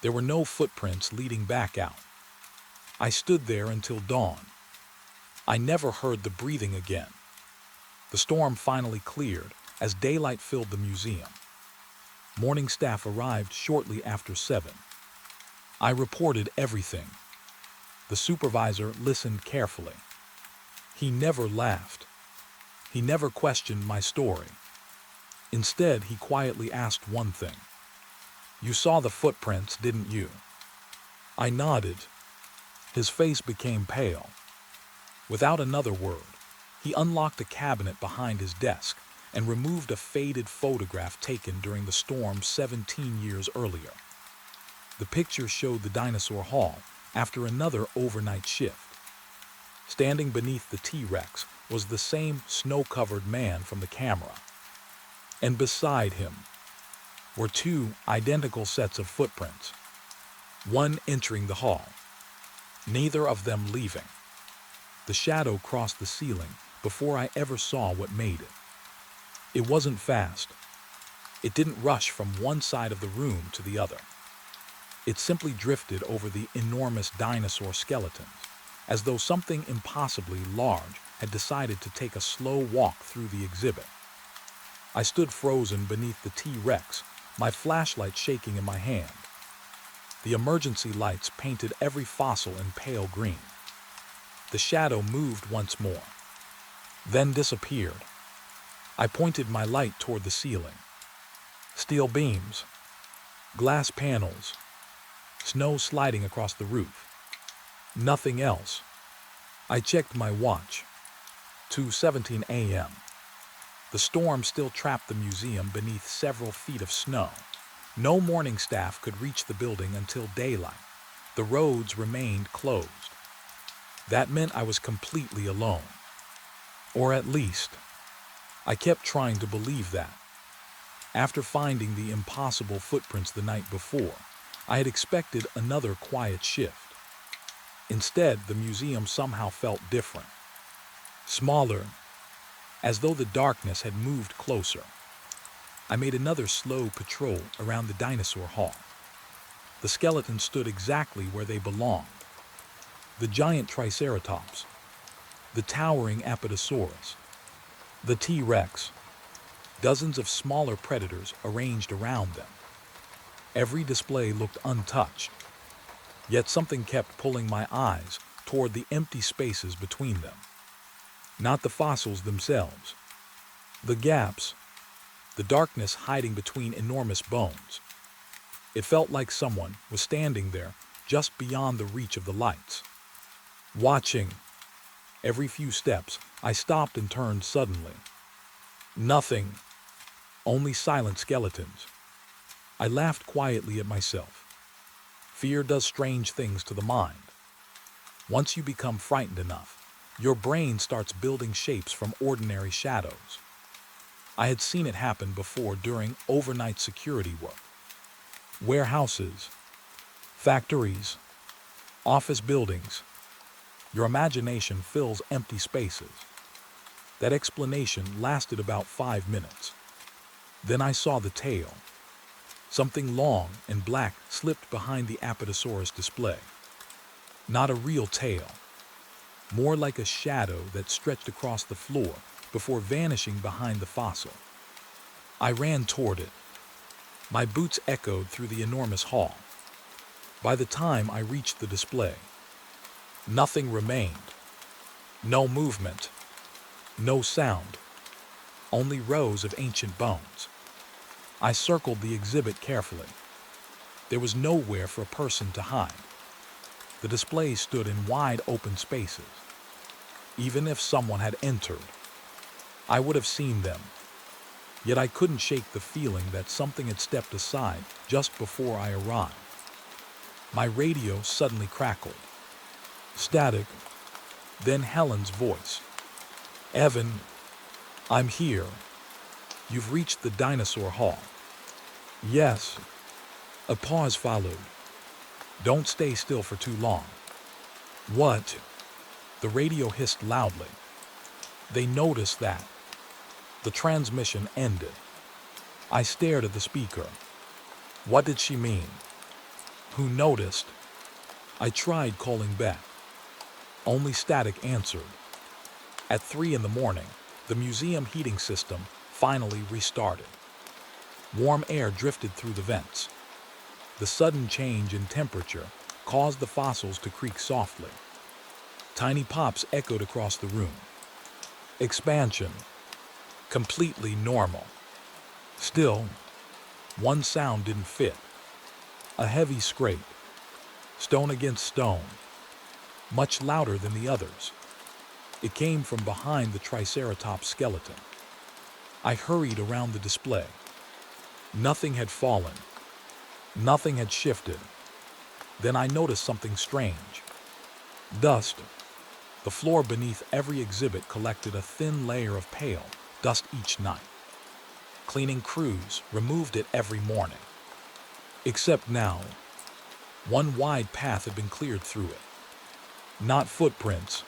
There were no footprints leading back out. I stood there until dawn. I never heard the breathing again. The storm finally cleared as daylight filled the museum. Morning staff arrived shortly after 7. I reported everything. The supervisor listened carefully. He never laughed. He never questioned my story. Instead, he quietly asked one thing. "You saw the footprints, didn't you?" I nodded. His face became pale. Without another word, he unlocked a cabinet behind his desk and removed a faded photograph taken during the storm 17 years earlier. The picture showed the dinosaur hall after another overnight shift. Standing beneath the T-Rex was the same snow-covered man from the camera. And beside him were 2 identical sets of footprints, one entering the hall, neither of them leaving. The shadow crossed the ceiling before I ever saw what made it. It wasn't fast. It didn't rush from one side of the room to the other. It simply drifted over the enormous dinosaur skeletons, as though something impossibly large had decided to take a slow walk through the exhibit. I stood frozen beneath the T-Rex, my flashlight shaking in my hand. The emergency lights painted every fossil in pale green. The shadow moved once more, then disappeared. I pointed my light toward the ceiling. Steel beams, glass panels, snow sliding across the roof. Nothing else. I checked my watch. 2:17 a.m. The storm still trapped the museum beneath several feet of snow, No morning staff could reach the building until daylight. The roads remained closed. That meant I was completely alone. Or at least, I kept trying to believe that. After finding the impossible footprints the night before, I had expected another quiet shift. Instead, the museum somehow felt different. Smaller, as though the darkness had moved closer. I made another slow patrol around the dinosaur hall. The skeletons stood exactly where they belonged. The giant Triceratops, the towering Apatosaurus, the T-Rex, dozens of smaller predators arranged around them. Every display looked untouched, yet something kept pulling my eyes toward the empty spaces between them. Not the fossils themselves. The gaps, the darkness hiding between enormous bones. It felt like someone was standing there just beyond the reach of the lights. Watching. Every few steps, I stopped and turned suddenly. Nothing. Only silent skeletons. I laughed quietly at myself. Fear does strange things to the mind. Once you become frightened enough, your brain starts building shapes from ordinary shadows. I had seen it happen before during overnight security work. Warehouses, factories, office buildings. Your imagination fills empty spaces. That explanation lasted about 5 minutes. Then I saw the tail. Something long and black slipped behind the Apatosaurus display. Not a real tail. More like a shadow that stretched across the floor before vanishing behind the fossil. I ran toward it. My boots echoed through the enormous hall. By the time I reached the display, nothing remained. No movement. No sound. Only rows of ancient bones. I circled the exhibit carefully. There was nowhere for a person to hide. The display stood in wide open spaces. Even if someone had entered, I would have seen them. Yet I couldn't shake the feeling that something had stepped aside just before I arrived. My radio suddenly crackled. Static. Then Helen's voice. "Evan, I'm here. You've reached the dinosaur hall." "Yes." A pause followed. "Don't stay still for too long." "What?" The radio hissed loudly. They noticed that. The transmission ended. I stared at the speaker. What did she mean? Who noticed? I tried calling back. Only static answered. At 3 in the morning, the museum heating system finally restarted. Warm air drifted through the vents. The sudden change in temperature caused the fossils to creak softly. Tiny pops echoed across the room. Expansion. Completely normal. Still, one sound didn't fit. A heavy scrape. Stone against stone. Much louder than the others. It came from behind the Triceratops skeleton. I hurried around the display. Nothing had fallen. Nothing had shifted. Then I noticed something strange. Dust. The floor beneath every exhibit collected a thin layer of pale dust each night. Cleaning crews removed it every morning. Except now, one wide path had been cleared through it. Not footprints,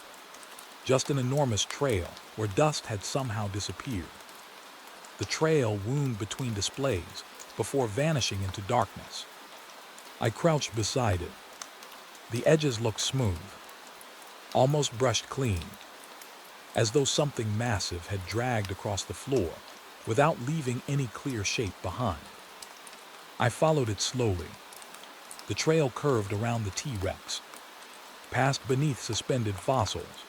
just an enormous trail where dust had somehow disappeared. The trail wound between displays before vanishing into darkness. I crouched beside it. The edges looked smooth, almost brushed clean, as though something massive had dragged across the floor without leaving any clear shape behind. I followed it slowly. The trail curved around the T-Rex, passed beneath suspended fossils,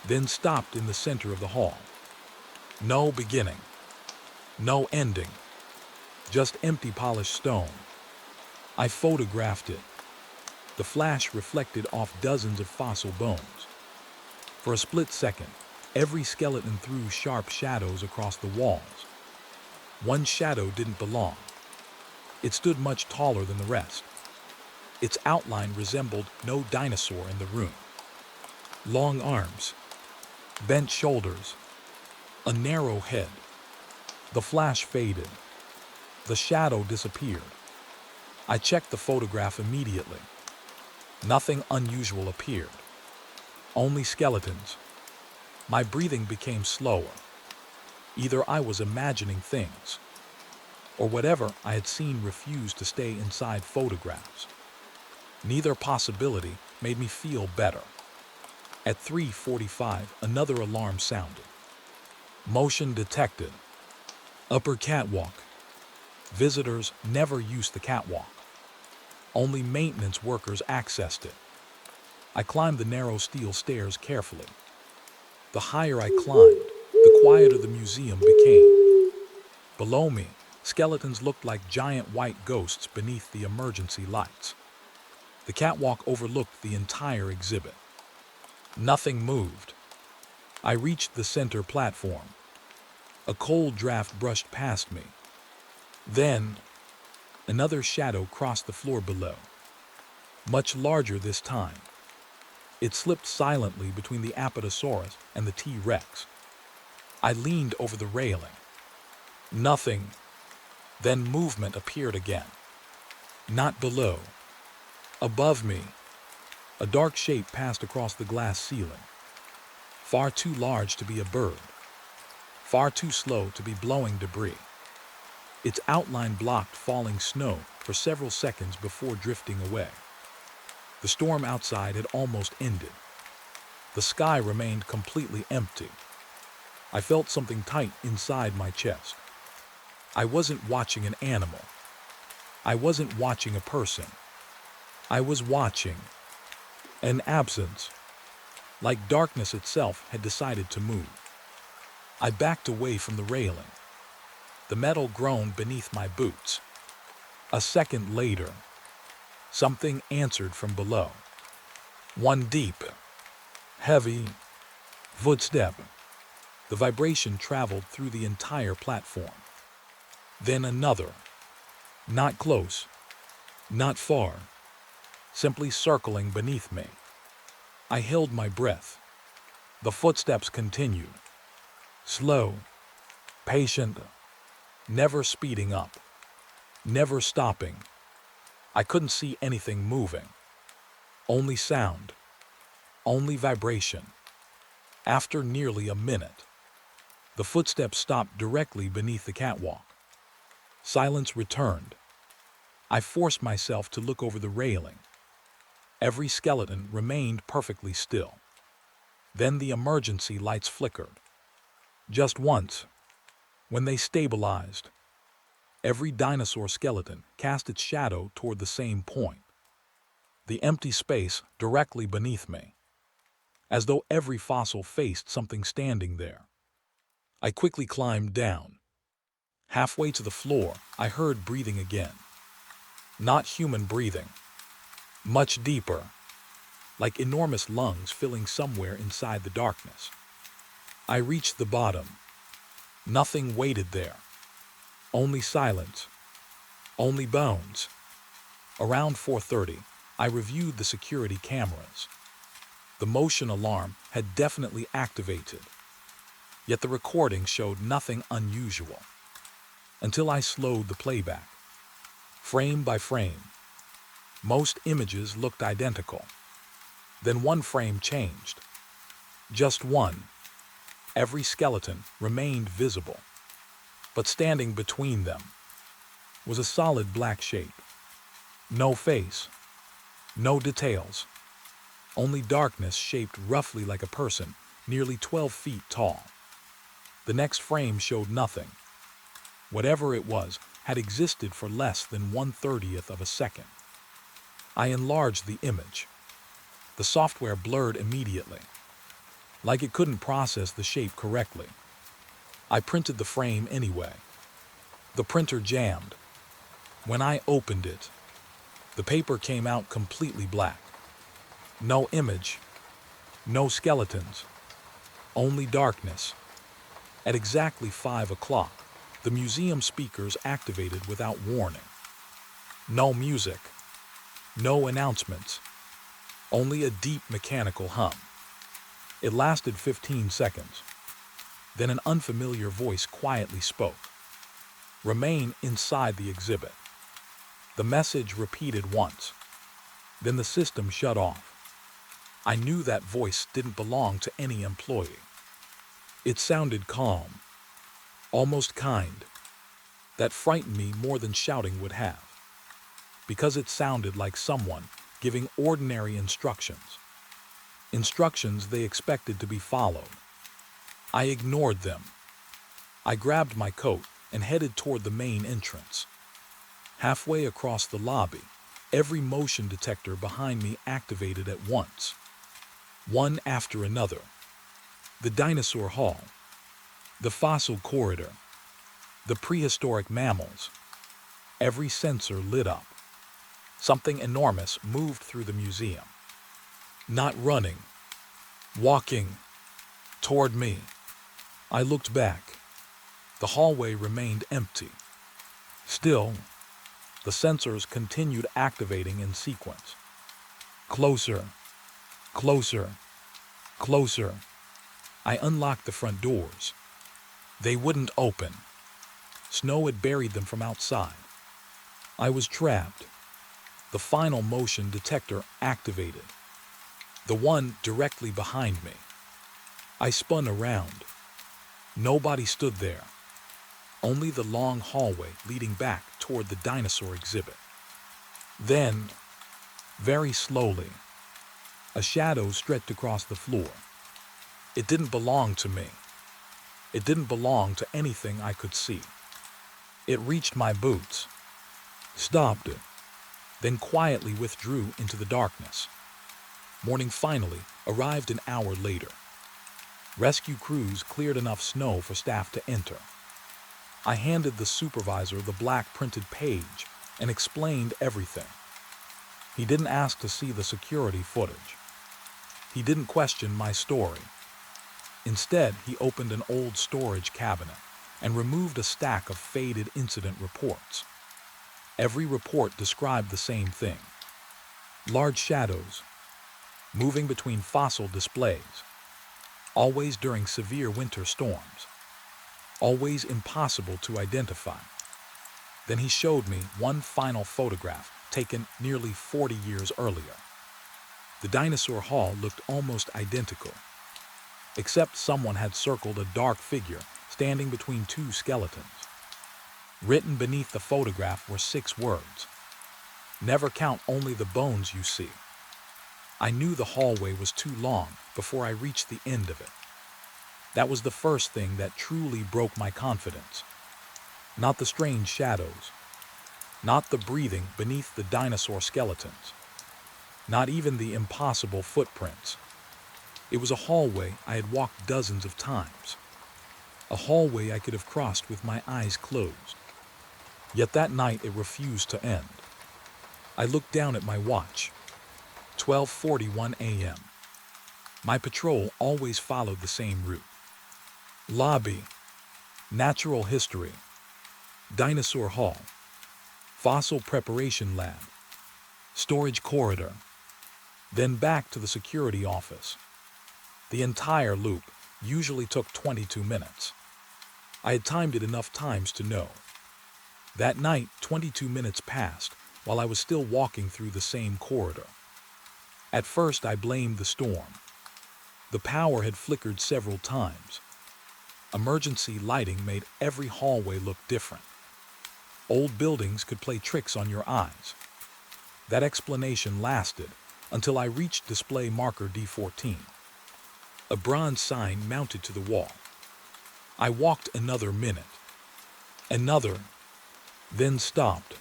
then stopped in the center of the hall. No beginning, no ending, just empty polished stone. I photographed it. The flash reflected off dozens of fossil bones. For a split second, every skeleton threw sharp shadows across the walls. One shadow didn't belong. It stood much taller than the rest. Its outline resembled no dinosaur in the room. Long arms, bent shoulders, a narrow head. The flash faded. The shadow disappeared. I checked the photograph immediately. Nothing unusual appeared. Only skeletons. My breathing became slower. Either I was imagining things, or whatever I had seen refused to stay inside photographs. Neither possibility made me feel better. At 3:45, another alarm sounded. Motion detected. Upper catwalk. Visitors never used the catwalk. Only maintenance workers accessed it. I climbed the narrow steel stairs carefully. The higher I climbed, the quieter the museum became. Below me, skeletons looked like giant white ghosts beneath the emergency lights. The catwalk overlooked the entire exhibit. Nothing moved. I reached the center platform. A cold draft brushed past me. Then, another shadow crossed the floor below. Much larger this time. It slipped silently between the Apatosaurus and the T-Rex. I leaned over the railing. Nothing. Then movement appeared again. Not below. Above me, a dark shape passed across the glass ceiling. Far too large to be a bird. Far too slow to be blowing debris. Its outline blocked falling snow for several seconds before drifting away. The storm outside had almost ended. The sky remained completely empty. I felt something tight inside my chest. I wasn't watching an animal. I wasn't watching a person. I was watching an absence, like darkness itself had decided to move. I backed away from the railing. The metal groaned beneath my boots. A second later, something answered from below. One deep, heavy footstep. The vibration traveled through the entire platform. Then another. Not close, not far, simply circling beneath me. I held my breath. The footsteps continued. Slow, patient, never speeding up, never stopping. I couldn't see anything moving. Only sound, only vibration. After nearly a minute, the footsteps stopped directly beneath the catwalk. Silence returned. I forced myself to look over the railing. Every skeleton remained perfectly still. Then the emergency lights flickered. Just once. When they stabilized, every dinosaur skeleton cast its shadow toward the same point. The empty space directly beneath me. As though every fossil faced something standing there. I quickly climbed down. Halfway to the floor, I heard breathing again. Not human breathing. Much deeper. Like enormous lungs filling somewhere inside the darkness. I reached the bottom. Nothing waited there. Only silence. Only bones. Around 4:30, I reviewed the security cameras. The motion alarm had definitely activated. Yet the recording showed nothing unusual. Until I slowed the playback. Frame by frame. Most images looked identical. Then one frame changed. Just one. Every skeleton remained visible. But standing between them was a solid black shape. No face. No details. Only darkness shaped roughly like a person, nearly 12 feet tall. The next frame showed nothing. Whatever it was had existed for less than 1/30th of a second. I enlarged the image. The software blurred immediately, like it couldn't process the shape correctly. I printed the frame anyway. The printer jammed. When I opened it, the paper came out completely black. No image, no skeletons, only darkness. At exactly 5 o'clock, the museum speakers activated without warning. No music, no announcements, only a deep mechanical hum. It lasted 15 seconds. Then an unfamiliar voice quietly spoke. Remain inside the exhibit. The message repeated once. Then the system shut off. I knew that voice didn't belong to any employee. It sounded calm, almost kind. That frightened me more than shouting would have, because it sounded like someone giving ordinary instructions. Instructions they expected to be followed. I ignored them. I grabbed my coat and headed toward the main entrance. Halfway across the lobby, every motion detector behind me activated at once, one after another. The dinosaur hall, the fossil corridor, the prehistoric mammals. Every sensor lit up. Something enormous moved through the museum. Not running, walking toward me. I looked back. The hallway remained empty. Still, the sensors continued activating in sequence. Closer, closer, closer. I unlocked the front doors. They wouldn't open. Snow had buried them from outside. I was trapped. The final motion detector activated. The one directly behind me. I spun around. Nobody stood there. Only the long hallway leading back toward the dinosaur exhibit. Then, very slowly, a shadow stretched across the floor. It didn't belong to me. It didn't belong to anything I could see. It reached my boots, stopped it, then quietly withdrew into the darkness. Morning finally arrived an hour later. Rescue crews cleared enough snow for staff to enter. I handed the supervisor the black printed page and explained everything. He didn't ask to see the security footage. He didn't question my story. Instead, he opened an old storage cabinet and removed a stack of faded incident reports. Every report described the same thing. Large shadows, moving between fossil displays, always during severe winter storms, always impossible to identify. Then he showed me one final photograph taken nearly 40 years earlier. The dinosaur hall looked almost identical, except someone had circled a dark figure standing between two skeletons. Written beneath the photograph were 6 words. Never count only the bones you see. I knew the hallway was too long before I reached the end of it. That was the first thing that truly broke my confidence. Not the strange shadows, not the breathing beneath the dinosaur skeletons, not even the impossible footprints. It was a hallway I had walked dozens of times. A hallway I could have crossed with my eyes closed. Yet that night it refused to end. I looked down at my watch. 12:41 a.m. My patrol always followed the same route. Lobby, natural history, dinosaur hall, fossil preparation lab, storage corridor, then back to the security office. The entire loop usually took 22 minutes. I had timed it enough times to know. That night, 22 minutes passed while I was still walking through the same corridor. At first, I blamed the storm. The power had flickered several times. Emergency lighting made every hallway look different. Old buildings could play tricks on your eyes. That explanation lasted until I reached display marker D14. A bronze sign mounted to the wall. I walked another minute. Another, then stopped.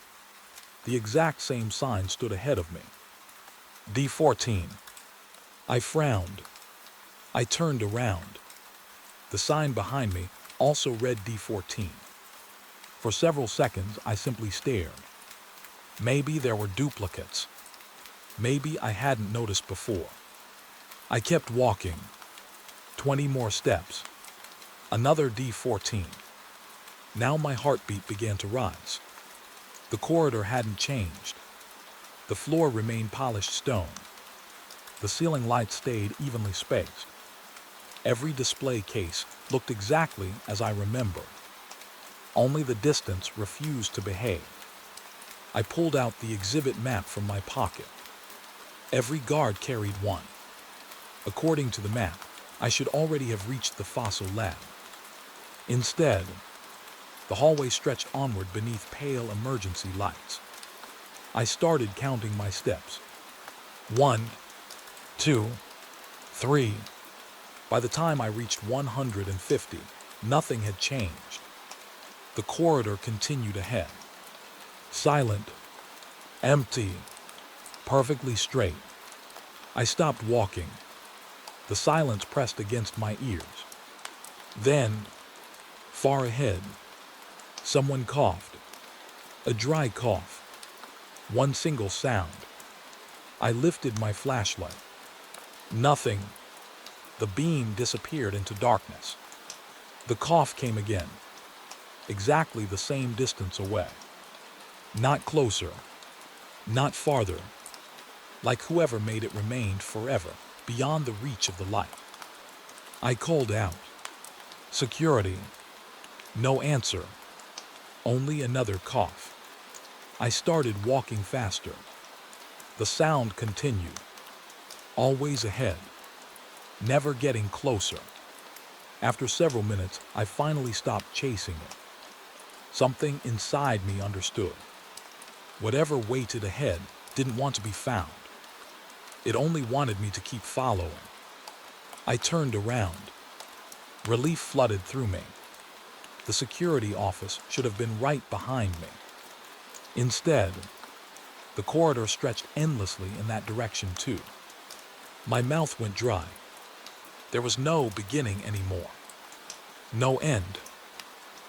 The exact same sign stood ahead of me. D14. I frowned. I turned around. The sign behind me also read D14. For several seconds, I simply stared. Maybe there were duplicates. Maybe I hadn't noticed before. I kept walking. 20 more steps. Another D14. Now my heartbeat began to rise. The corridor hadn't changed. The floor remained polished stone. The ceiling lights stayed evenly spaced. Every display case looked exactly as I remembered. Only the distance refused to behave. I pulled out the exhibit map from my pocket. Every guard carried one. According to the map, I should already have reached the fossil lab. Instead, the hallway stretched onward beneath pale emergency lights. I started counting my steps. 1, 2, 3. By the time I reached 150, nothing had changed. The corridor continued ahead. Silent, empty, perfectly straight. I stopped walking. The silence pressed against my ears. Then, far ahead, someone coughed. A dry cough. One single sound. I lifted my flashlight. Nothing. The beam disappeared into darkness. The cough came again. Exactly the same distance away. Not closer. Not farther. Like whoever made it remained forever, beyond the reach of the light. I called out. Security. No answer. Only another cough. I started walking faster. The sound continued. Always ahead. Never getting closer. After several minutes, I finally stopped chasing it. Something inside me understood. Whatever waited ahead didn't want to be found. It only wanted me to keep following. I turned around. Relief flooded through me. The security office should have been right behind me. Instead, the corridor stretched endlessly in that direction too. My mouth went dry. There was no beginning anymore. No end.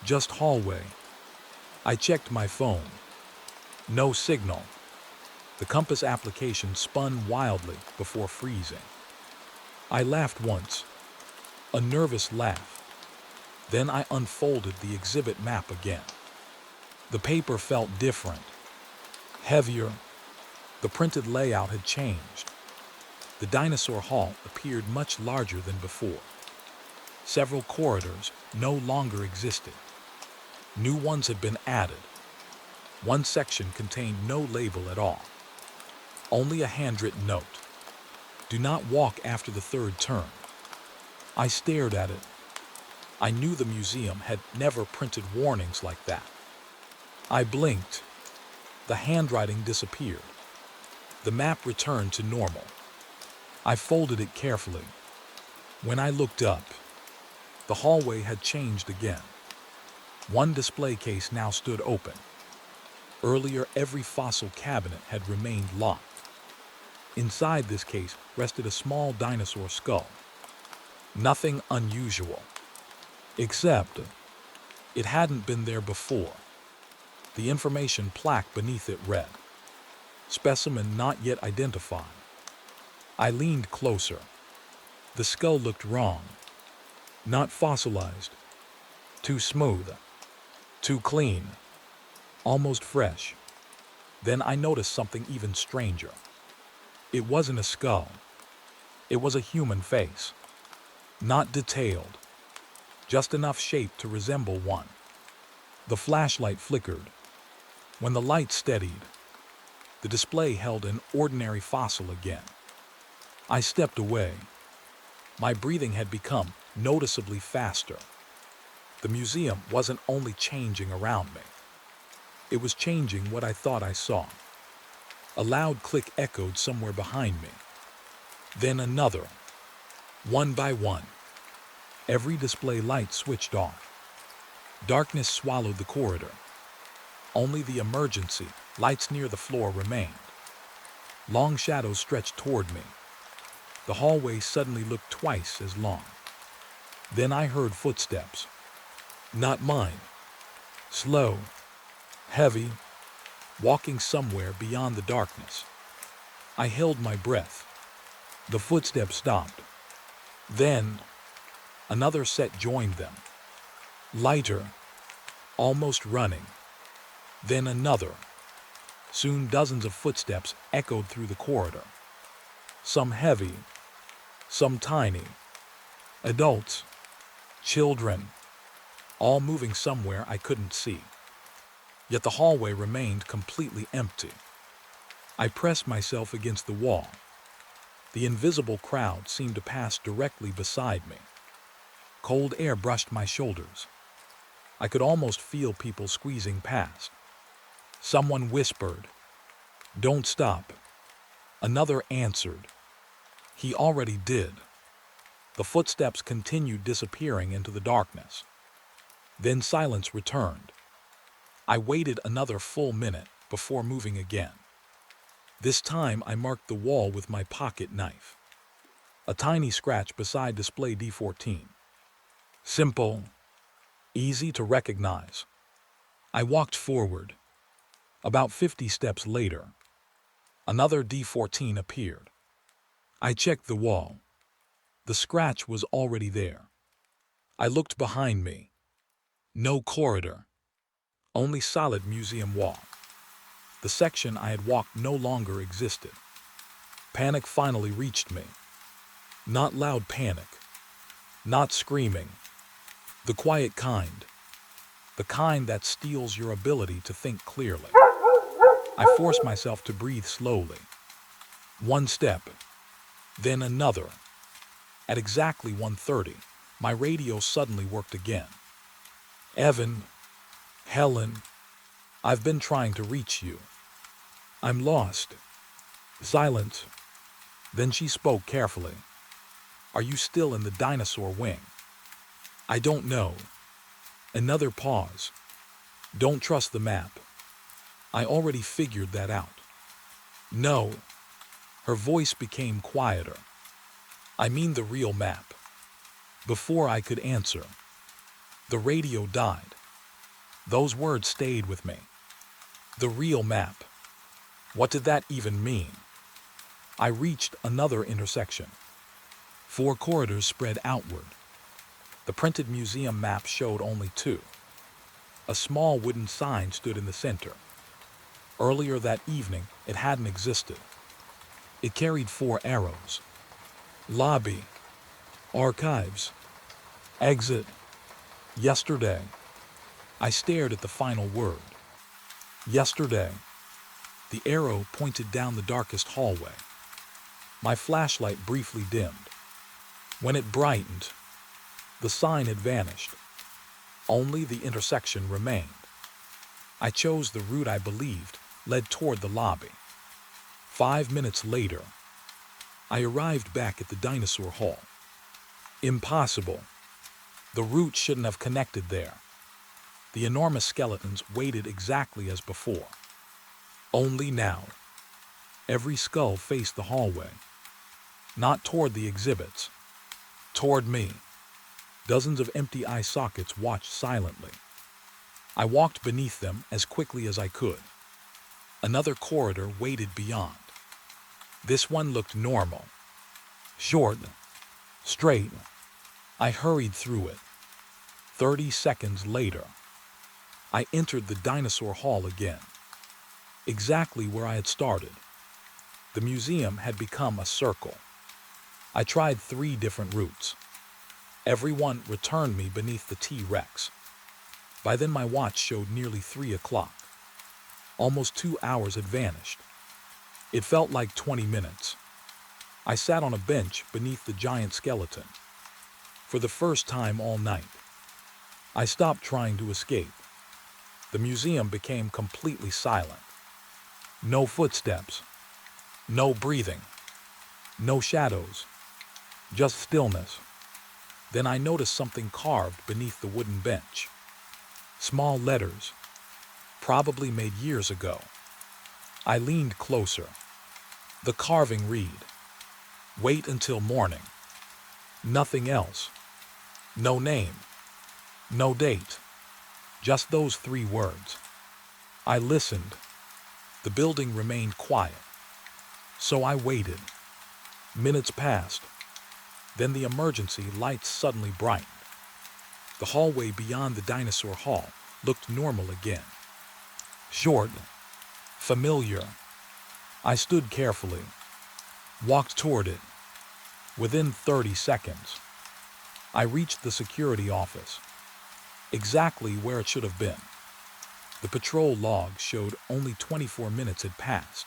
Just hallway. I checked my phone. No signal. The compass application spun wildly before freezing. I laughed once. A nervous laugh. Then I unfolded the exhibit map again. The paper felt different. Heavier. The printed layout had changed. The dinosaur hall appeared much larger than before. Several corridors no longer existed. New ones had been added. One section contained no label at all. Only a handwritten note. Do not walk after the third turn. I stared at it. I knew the museum had never printed warnings like that. I blinked. The handwriting disappeared. The map returned to normal. I folded it carefully. When I looked up, the hallway had changed again. One display case now stood open. Earlier, every fossil cabinet had remained locked. Inside this case rested a small dinosaur skull. Nothing unusual. Except, it hadn't been there before. The information plaque beneath it read, "Specimen not yet identified." I leaned closer. The skull looked wrong. Not fossilized. Too smooth. Too clean. Almost fresh. Then I noticed something even stranger. It wasn't a skull. It was a human face. Not detailed. Just enough shape to resemble one. The flashlight flickered. When the light steadied, the display held an ordinary fossil again. I stepped away. My breathing had become noticeably faster. The museum wasn't only changing around me. It was changing what I thought I saw. A loud click echoed somewhere behind me. Then another. One by one. Every display light switched off. Darkness swallowed the corridor. Only the emergency lights near the floor remained. Long shadows stretched toward me. The hallway suddenly looked twice as long. Then I heard footsteps. Not mine. Slow. Heavy. Walking somewhere beyond the darkness. I held my breath. The footsteps stopped. Then, another set joined them. Lighter. Almost running. Then another. Soon dozens of footsteps echoed through the corridor. Some heavy, some tiny. Adults, children, all moving somewhere I couldn't see. Yet the hallway remained completely empty. I pressed myself against the wall. The invisible crowd seemed to pass directly beside me. Cold air brushed my shoulders. I could almost feel people squeezing past. Someone whispered, "Don't stop." Another answered, "He already did." The footsteps continued disappearing into the darkness. Then silence returned. I waited another full minute before moving again. This time I marked the wall with my pocket knife. A tiny scratch beside display D14. Simple, easy to recognize. I walked forward. About 50 steps later, another D14 appeared. I checked the wall. The scratch was already there. I looked behind me. No corridor, only solid museum wall. The section I had walked no longer existed. Panic finally reached me. Not loud panic, not screaming. The quiet kind. The kind that steals your ability to think clearly. I forced myself to breathe slowly. One step, then another. At exactly 1:30, my radio suddenly worked again. "Evan, Helen, I've been trying to reach you. I'm lost." Silence. Then she spoke carefully. "Are you still in the dinosaur wing?" "I don't know." Another pause. "Don't trust the map." "I already figured that out." "No." Her voice became quieter. "I mean the real map." Before I could answer, the radio died. Those words stayed with me. The real map. What did that even mean? I reached another intersection. 4 corridors spread outward. The printed museum map showed only 2. A small wooden sign stood in the center. Earlier that evening, it hadn't existed. It carried 4 arrows. Lobby, archives, exit. Yesterday. I stared at the final word. Yesterday. The arrow pointed down the darkest hallway. My flashlight briefly dimmed. When it brightened, the sign had vanished. Only the intersection remained. I chose the route I believed led toward the lobby. 5 minutes later, I arrived back at the dinosaur hall. Impossible. The route shouldn't have connected there. The enormous skeletons waited exactly as before. Only now, every skull faced the hallway. Not toward the exhibits, toward me. Dozens of empty eye sockets watched silently. I walked beneath them as quickly as I could. Another corridor waited beyond. This one looked normal. Short, straight. I hurried through it. 30 seconds later, I entered the dinosaur hall again. Exactly where I had started. The museum had become a circle. I tried 3 different routes. Every one returned me beneath the T-Rex. By then my watch showed nearly 3 o'clock. Almost 2 hours had vanished. It felt like 20 minutes. I sat on a bench beneath the giant skeleton. For the first time all night, I stopped trying to escape. The museum became completely silent. No footsteps, no breathing, no shadows, just stillness. Then I noticed something carved beneath the wooden bench. Small letters, probably made years ago. I leaned closer. The carving read, "Wait until morning." Nothing else. No name. No date. Just those 3 words. I listened. The building remained quiet. So I waited. Minutes passed. Then the emergency lights suddenly brightened. The hallway beyond the dinosaur hall looked normal again. Short, Familiar. I stood carefully, walked toward it. Within 30 seconds, I reached the security office, exactly where it should have been. The patrol log showed only 24 minutes had passed,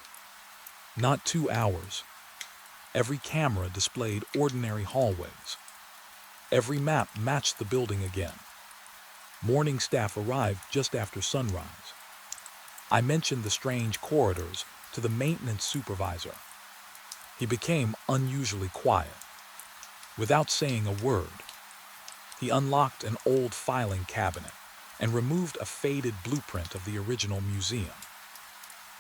not 2 hours. Every camera displayed ordinary hallways. Every map matched the building again. Morning staff arrived just after sunrise. I mentioned the strange corridors to the maintenance supervisor. He became unusually quiet. Without saying a word, he unlocked an old filing cabinet and removed a faded blueprint of the original museum.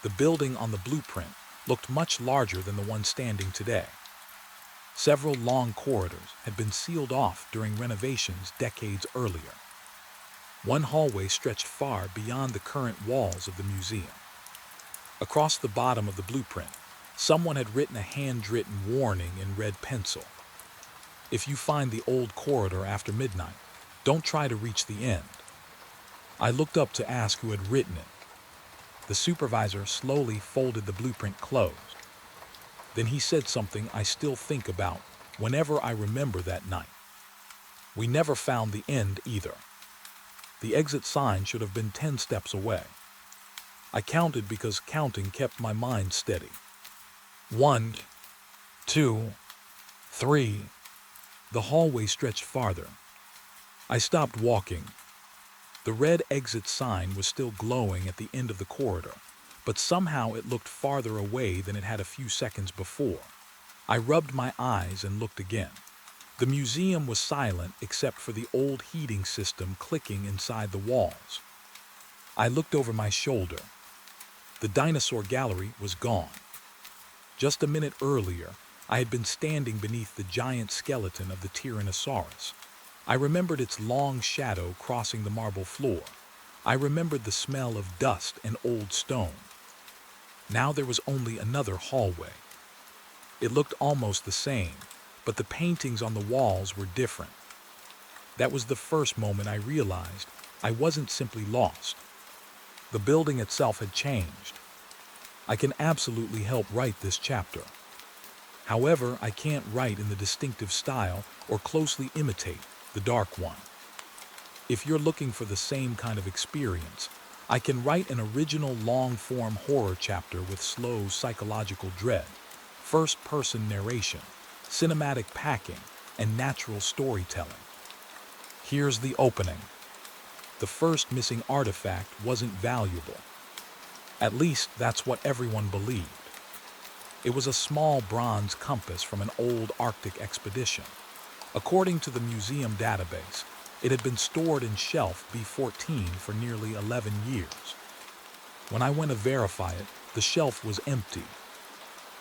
The building on the blueprint looked much larger than the one standing today. Several long corridors had been sealed off during renovations decades earlier. One hallway stretched far beyond the current walls of the museum. Across the bottom of the blueprint, someone had written a handwritten warning in red pencil. If you find the old corridor after midnight, don't try to reach the end. I looked up to ask who had written it. The supervisor slowly folded the blueprint closed. Then he said something I still think about whenever I remember that night. We never found the end either. The exit sign should have been 10 steps away. I counted because counting kept my mind steady. 1, 2, 3. The hallway stretched farther. I stopped walking. The red exit sign was still glowing at the end of the corridor, but somehow it looked farther away than it had a few seconds before. I rubbed my eyes and looked again. The museum was silent except for the old heating system clicking inside the walls. I looked over my shoulder. The dinosaur gallery was gone. Just a minute earlier, I had been standing beneath the giant skeleton of the Tyrannosaurus. I remembered its long shadow crossing the marble floor. I remembered the smell of dust and old stone. Now there was only another hallway. It looked almost the same, but the paintings on the walls were different. That was the first moment I realized I wasn't simply lost. The building itself had changed. I can absolutely help write this chapter. However, I can't write in the distinctive style or closely imitate the Dark One. If you're looking for the same kind of experience, I can write an original long-form horror chapter with slow psychological dread, first-person narration, cinematic packing, and natural storytelling. Here's the opening. The first missing artifact wasn't valuable. At least that's what everyone believed. It was a small bronze compass from an old Arctic expedition. According to the museum database, it had been stored in shelf B14 for nearly 11 years. When I went to verify it, the shelf was empty.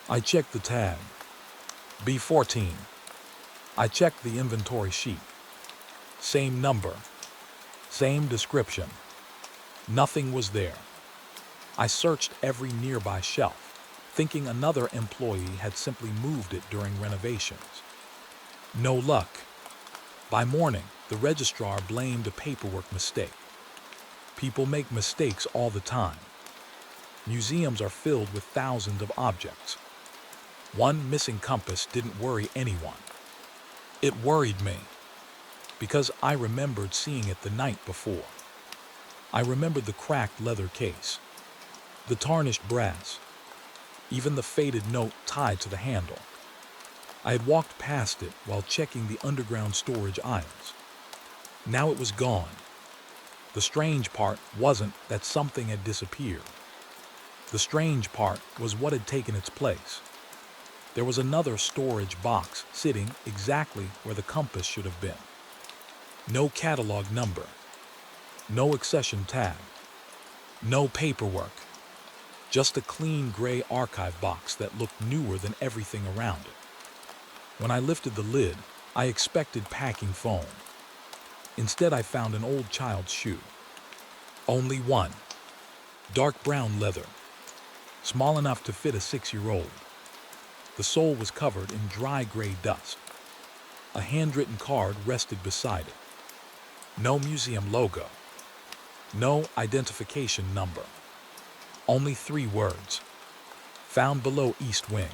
I checked the tag. B14. I checked the inventory sheet. Same number. Same description. Nothing was there. I searched every nearby shelf, thinking another employee had simply moved it during renovations. No luck. By morning, the registrar blamed a paperwork mistake. People make mistakes all the time. Museums are filled with thousands of objects. One missing compass didn't worry anyone. It worried me, because I remembered seeing it the night before. I remembered the cracked leather case, the tarnished brass, even the faded note tied to the handle. I had walked past it while checking the underground storage aisles. Now it was gone. The strange part wasn't that something had disappeared. The strange part was what had taken its place. There was another storage box sitting exactly where the compass should have been. No catalog number. No accession tag. No paperwork. Just a clean gray archive box that looked newer than everything around it. When I lifted the lid, I expected packing foam. Instead, I found an old child's shoe. Only one. Dark brown leather. Small enough to fit a 6-year-old. The sole was covered in dry gray dust. A handwritten card rested beside it. No museum logo. No identification number. Only 3 words. Found below East Wing.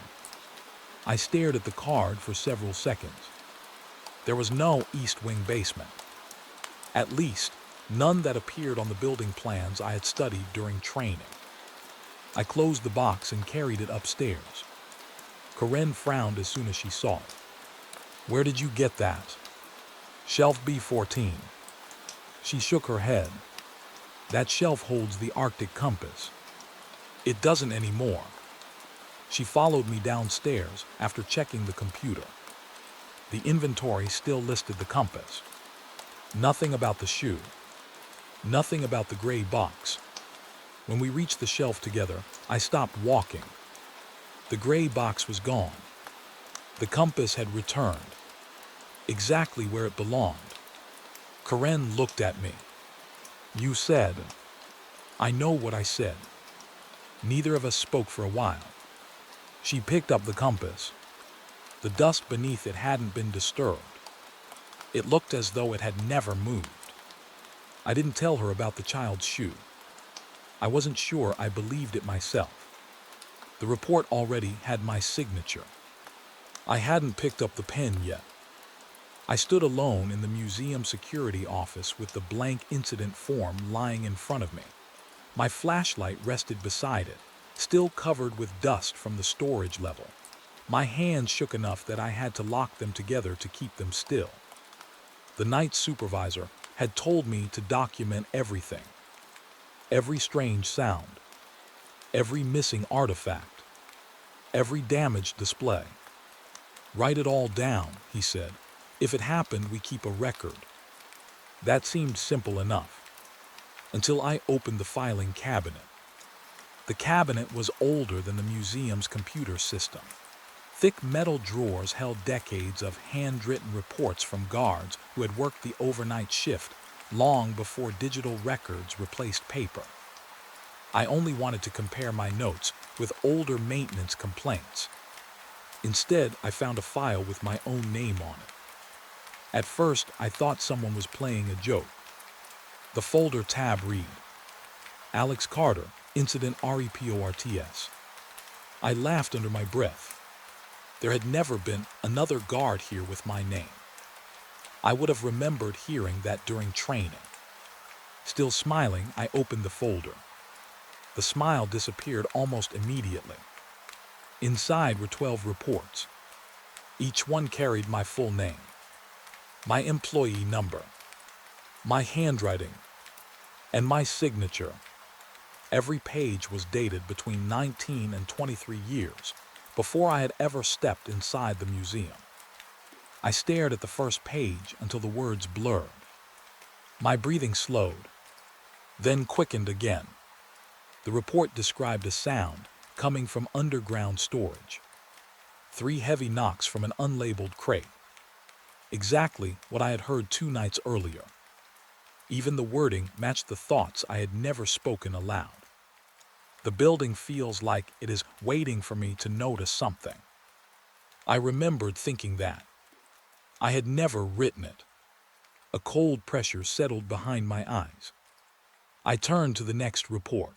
I stared at the card for several seconds. There was no East Wing basement. At least, none that appeared on the building plans I had studied during training. I closed the box and carried it upstairs. Corinne frowned as soon as she saw it. Where did you get that? Shelf B14. She shook her head. That shelf holds the Arctic compass. It doesn't anymore. She followed me downstairs after checking the computer. The inventory still listed the compass. Nothing about the shoe. Nothing about the gray box. When we reached the shelf together, I stopped walking. The gray box was gone. The compass had returned. Exactly where it belonged. Corinne looked at me. You said. I know what I said. Neither of us spoke for a while. She picked up the compass. The dust beneath it hadn't been disturbed. It looked as though it had never moved. I didn't tell her about the child's shoe. I wasn't sure I believed it myself. The report already had my signature. I hadn't picked up the pen yet. I stood alone in the museum security office with the blank incident form lying in front of me. My flashlight rested beside it, still covered with dust from the storage level. My hands shook enough that I had to lock them together to keep them still. The night supervisor had told me to document everything. Every strange sound. Every missing artifact. Every damaged display. Write it all down, he said. If it happened, we keep a record. That seemed simple enough. Until I opened the filing cabinet. The cabinet was older than the museum's computer system. Thick metal drawers held decades of handwritten reports from guards who had worked the overnight shift long before digital records replaced paper. I only wanted to compare my notes with older maintenance complaints. Instead, I found a file with my own name on it. At first, I thought someone was playing a joke. The folder tab read, Alex Carter, Incident REPORTS. I laughed under my breath. There had never been another guard here with my name. I would have remembered hearing that during training. Still smiling, I opened the folder. The smile disappeared almost immediately. Inside were 12 reports. Each one carried my full name, my employee number, my handwriting, and my signature. Every page was dated between 19 and 23 years before I had ever stepped inside the museum. I stared at the first page until the words blurred. My breathing slowed, then quickened again. The report described a sound coming from underground storage. 3 heavy knocks from an unlabeled crate. Exactly what I had heard 2 nights earlier. Even the wording matched the thoughts I had never spoken aloud. The building feels like it is waiting for me to notice something. I remembered thinking that. I had never written it. A cold pressure settled behind my eyes. I turned to the next report.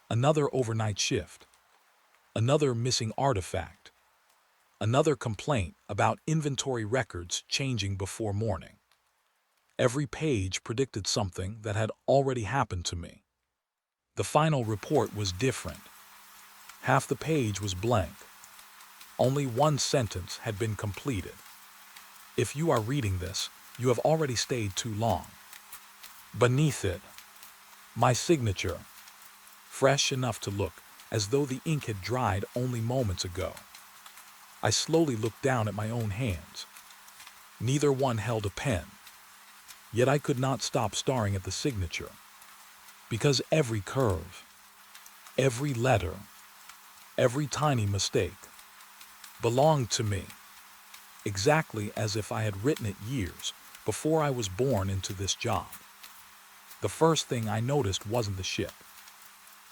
Another overnight shift. Another missing artifact. Another complaint about inventory records changing before morning. Every page predicted something that had already happened to me. The final report was different. Half the page was blank. Only 1 sentence had been completed. If you are reading this, you have already stayed too long. Beneath it, my signature, fresh enough to look as though the ink had dried only moments ago. I slowly looked down at my own hands. Neither one held a pen. Yet I could not stop staring at the signature. Because every curve, every letter, every tiny mistake belonged to me, exactly as if I had written it years before I was born into this job. The first thing I noticed wasn't the ship.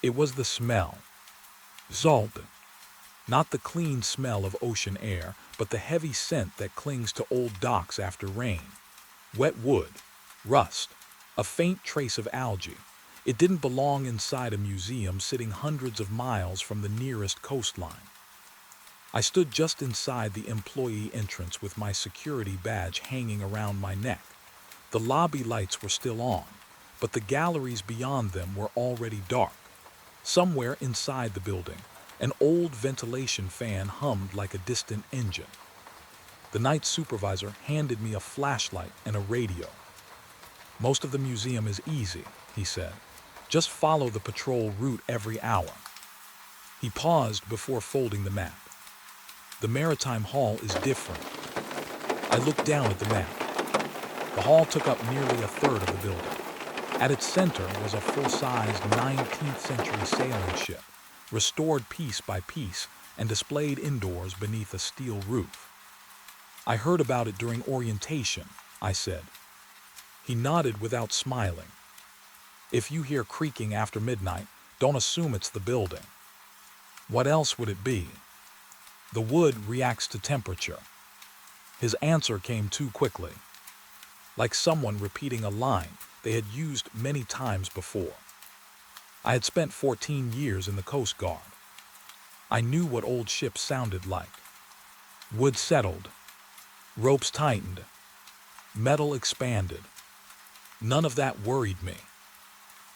It was the smell. Salt. Not the clean smell of ocean air, but the heavy scent that clings to old docks after rain. Wet wood, rust, a faint trace of algae. It didn't belong inside a museum sitting hundreds of miles from the nearest coastline. I stood just inside the employee entrance with my security badge hanging around my neck. The lobby lights were still on, but the galleries beyond them were already dark. Somewhere inside the building, an old ventilation fan hummed like a distant engine. The night supervisor handed me a flashlight and a radio. "Most of the museum is easy," he said. "Just follow the patrol route every hour." He paused before folding the map. "The Maritime Hall is different." I looked down at the map. The hall took up nearly a third of the building. At its center was a full-sized 19th century sailing ship, restored piece by piece and displayed indoors beneath a steel roof. "I heard about it during orientation," I said. He nodded without smiling. "If you hear creaking after midnight, don't assume it's the building." "What else would it be?" "The wood reacts to temperature." His answer came too quickly, like someone repeating a line they had used many times before. I had spent 14 years in the Coast Guard. I knew what old ships sounded like. Wood settled, ropes tightened, metal expanded. None of that worried me.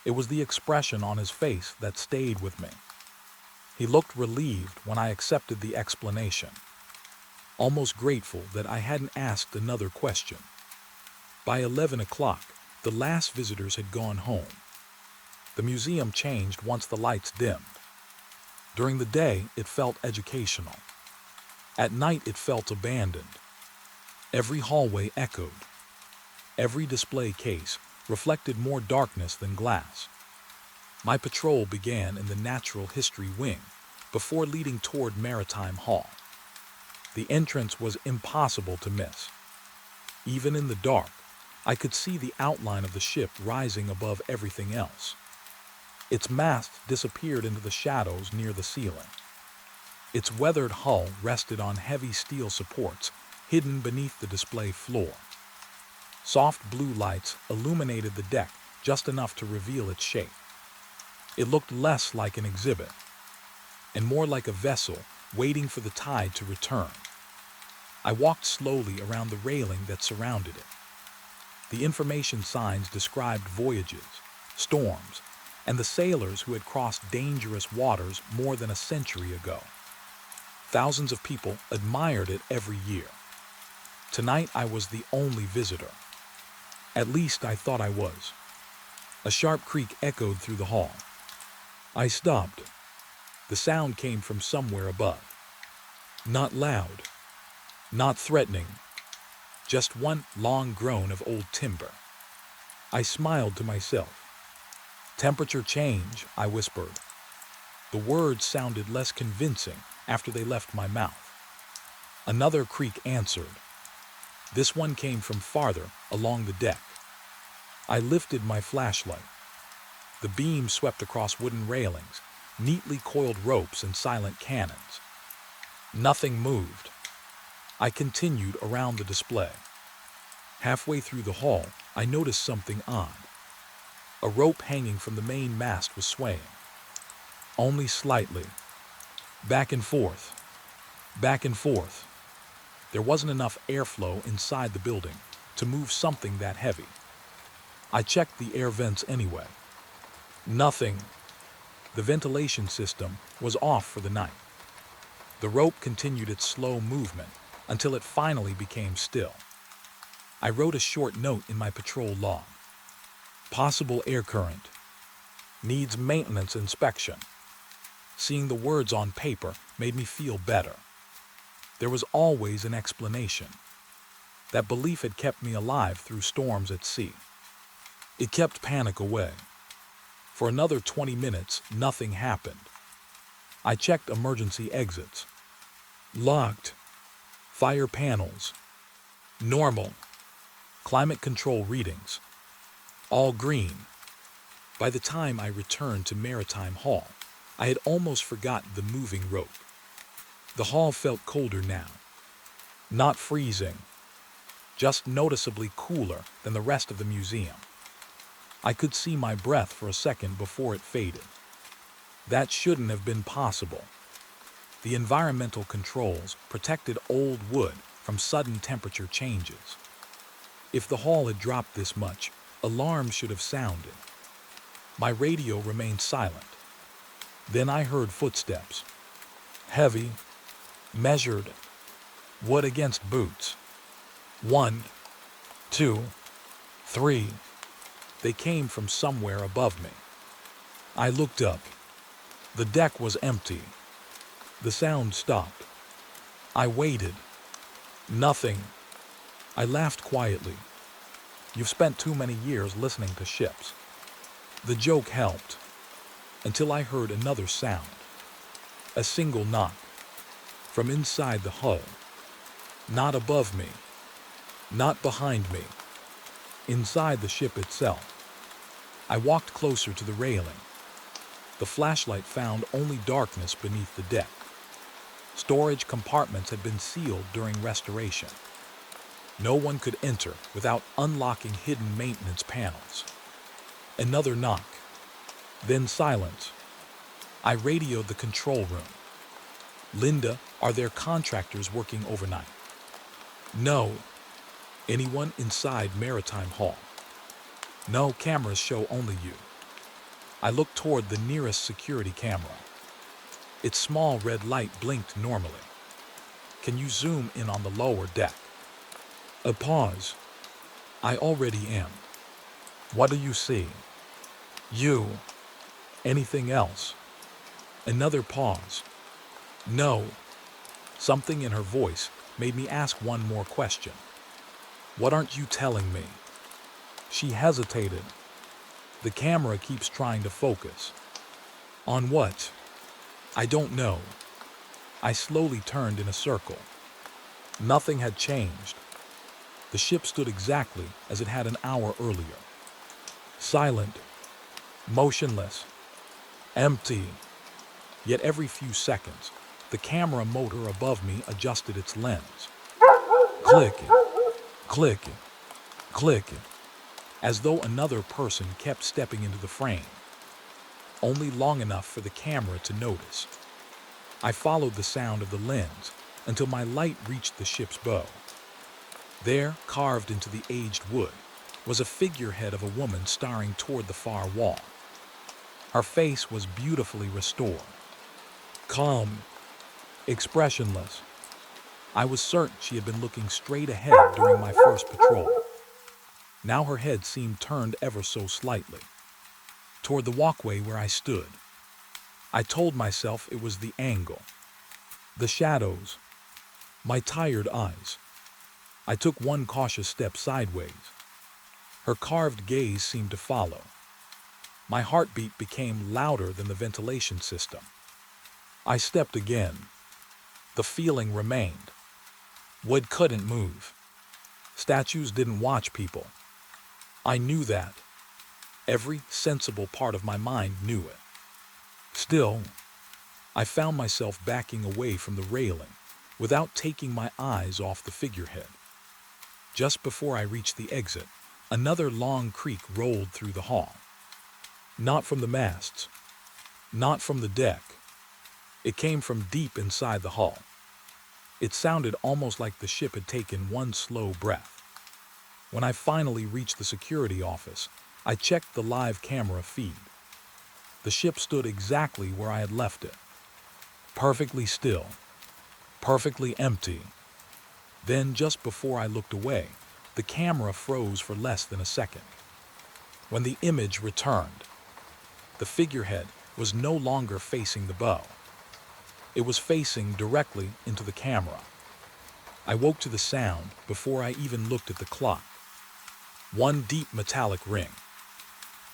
It was the expression on his face that stayed with me. He looked relieved when I accepted the explanation, almost grateful that I hadn't asked another question. By 11 o'clock, the last visitors had gone home. The museum changed once the lights dimmed. During the day, it felt educational. At night, it felt abandoned. Every hallway echoed. Every display case reflected more darkness than glass. My patrol began in the Natural History Wing before leading toward Maritime Hall. The entrance was impossible to miss. Even in the dark, I could see the outline of the ship rising above everything else. Its mast disappeared into the shadows near the ceiling. Its weathered hull rested on heavy steel supports hidden beneath the display floor. Soft blue lights illuminated the deck just enough to reveal its shape. It looked less like an exhibit and more like a vessel waiting for the tide to return. I walked slowly around the railing that surrounded it. The information signs described voyages, storms, and the sailors who had crossed dangerous waters more than a century ago. Thousands of people admired it every year. Tonight I was the only visitor. At least I thought I was. A sharp creak echoed through the hall. I stopped. The sound came from somewhere above. Not loud, not threatening, just one long groan of old timber. I smiled to myself. "Temperature change," I whispered. The words sounded less convincing after they left my mouth. Another creak answered. This one came from farther along the deck. I lifted my flashlight. The beam swept across wooden railings, neatly coiled ropes, and silent cannons. Nothing moved. I continued around the display. Halfway through the hall, I noticed something odd. A rope hanging from the main mast was swaying. Only slightly. Back and forth. Back and forth. There wasn't enough airflow inside the building to move something that heavy. I checked the air vents anyway. Nothing. The ventilation system was off for the night. The rope continued its slow movement until it finally became still. I wrote a short note in my patrol log. Possible air current. Needs maintenance inspection. Seeing the words on paper made me feel better. There was always an explanation. That belief had kept me alive through storms at sea. It kept panic away. For another 20 minutes, nothing happened. I checked emergency exits. Locked. Fire panels. Normal. Climate control readings. All green. By the time I returned to Maritime Hall, I had almost forgotten the moving rope. The hall felt colder now. Not freezing, just noticeably cooler than the rest of the museum. I could see my breath for a second before it faded. That shouldn't have been possible. The environmental controls protected old wood from sudden temperature changes. If the hall had dropped this much, alarms should have sounded. My radio remained silent. Then I heard footsteps. Heavy, measured, wood against boots. 1, 2, 3. They came from somewhere above me. I looked up. The deck was empty. The sound stopped. I waited. Nothing. I laughed quietly. You've spent too many years listening to ships. The joke helped, until I heard another sound. A single knock. From inside the hull. Not above me. Not behind me. Inside the ship itself. I walked closer to the railing. The flashlight found only darkness beneath the deck. Storage compartments had been sealed during restoration. No one could enter without unlocking hidden maintenance panels. Another knock. Then silence. I radioed the control room. Linda, are there contractors working overnight? No. Anyone inside Maritime Hall? No, cameras show only you. I looked toward the nearest security camera. Its small red light blinked normally. Can you zoom in on the lower deck? A pause. I already am. What do you see? You. Anything else? Another pause. No. Something in her voice made me ask one more question. What aren't you telling me? She hesitated. The camera keeps trying to focus. On what? I don't know. I slowly turned in a circle. Nothing had changed. The ship stood exactly as it had an hour earlier. Silent, motionless, empty. Yet every few seconds, the camera motor above me adjusted its lens. Clicking, clicking, clicking, as though another person kept stepping into the frame. Only long enough for the camera to notice. I followed the sound of the lens until my light reached the ship's bow. There, carved into the aged wood, was a figurehead of a woman staring toward the far wall. Her face was beautifully restored. Calm, expressionless. I was certain she had been looking straight ahead during my first patrol. Now her head seemed turned ever so slightly, toward the walkway where I stood. I told myself it was the angle, the shadows, my tired eyes. I took one cautious step sideways. Her carved gaze seemed to follow. My heartbeat became louder than the ventilation system. I stepped again. The feeling remained. Wood couldn't move. Statues didn't watch people. I knew that. Every sensible part of my mind knew it. Still, I found myself backing away from the railing without taking my eyes off the figurehead. Just before I reached the exit, another long creak rolled through the hall. Not from the masts, not from the deck. It came from deep inside the hull. It sounded almost like the ship had taken one slow breath. When I finally reached the security office, I checked the live camera feed. The ship stood exactly where I had left it. Perfectly still, perfectly empty. Then, just before I looked away, the camera froze for less than a second. When the image returned, the figurehead was no longer facing the bow. It was facing directly into the camera. I woke to the sound before I even looked at the clock. One deep metallic ring.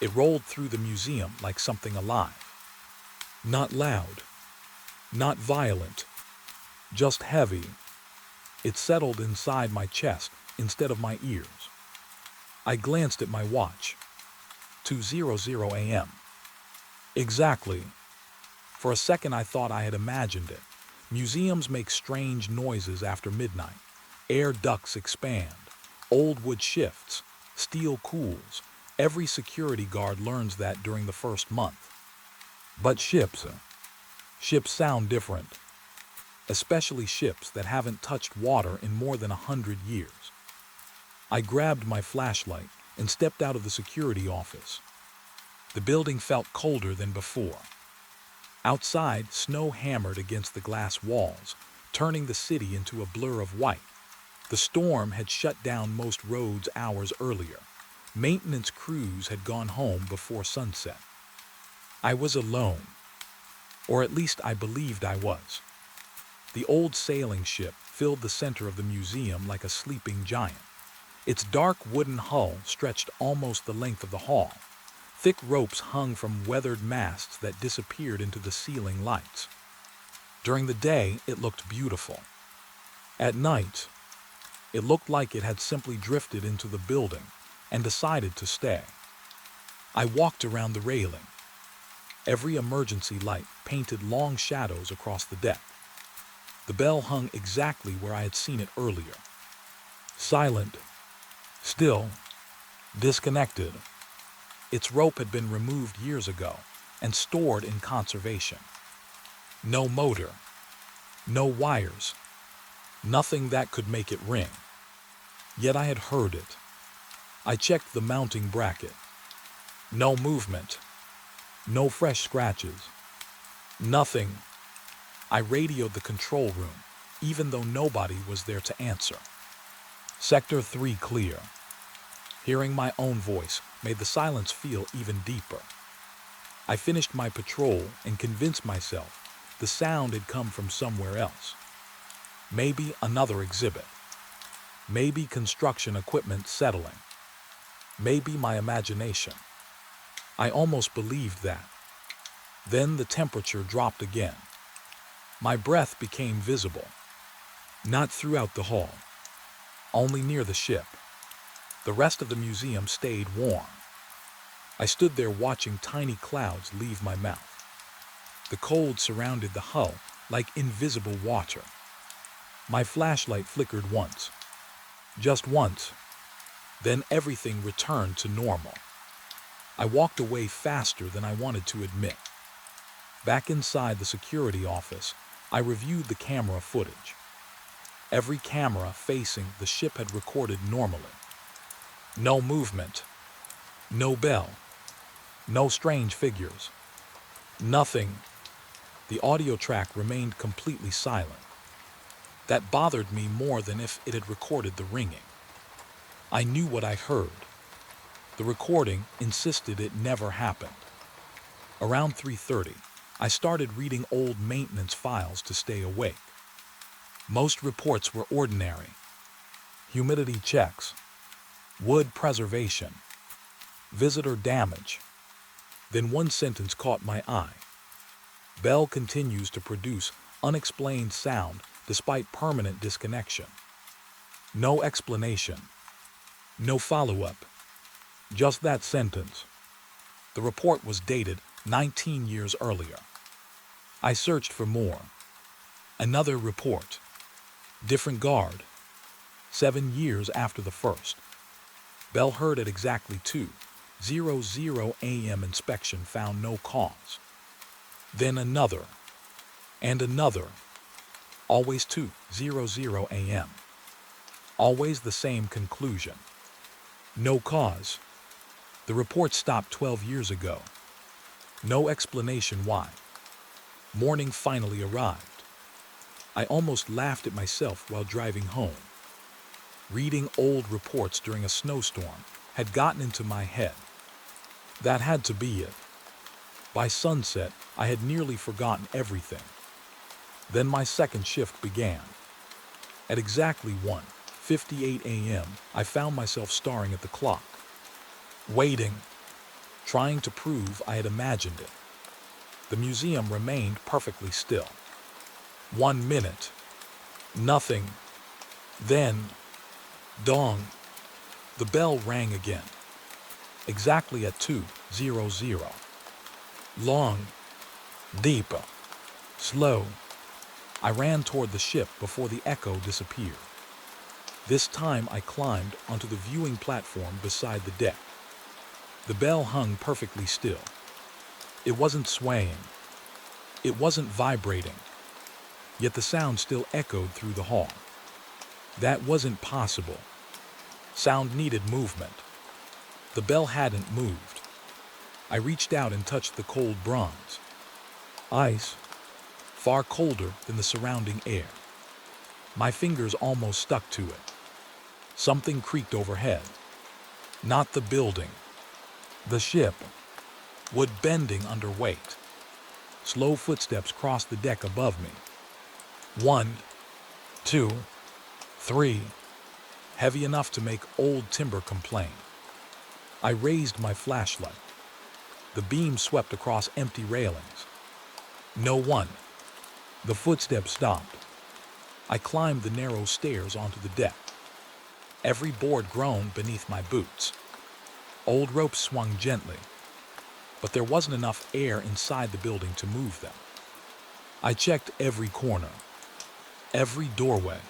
It rolled through the museum like something alive. Not loud, not violent, just heavy. It settled inside my chest instead of my ears. I glanced at my watch. 2:00 a.m. Exactly. For a second I thought I had imagined it. Museums make strange noises after midnight. Air ducts expand. Old wood shifts. Steel cools. Every security guard learns that during the first month. But ships sound different, especially ships that haven't touched water in more than 100 years. I grabbed my flashlight and stepped out of the security office. The building felt colder than before. Outside, snow hammered against the glass walls, turning the city into a blur of white. The storm had shut down most roads hours earlier. Maintenance crews had gone home before sunset. I was alone, or at least I believed I was. The old sailing ship filled the center of the museum like a sleeping giant. Its dark wooden hull stretched almost the length of the hall. Thick ropes hung from weathered masts that disappeared into the ceiling lights. During the day, it looked beautiful. At night, it looked like it had simply drifted into the building and decided to stay. I walked around the railing. Every emergency light painted long shadows across the deck. The bell hung exactly where I had seen it earlier. Silent, still, disconnected. Its rope had been removed years ago and stored in conservation. No motor, no wires, nothing that could make it ring. Yet I had heard it. I checked the mounting bracket. No movement, no fresh scratches, nothing. I radioed the control room, even though nobody was there to answer. Sector 3 clear. Hearing my own voice made the silence feel even deeper. I finished my patrol and convinced myself the sound had come from somewhere else. Maybe another exhibit. Maybe construction equipment settling. Maybe my imagination. I almost believed that. Then the temperature dropped again. My breath became visible. Not throughout the hall. Only near the ship. The rest of the museum stayed warm. I stood there watching tiny clouds leave my mouth. The cold surrounded the hull like invisible water. My flashlight flickered once. Just once. Then everything returned to normal. I walked away faster than I wanted to admit. Back inside the security office, I reviewed the camera footage. Every camera facing the ship had recorded normally. No movement. No bell. No strange figures. Nothing. The audio track remained completely silent. That bothered me more than if it had recorded the ringing. I knew what I heard. The recording insisted it never happened. Around 3:30, I started reading old maintenance files to stay awake. Most reports were ordinary. Humidity checks, wood preservation, visitor damage. Then one sentence caught my eye. Bell continues to produce unexplained sound despite permanent disconnection. No explanation. No follow-up. Just that sentence. The report was dated 19 years earlier. I searched for more. Another report. Different guard. 7 years after the first. Bell heard at exactly 2:00 a.m. inspection found no cause. Then another. And another. Always 2:00 a.m. Always the same conclusion. No cause. The report stopped 12 years ago. No explanation why. Morning finally arrived. I almost laughed at myself while driving home. Reading old reports during a snowstorm had gotten into my head. That had to be it. By sunset, I had nearly forgotten everything. Then my second shift began. At exactly 1:58 a.m., I found myself staring at the clock. Waiting. Trying to prove I had imagined it. The museum remained perfectly still. 1 minute. Nothing. Then, dong. The bell rang again. Exactly at 2:00. Long. Deep. Slow. I ran toward the ship before the echo disappeared. This time I climbed onto the viewing platform beside the deck. The bell hung perfectly still. It wasn't swaying. It wasn't vibrating. Yet the sound still echoed through the hall. That wasn't possible. Sound needed movement. The bell hadn't moved. I reached out and touched the cold bronze. Ice, far colder than the surrounding air. My fingers almost stuck to it. Something creaked overhead. Not the building. The ship. Wood bending under weight. Slow footsteps crossed the deck above me. 1, 2, 3. Heavy enough to make old timber complain. I raised my flashlight. The beam swept across empty railings. No one. The footsteps stopped. I climbed the narrow stairs onto the deck. Every board groaned beneath my boots. Old ropes swung gently, but there wasn't enough air inside the building to move them. I checked every corner, every doorway,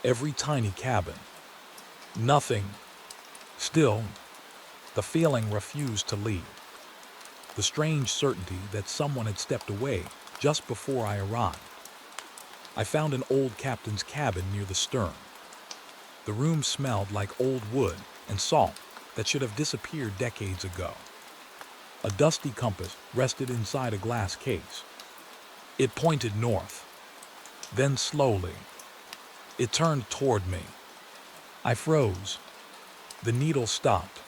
every tiny cabin. Nothing. Still, the feeling refused to leave. The strange certainty that someone had stepped away just before I arrived. I found an old captain's cabin near the stern. The room smelled like old wood and salt that should have disappeared decades ago. A dusty compass rested inside a glass case. It pointed north. Then slowly, it turned toward me. I froze. The needle stopped.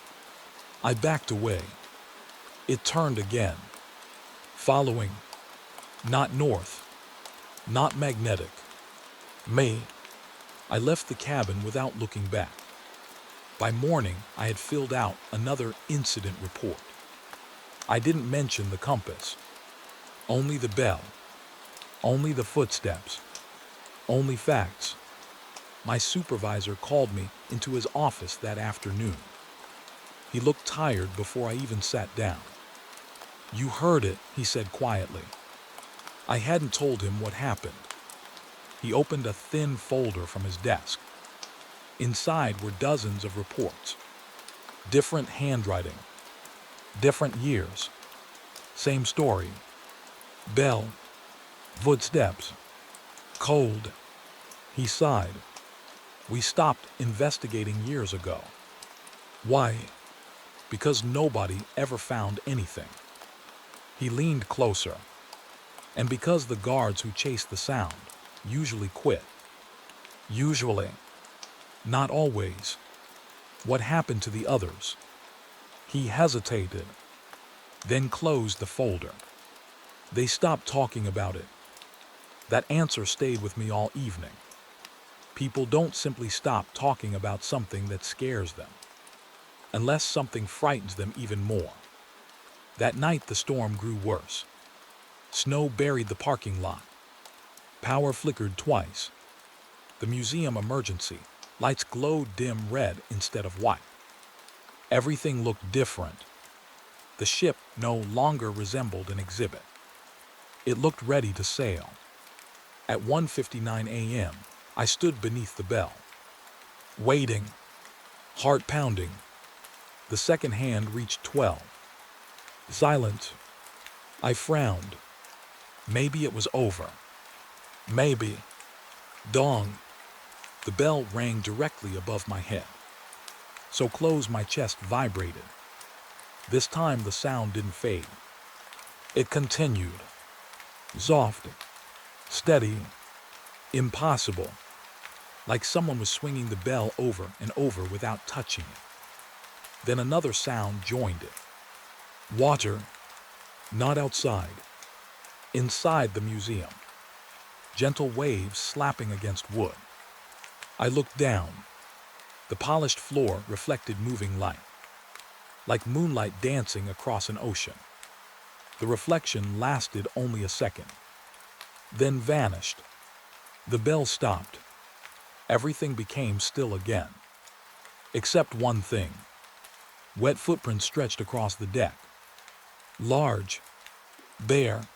I backed away. It turned again. Following. Not north. Not magnetic. Me. I left the cabin without looking back. By morning, I had filled out another incident report. I didn't mention the compass. Only the bell. Only the footsteps. Only facts. My supervisor called me into his office that afternoon. He looked tired before I even sat down. "You heard it," he said quietly. I hadn't told him what happened. He opened a thin folder from his desk. Inside were dozens of reports. Different handwriting. Different years. Same story. Bell. Footsteps. Cold. He sighed. "We stopped investigating years ago." "Why?" "Because nobody ever found anything." He leaned closer. "And because the guards who chased the sound usually quit." "Usually." "Not always." "What happened to the others?" He hesitated, then closed the folder. "They stopped talking about it." That answer stayed with me all evening. People don't simply stop talking about something that scares them, unless something frightens them even more. That night the storm grew worse. Snow buried the parking lot. Power flickered twice. The museum emergency lights glowed dim red instead of white. Everything looked different. The ship no longer resembled an exhibit. It looked ready to sail. At 1:59 a.m., I stood beneath the bell, waiting, heart pounding. The second hand reached 12. Silent. I frowned. Maybe it was over. Maybe. Dong. The bell rang directly above my head. So close my chest vibrated. This time the sound didn't fade. It continued. Soft. Steady. Impossible. Like someone was swinging the bell over and over without touching it. Then another sound joined it. Water. Not outside. Inside the museum. Gentle waves slapping against wood. I looked down. The polished floor reflected moving light, like moonlight dancing across an ocean. The reflection lasted only a second, then vanished. The bell stopped. Everything became still again, except one thing. Wet footprints stretched across the deck. Large, bare,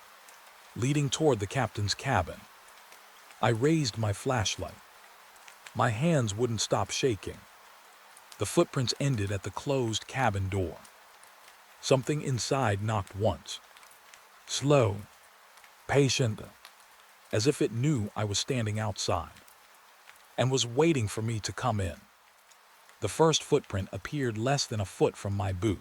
leading toward the captain's cabin. I raised my flashlight. My hands wouldn't stop shaking. The footprints ended at the closed cabin door. Something inside knocked once. Slow, patient, as if it knew I was standing outside and was waiting for me to come in. The first footprint appeared less than a foot from my boot.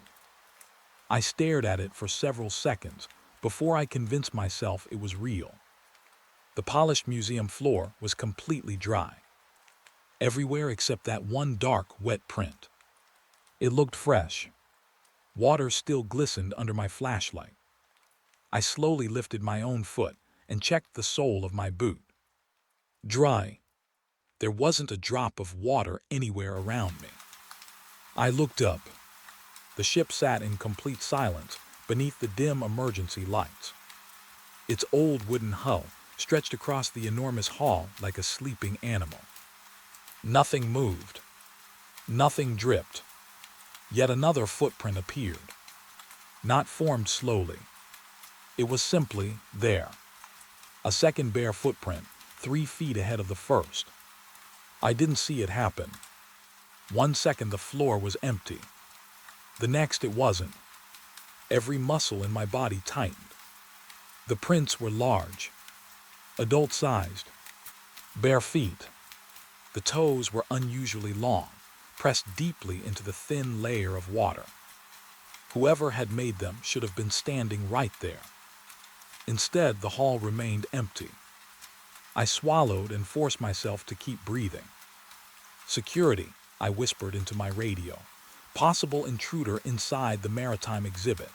I stared at it for several seconds before I convinced myself it was real. The polished museum floor was completely dry, everywhere except that one dark, wet print. It looked fresh. Water still glistened under my flashlight. I slowly lifted my own foot and checked the sole of my boot. Dry. There wasn't a drop of water anywhere around me. I looked up. The ship sat in complete silence beneath the dim emergency lights. Its old wooden hull stretched across the enormous hall like a sleeping animal. Nothing moved. Nothing dripped. Yet another footprint appeared. Not formed slowly. It was simply there. A second bare footprint, 3 feet ahead of the first. I didn't see it happen. 1 second the floor was empty. The next it wasn't. Every muscle in my body tightened. The prints were large, adult-sized, bare feet. The toes were unusually long, pressed deeply into the thin layer of water. Whoever had made them should have been standing right there. Instead, the hall remained empty. I swallowed and forced myself to keep breathing. Security, I whispered into my radio. Possible intruder inside the maritime exhibit.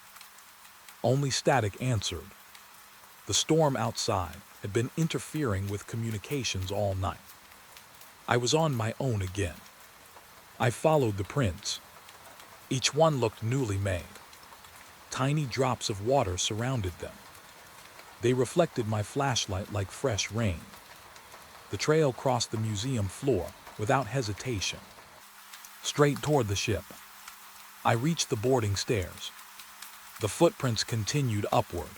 Only static answered. The storm outside had been interfering with communications all night. I was on my own again. I followed the prints. Each one looked newly made. Tiny drops of water surrounded them. They reflected my flashlight like fresh rain. The trail crossed the museum floor without hesitation, straight toward the ship. I reached the boarding stairs. The footprints continued upward.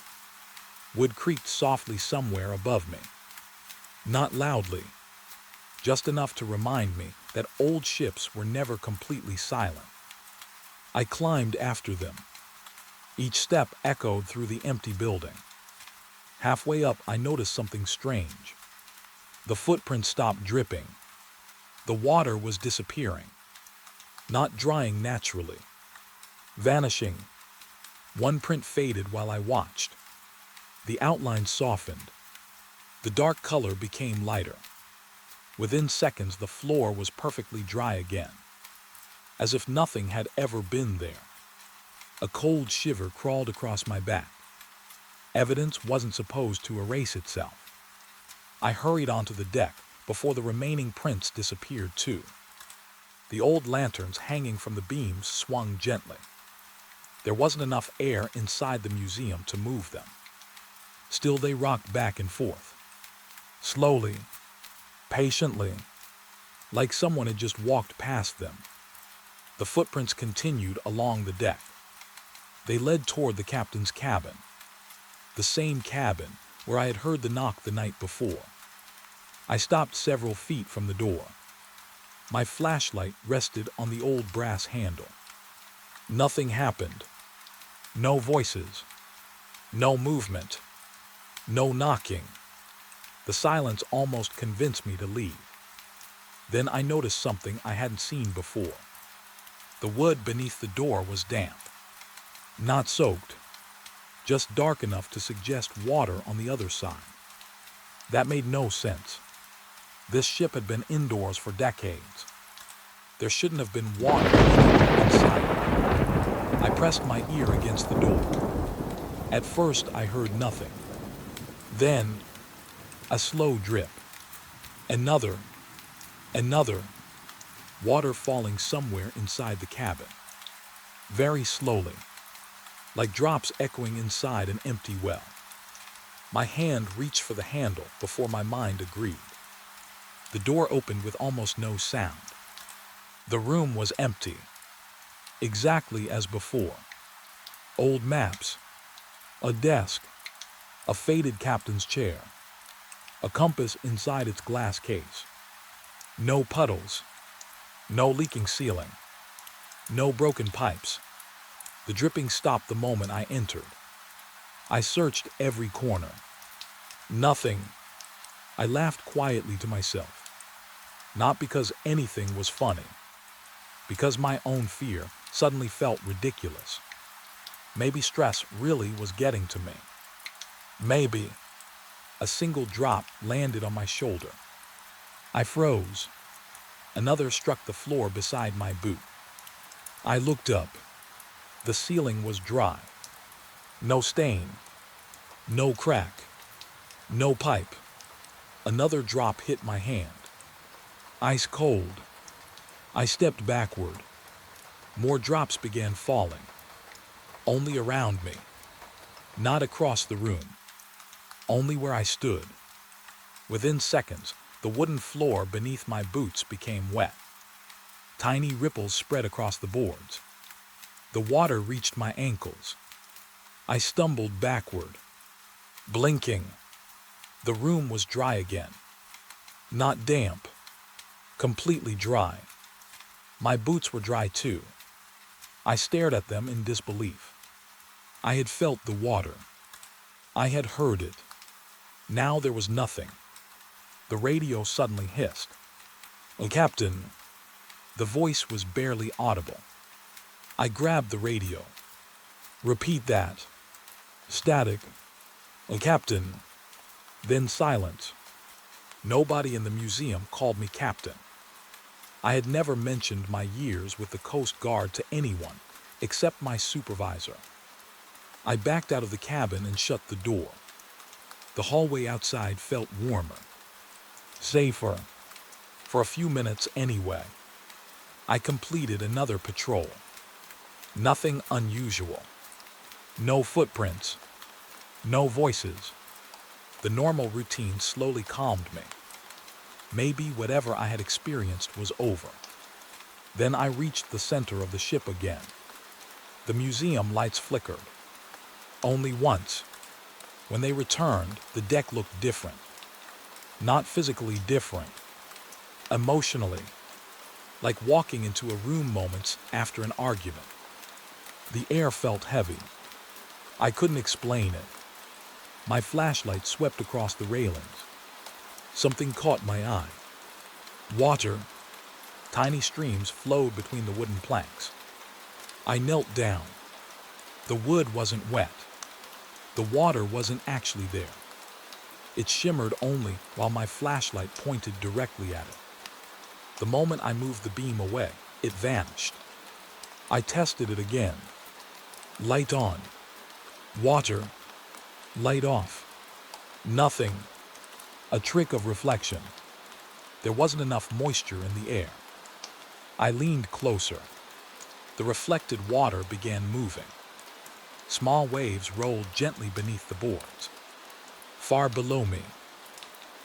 Wood creaked softly somewhere above me. Not loudly, just enough to remind me that old ships were never completely silent. I climbed after them. Each step echoed through the empty building. Halfway up, I noticed something strange. The footprints stopped dripping. The water was disappearing, not drying naturally, vanishing. One print faded while I watched. The outline softened. The dark color became lighter. Within seconds, the floor was perfectly dry again, as if nothing had ever been there. A cold shiver crawled across my back. Evidence wasn't supposed to erase itself. I hurried onto the deck before the remaining prints disappeared too. The old lanterns hanging from the beams swung gently. There wasn't enough air inside the museum to move them. Still, they rocked back and forth. Slowly, patiently, like someone had just walked past them. The footprints continued along the deck. They led toward the captain's cabin. The same cabin where I had heard the knock the night before. I stopped several feet from the door. My flashlight rested on the old brass handle. Nothing happened. No voices. No movement. No knocking. The silence almost convinced me to leave. Then I noticed something I hadn't seen before. The wood beneath the door was damp. Not soaked. Just dark enough to suggest water on the other side. That made no sense. This ship had been indoors for decades. There shouldn't have been water inside. I pressed my ear against the door. At first, I heard nothing. Then, a slow drip. Another. Water falling somewhere inside the cabin. Very slowly, like drops echoing inside an empty well. My hand reached for the handle before my mind agreed. The door opened with almost no sound. The room was empty, exactly as before. Old maps, a desk, a faded captain's chair, a compass inside its glass case. No puddles, no leaking ceiling, no broken pipes. The dripping stopped the moment I entered. I searched every corner. Nothing. I laughed quietly to myself. Not because anything was funny, because my own fear suddenly felt ridiculous. Maybe stress really was getting to me. Maybe. A single drop landed on my shoulder. I froze. Another struck the floor beside my boot. I looked up. The ceiling was dry. No stain. No crack. No pipe. Another drop hit my hand. Ice cold. I stepped backward. More drops began falling. Only around me. Not across the room. Only where I stood. Within seconds, the wooden floor beneath my boots became wet. Tiny ripples spread across the boards. The water reached my ankles. I stumbled backward, blinking. The room was dry again. Not damp. Completely dry. My boots were dry too. I stared at them in disbelief. I had felt the water. I had heard it. Now there was nothing. The radio suddenly hissed. "Oh, Captain." The voice was barely audible. I grabbed the radio. "Repeat that." Static. "Oh, Captain." Then silence. Nobody in the museum called me captain. I had never mentioned my years with the Coast Guard to anyone except my supervisor. I backed out of the cabin and shut the door. The hallway outside felt warmer. Safer. For a few minutes anyway. I completed another patrol. Nothing unusual. No footprints. No voices. The normal routine slowly calmed me. Maybe whatever I had experienced was over. Then I reached the center of the ship again. The museum lights flickered. Only once. When they returned, the deck looked different. Not physically different. Emotionally. Like walking into a room moments after an argument. The air felt heavy. I couldn't explain it. My flashlight swept across the railings. Something caught my eye. Water. Tiny streams flowed between the wooden planks. I knelt down. The wood wasn't wet. The water wasn't actually there. It shimmered only while my flashlight pointed directly at it. The moment I moved the beam away, it vanished. I tested it again. Light on. Water. Light off. Nothing. A trick of reflection. There wasn't enough moisture in the air. I leaned closer. The reflected water began moving. Small waves rolled gently beneath the boards. Far below me,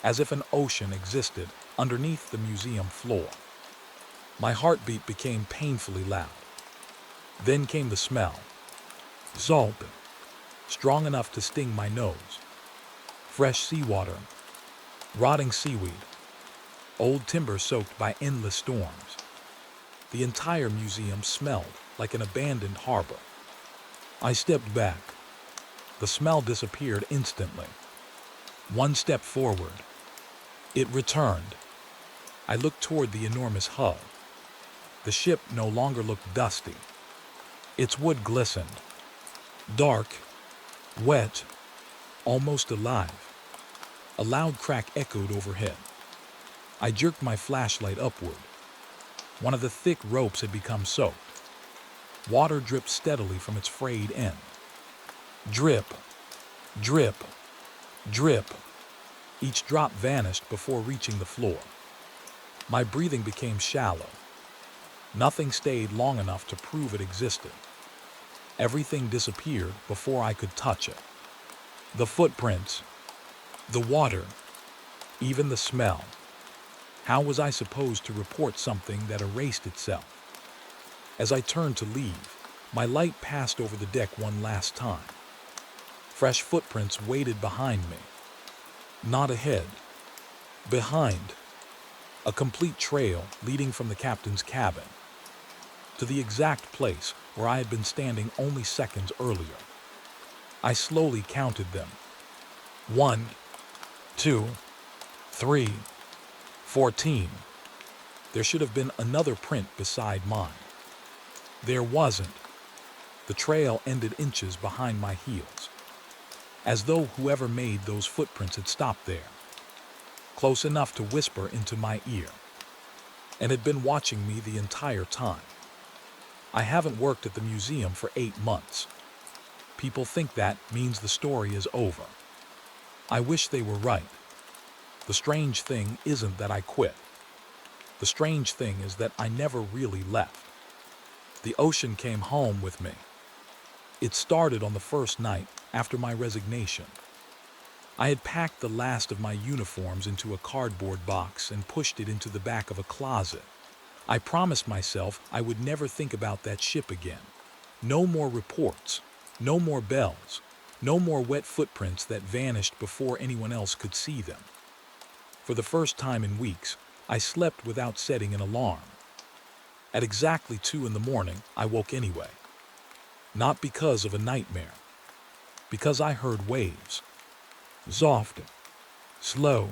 as if an ocean existed underneath the museum floor. My heartbeat became painfully loud. Then came the smell. Salt. Strong enough to sting my nose. Fresh seawater. Rotting seaweed. Old timber soaked by endless storms. The entire museum smelled like an abandoned harbor. I stepped back. The smell disappeared instantly. One step forward. It returned. I looked toward the enormous hull. The ship no longer looked dusty. Its wood glistened. Dark. Wet. Almost alive. A loud crack echoed overhead. I jerked my flashlight upward. One of the thick ropes had become soaked. Water dripped steadily from its frayed end. Drip. Drip. Drip. Each drop vanished before reaching the floor. My breathing became shallow. Nothing stayed long enough to prove it existed. Everything disappeared before I could touch it. The footprints, the water, even the smell. How was I supposed to report something that erased itself? As I turned to leave, my light passed over the deck one last time. Fresh footprints waited behind me. Not ahead. Behind. A complete trail leading from the captain's cabin. to the exact place where I had been standing only seconds earlier. I slowly counted them. 1, 2, 3, 14. There should have been another print beside mine. There wasn't. The trail ended inches behind my heels, as though whoever made those footprints had stopped there, close enough to whisper into my ear, and had been watching me the entire time. I haven't worked at the museum for 8 months. People think that means the story is over. I wish they were right. The strange thing isn't that I quit. The strange thing is that I never really left. The ocean came home with me. It started on the first night after my resignation. I had packed the last of my uniforms into a cardboard box and pushed it into the back of a closet. I promised myself I would never think about that ship again. No more reports, no more bells, no more wet footprints that vanished before anyone else could see them. For the first time in weeks, I slept without setting an alarm. At exactly 2 in the morning, I woke anyway. Not because of a nightmare. Because I heard waves. Soft, slow,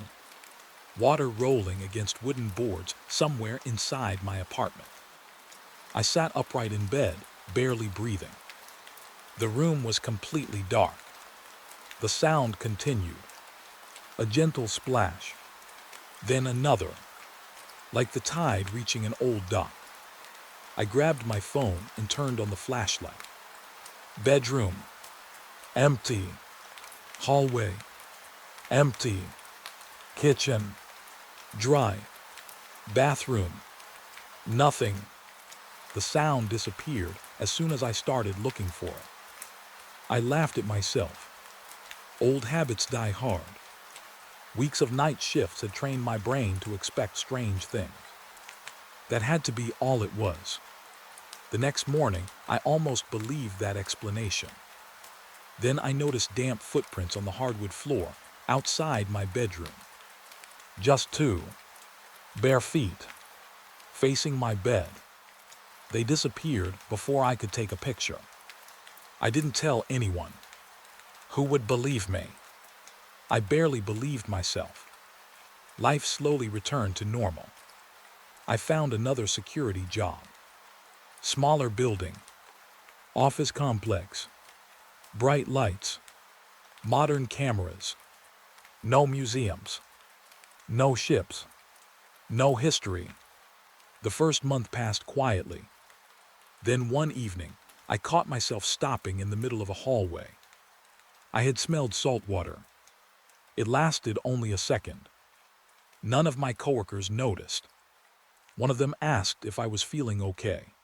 water rolling against wooden boards somewhere inside my apartment. I sat upright in bed, barely breathing. The room was completely dark. The sound continued. A gentle splash. Then another, like the tide reaching an old dock. I grabbed my phone and turned on the flashlight. Bedroom, empty. Hallway, empty. Kitchen, dry. Bathroom, nothing. The sound disappeared as soon as I started looking for it. I laughed at myself. Old habits die hard. Weeks of night shifts had trained my brain to expect strange things. That had to be all it was. The next morning, I almost believed that explanation. Then I noticed damp footprints on the hardwood floor outside my bedroom. Just 2, bare feet, facing my bed. They disappeared before I could take a picture. I didn't tell anyone. Who would believe me? I barely believed myself. Life slowly returned to normal. I found another security job. Smaller building, office complex, bright lights, modern cameras, no museums, no ships, no history. The first month passed quietly. Then one evening, I caught myself stopping in the middle of a hallway. I had smelled salt water. It lasted only a second. None of my coworkers noticed. One of them asked if I was feeling okay.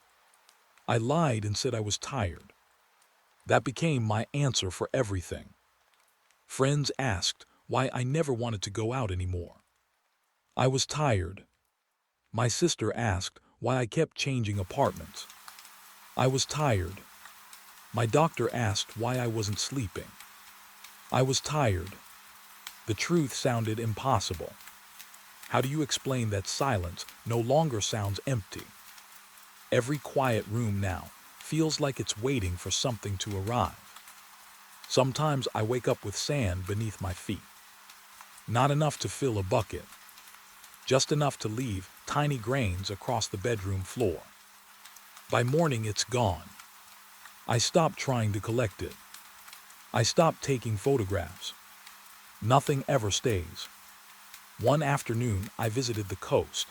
I lied and said I was tired. That became my answer for everything. Friends asked why I never wanted to go out anymore. I was tired. My sister asked why I kept changing apartments. I was tired. My doctor asked why I wasn't sleeping. I was tired. The truth sounded impossible. How do you explain that silence no longer sounds empty? Every quiet room now feels like it's waiting for something to arrive. Sometimes I wake up with sand beneath my feet. Not enough to fill a bucket. Just enough to leave tiny grains across the bedroom floor. By morning, it's gone. I stopped trying to collect it. I stopped taking photographs. Nothing ever stays. One afternoon, I visited the coast.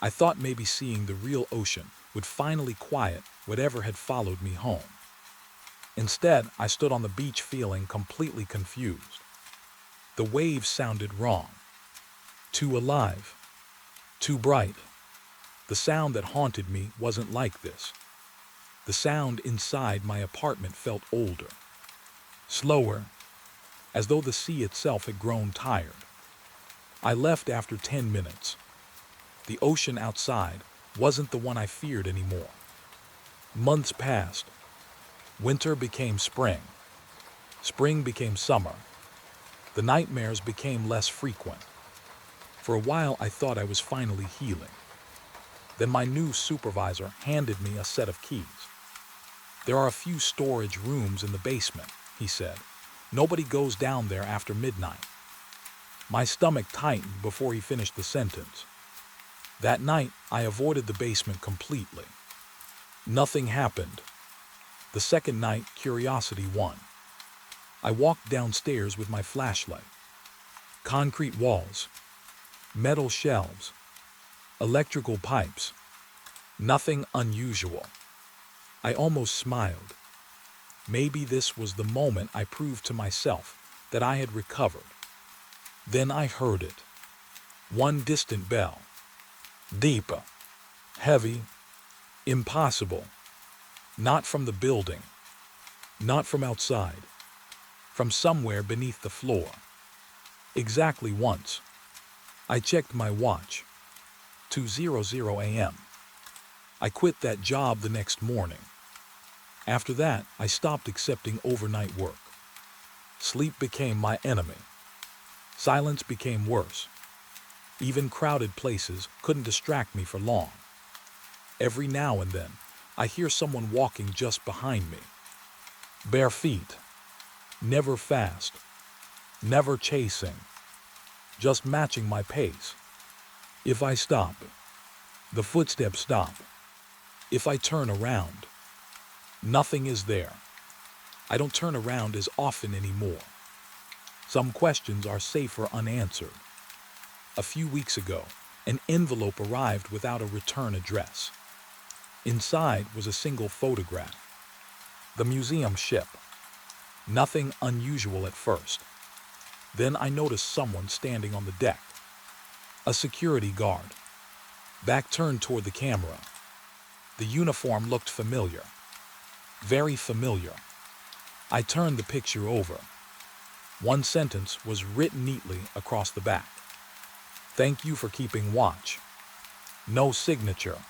I thought maybe seeing the real ocean would finally quiet whatever had followed me home. Instead, I stood on the beach feeling completely confused. The waves sounded wrong. Too alive. Too bright. The sound that haunted me wasn't like this. The sound inside my apartment felt older. Slower. As though the sea itself had grown tired. I left after 10 minutes. The ocean outside wasn't the one I feared anymore. Months passed. Winter became spring. Spring became summer. The nightmares became less frequent. For a while, I thought I was finally healing. Then my new supervisor handed me a set of keys. "There are a few storage rooms in the basement," he said. "Nobody goes down there after midnight." My stomach tightened before he finished the sentence. That night, I avoided the basement completely. Nothing happened. The second night, curiosity won. I walked downstairs with my flashlight. Concrete walls, metal shelves, electrical pipes. Nothing unusual. I almost smiled. Maybe this was the moment I proved to myself that I had recovered. Then I heard it. One distant bell. Deeper. Heavy. Impossible. Not from the building. Not from outside. From somewhere beneath the floor. Exactly once. I checked my watch. 2:00 a.m. I quit that job the next morning. After that, I stopped accepting overnight work. Sleep became my enemy. Silence became worse. Even crowded places couldn't distract me for long. Every now and then, I hear someone walking just behind me. Bare feet. Never fast. Never chasing. Just matching my pace. If I stop, the footsteps stop. If I turn around, nothing is there. I don't turn around as often anymore. Some questions are safer unanswered. A few weeks ago, an envelope arrived without a return address. Inside was a single photograph. The museum ship. Nothing unusual at first. Then I noticed someone standing on the deck. A security guard. Back turned toward the camera. The uniform looked familiar. Very familiar. I turned the picture over. One sentence was written neatly across the back. "Thank you for keeping watch." No signature.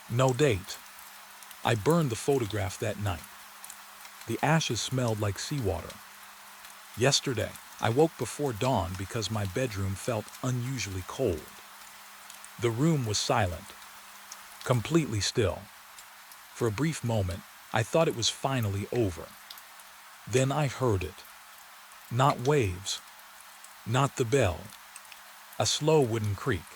No date. I burned the photograph that night. The ashes smelled like seawater. Yesterday, I woke before dawn because my bedroom felt unusually cold. The room was silent. Completely still. For a brief moment, I thought it was finally over. Then I heard it. Not waves. Not the bell. A slow wooden creak.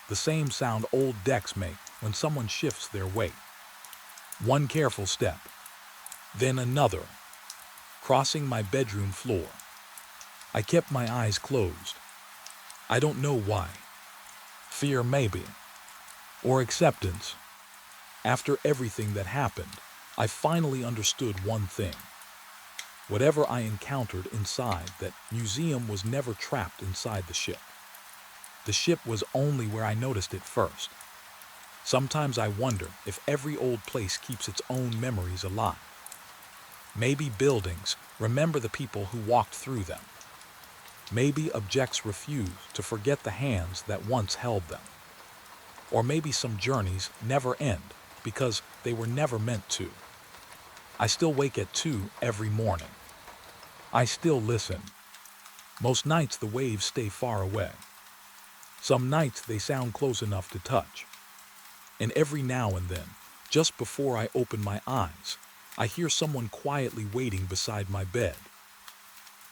The same sound old decks make when someone shifts their weight. One careful step. Then another. Crossing my bedroom floor. I kept my eyes closed. I don't know why. Fear maybe. Or acceptance. After everything that happened, I finally understood one thing. Whatever I encountered inside that museum was never trapped inside the ship. The ship was only where I noticed it first. Sometimes I wonder if every old place keeps its own memories alive. Maybe buildings remember the people who walked through them. Maybe objects refuse to forget the hands that once held them. Or maybe some journeys never end because they were never meant to. I still wake at 2 every morning. I still listen. Most nights the waves stay far away. Some nights they sound close enough to touch. And every now and then, just before I open my eyes, I hear someone quietly waiting beside my bed.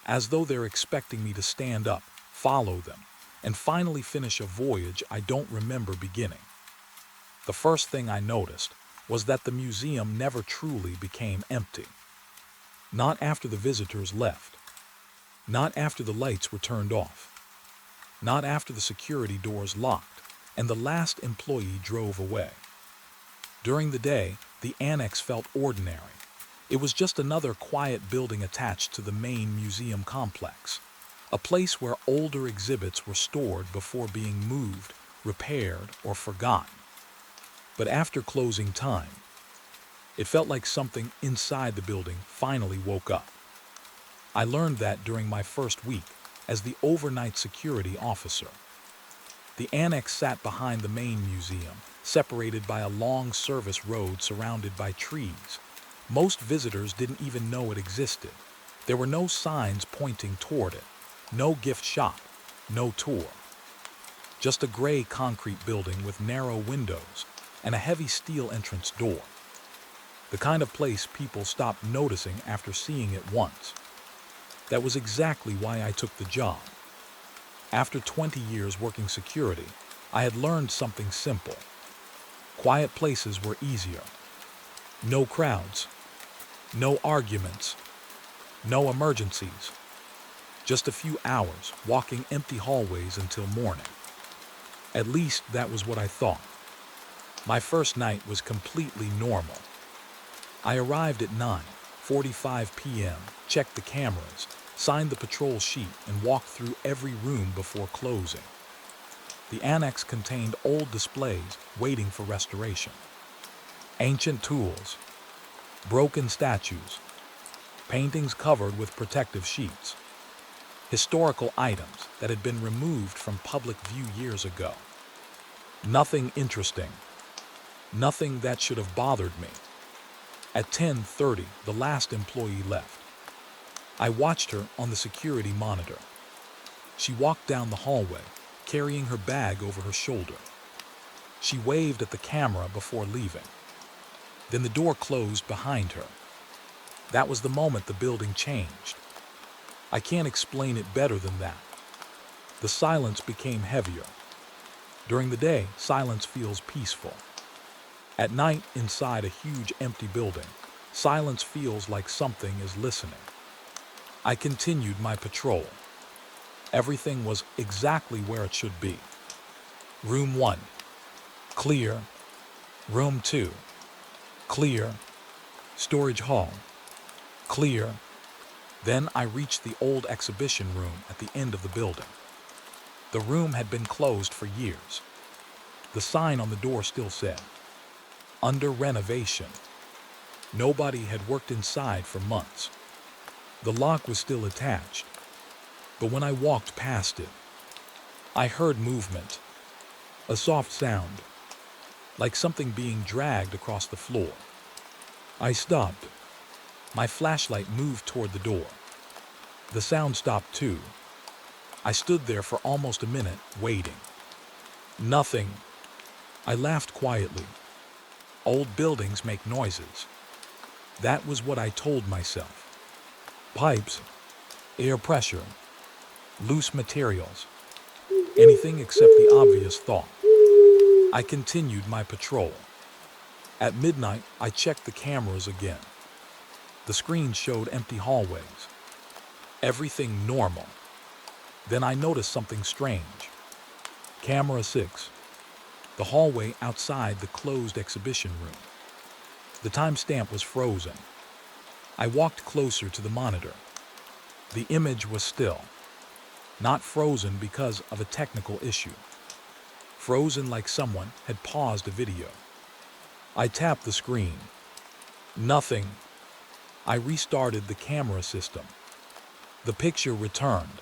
As though they're expecting me to stand up, follow them, and finally finish a voyage I don't remember beginning. The first thing I noticed was that the museum never truly became empty. Not after the visitors left. Not after the lights were turned off. Not after the security doors locked and the last employee drove away. During the day, the annex felt ordinary. It was just another quiet building attached to the main museum complex, a place where older exhibits were stored before being moved, repaired, or forgotten. But after closing time, it felt like something inside the building finally woke up. I learned that during my first week as the overnight security officer. The annex sat behind the main museum, separated by a long service road surrounded by trees. Most visitors didn't even know it existed. There were no signs pointing toward it, no gift shop, no tour. Just a gray concrete building with narrow windows and a heavy steel entrance door. The kind of place people stopped noticing after seeing it once. That was exactly why I took the job. After 20 years working security, I had learned something simple. Quiet places were easier. No crowds. No arguments. No emergencies. Just a few hours walking empty hallways until morning. At least that was what I thought. My first night was completely normal. I arrived at 9:45 p.m., checked the cameras, signed the patrol sheet, and walked through every room before closing. The annex contained old displays waiting for restoration. Ancient tools, broken statues, paintings covered with protective sheets, historical items that had been removed from public view years ago. Nothing interesting, nothing that should have bothered me. At 10:30, the last employee left. I watched her on the security monitor. She walked down the hallway, carrying her bag over her shoulder. She waved at the camera before leaving. Then the door closed behind her. That was the moment the building changed. I can't explain it better than that. The silence became heavier. During the day, silence feels peaceful. At night, inside a huge empty building, silence feels like something is listening. I continued my patrol. Everything was exactly where it should be. Room 1, clear. Room 2, clear. Storage hall, clear. Then I reached the old exhibition room at the end of the building. The room had been closed for years. The sign on the door still said, "Under renovation." Nobody had worked inside for months. The lock was still attached, but when I walked past it, I heard movement, a soft sound, like something being dragged across the floor. I stopped. My flashlight moved toward the door. The sound stopped too. I stood there for almost a minute, waiting. Nothing. I laughed quietly. Old buildings make noises. That was what I told myself. Pipes, air pressure, loose materials, anything except the obvious thought. I continued my patrol. At midnight, I checked the cameras again. The screen showed empty hallways. Everything normal. Then I noticed something strange. Camera 6. The hallway outside the closed exhibition room. The timestamp was frozen. I walked closer to the monitor. The image was still. Not frozen because of a technical issue. Frozen like someone had paused a video. I tapped the screen. Nothing. I restarted the camera system. The picture returned,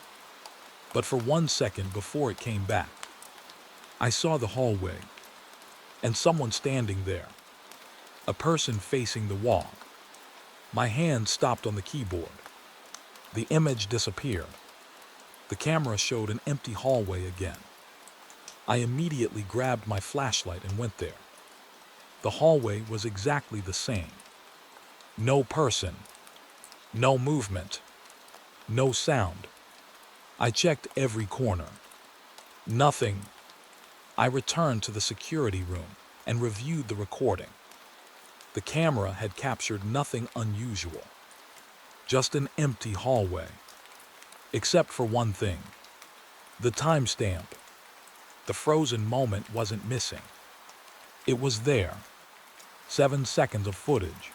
but for 1 second before it came back. I saw the hallway, and someone standing there. A person facing the wall. My hand stopped on the keyboard. The image disappeared. The camera showed an empty hallway again. I immediately grabbed my flashlight and went there. The hallway was exactly the same. No person. No movement. No sound. I checked every corner. Nothing. I returned to the security room and reviewed the recording. The camera had captured nothing unusual. Just an empty hallway. Except for one thing. The timestamp. The frozen moment wasn't missing. It was there. 7 seconds of footage.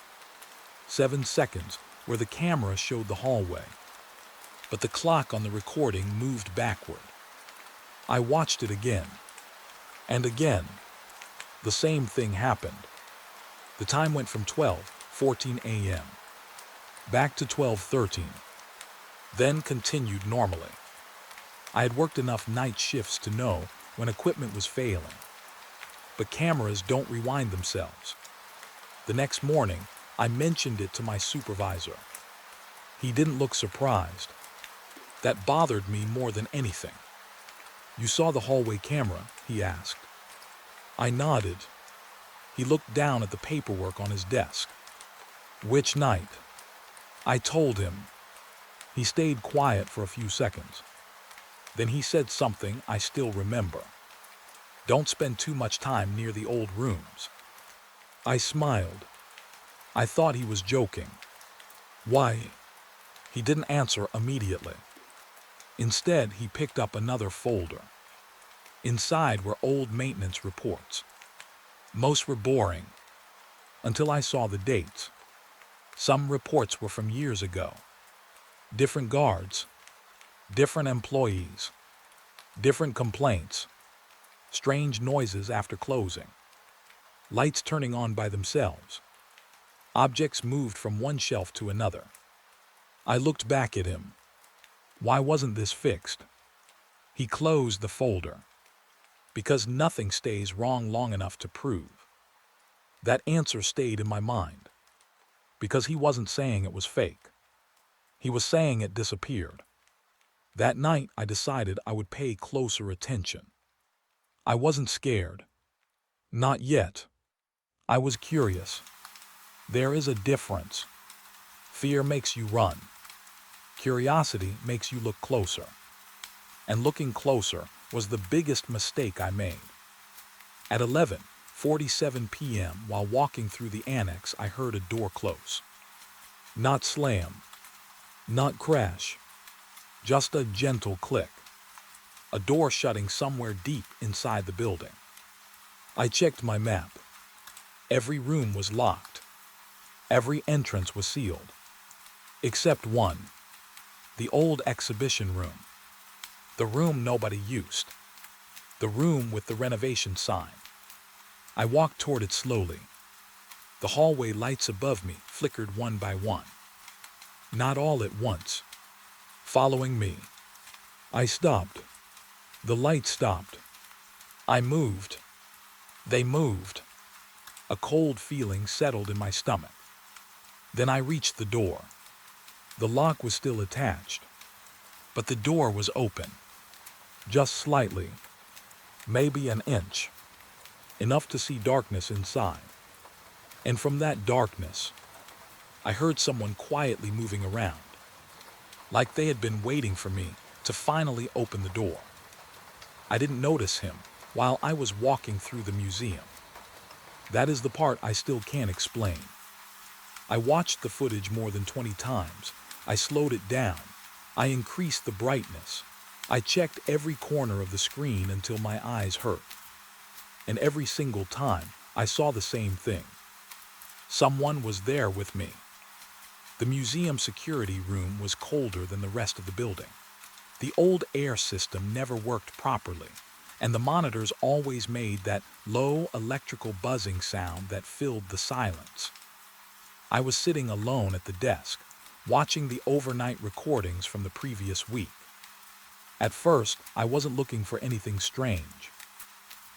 7 seconds where the camera showed the hallway. But the clock on the recording moved backward. I watched it again. And again. The same thing happened. The time went from 12:14 a.m. back to 12:13. Then continued normally. I had worked enough night shifts to know when equipment was failing. But cameras don't rewind themselves. The next morning, I mentioned it to my supervisor. He didn't look surprised. That bothered me more than anything. "You saw the hallway camera?" he asked. I nodded. He looked down at the paperwork on his desk. "Which night?" I told him. He stayed quiet for a few seconds. Then he said something I still remember. "Don't spend too much time near the old rooms." I smiled. I thought he was joking. "Why?" He didn't answer immediately. Instead, he picked up another folder. Inside were old maintenance reports. Most were boring, until I saw the dates. Some reports were from years ago. Different guards, different employees, different complaints, strange noises after closing, lights turning on by themselves. Objects moved from one shelf to another. I looked back at him. Why wasn't this fixed? He closed the folder. Because nothing stays wrong long enough to prove. That answer stayed in my mind. Because he wasn't saying it was fake. He was saying it disappeared. That night, I decided I would pay closer attention. I wasn't scared. Not yet. I was curious. There is a difference. Fear makes you run. Curiosity makes you look closer. And looking closer was the biggest mistake I made. At 11:47 p.m., while walking through the annex, I heard a door close. Not slam. Not crash. Just a gentle click. A door shutting somewhere deep inside the building. I checked my map. Every room was locked. Every entrance was sealed. Except one. The old exhibition room. The room nobody used. The room with the renovation sign. I walked toward it slowly. The hallway lights above me flickered one by one. Not all at once. Following me. I stopped. The light stopped. I moved. They moved. A cold feeling settled in my stomach. Then I reached the door. The lock was still attached. But the door was open. Just slightly. Maybe an inch. Enough to see darkness inside. And from that darkness, I heard someone quietly moving around, like they had been waiting for me to finally open the door. I didn't notice him while I was walking through the museum. That is the part I still can't explain. I watched the footage more than 20 times. I slowed it down. I increased the brightness. I checked every corner of the screen until my eyes hurt. And every single time, I saw the same thing. Someone was there with me. The museum security room was colder than the rest of the building. The old air system never worked properly, and the monitors always made that low electrical buzzing sound that filled the silence. I was sitting alone at the desk, watching the overnight recordings from the previous week. At first, I wasn't looking for anything strange.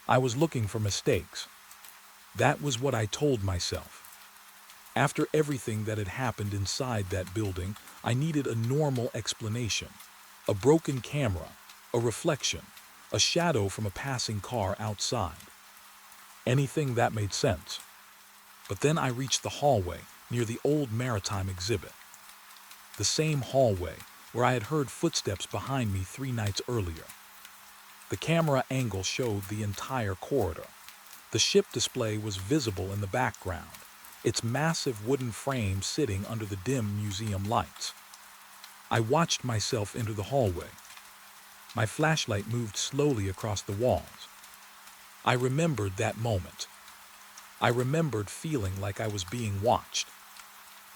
I was looking for mistakes. That was what I told myself. After everything that had happened inside that building, I needed a normal explanation. A broken camera, a reflection, a shadow from a passing car outside. Anything that made sense. But then I reached the hallway near the old maritime exhibit. The same hallway where I had heard footsteps behind me 3 nights earlier. The camera angle showed the entire corridor. The ship display was visible in the background, its massive wooden frame sitting under the dim museum lights. I watched myself enter the hallway. My flashlight moved slowly across the walls. I remembered that moment. I remembered feeling like I was being watched.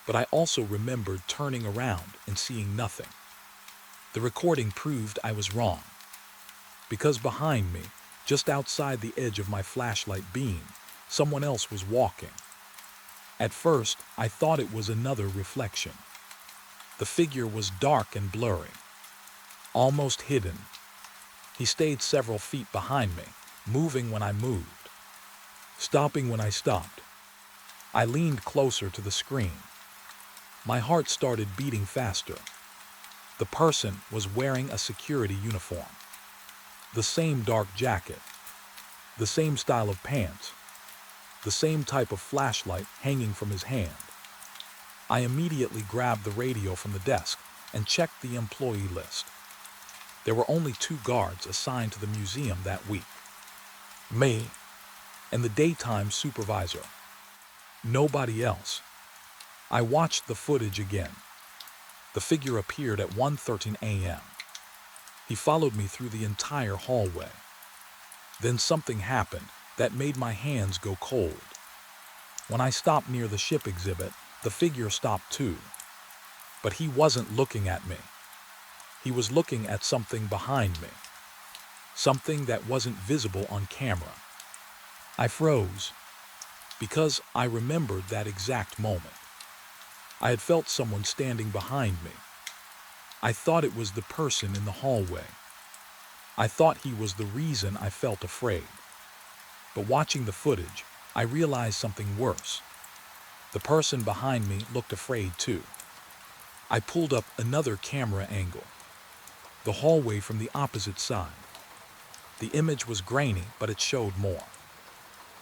But I also remembered turning around and seeing nothing. The recording proved I was wrong. Because behind me, just outside the edge of my flashlight beam, someone else was walking. At first, I thought it was another reflection. The figure was dark and blurry, almost hidden. He stayed several feet behind me, moving when I moved, stopping when I stopped. I leaned closer to the screen. My heart started beating faster. The person was wearing a security uniform. The same dark jacket, the same style of pants, the same type of flashlight hanging from his hand. I immediately grabbed the radio from the desk and checked the employee list. There were only 2 guards assigned to the museum that week. Me and the daytime supervisor. Nobody else. I watched the footage again. The figure appeared at 1:13 a.m. He followed me through the entire hallway. Then something happened that made my hands go cold. When I stopped near the ship exhibit, the figure stopped too. But he wasn't looking at me. He was looking at something behind me. Something that wasn't visible on camera. I froze because I remembered that exact moment. I had felt someone standing behind me. I thought it was the person in the hallway. I thought he was the reason I felt afraid. But watching the footage, I realized something worse. The person behind me looked afraid too. I pulled up another camera angle. The hallway from the opposite side. The image was grainy, but it showed more.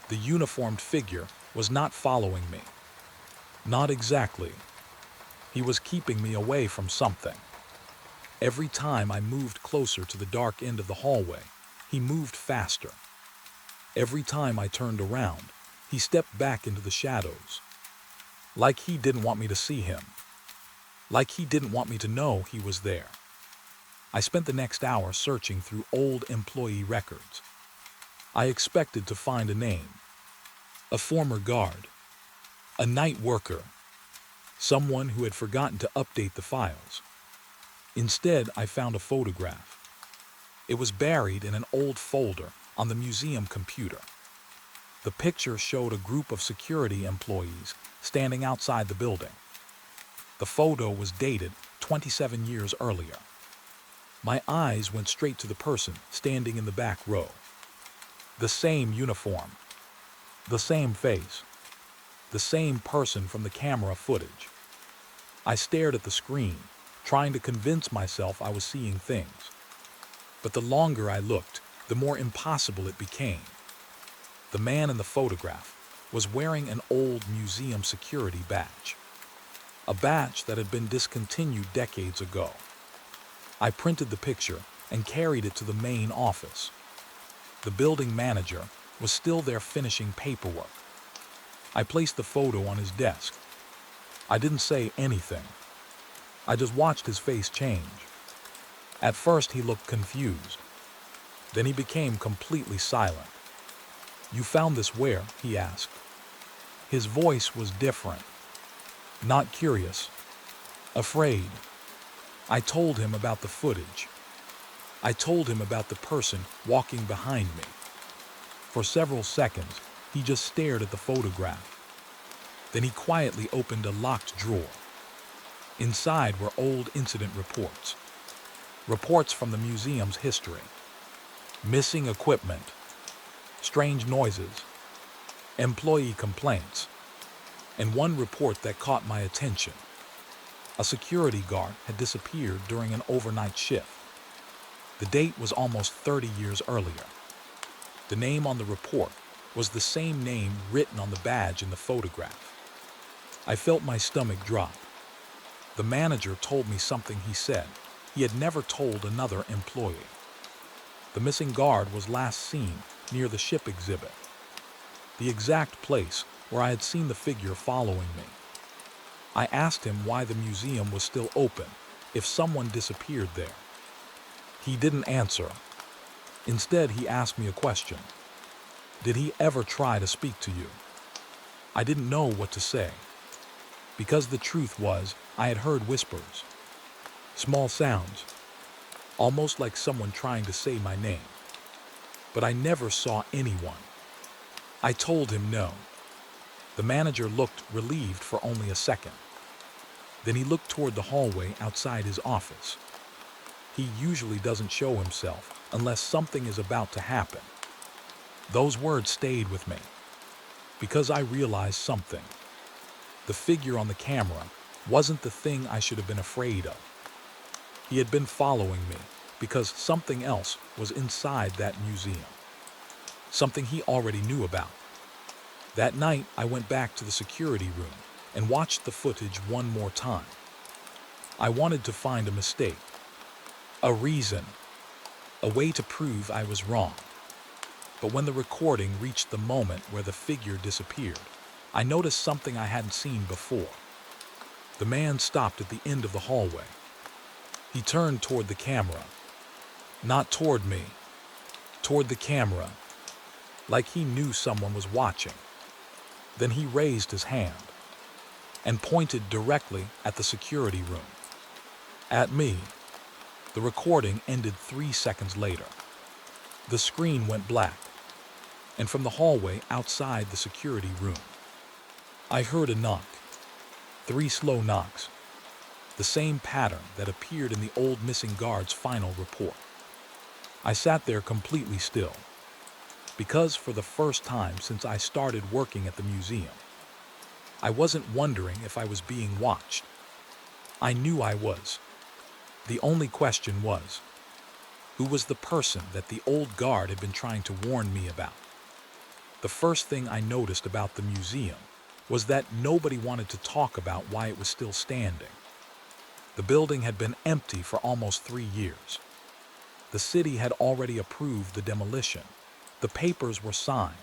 The uniformed figure was not following me. Not exactly. He was keeping me away from something. Every time I moved closer to the dark end of the hallway, he moved faster. Every time I turned around, he stepped back into the shadows. Like he didn't want me to see him. Like he didn't want me to know he was there. I spent the next hour searching through old employee records. I expected to find a name. A former guard. A night worker. Someone who had forgotten to update the files. Instead, I found a photograph. It was buried in an old folder on the museum computer. The picture showed a group of security employees standing outside the building. The photo was dated 27 years earlier. My eyes went straight to the person standing in the back row. The same uniform. The same face. The same person from the camera footage. I stared at the screen, trying to convince myself I was seeing things. But the longer I looked, the more impossible it became. The man in the photograph was wearing an old museum security badge. A badge that had been discontinued decades ago. I printed the picture and carried it to the main office. The building manager was still there finishing paperwork. I placed the photo on his desk. I didn't say anything. I just watched his face change. At first he looked confused. Then he became completely silent. "You found this where?" he asked. His voice was different. Not curious. Afraid. I told him about the footage. I told him about the person walking behind me. For several seconds, he just stared at the photograph. Then he quietly opened a locked drawer. Inside were old incident reports. Reports from the museum's history. Missing equipment. Strange noises. Employee complaints. And one report that caught my attention. A security guard had disappeared during an overnight shift. The date was almost 30 years earlier. The name on the report was the same name written on the badge in the photograph. I felt my stomach drop. The manager told me something he said he had never told another employee. The missing guard was last seen near the ship exhibit, the exact place where I had seen the figure following me. I asked him why the museum was still open if someone disappeared there. He didn't answer. Instead, he asked me a question. Did he ever try to speak to you? I didn't know what to say. Because the truth was, I had heard whispers. Small sounds. Almost like someone trying to say my name. But I never saw anyone. I told him no. The manager looked relieved for only a second. Then he looked toward the hallway outside his office. He usually doesn't show himself unless something is about to happen. Those words stayed with me, because I realized something. The figure on the camera wasn't the thing I should have been afraid of. He had been following me, because something else was inside that museum, something he already knew about. That night, I went back to the security room and watched the footage one more time. I wanted to find a mistake, a reason, a way to prove I was wrong. But when the recording reached the moment where the figure disappeared, I noticed something I hadn't seen before. The man stopped at the end of the hallway. He turned toward the camera. Not toward me, toward the camera, like he knew someone was watching. Then he raised his hand and pointed directly at the security room. At me. The recording ended 3 seconds later. The screen went black, and from the hallway outside the security room, I heard a knock. 3 slow knocks, the same pattern that appeared in the old missing guard's final report. I sat there completely still, because for the first time since I started working at the museum, I wasn't wondering if I was being watched. I knew I was. The only question was, who was the person that the old guard had been trying to warn me about? The first thing I noticed about the museum was that nobody wanted to talk about why it was still standing. The building had been empty for almost 3 years. The city had already approved the demolition. The papers were signed.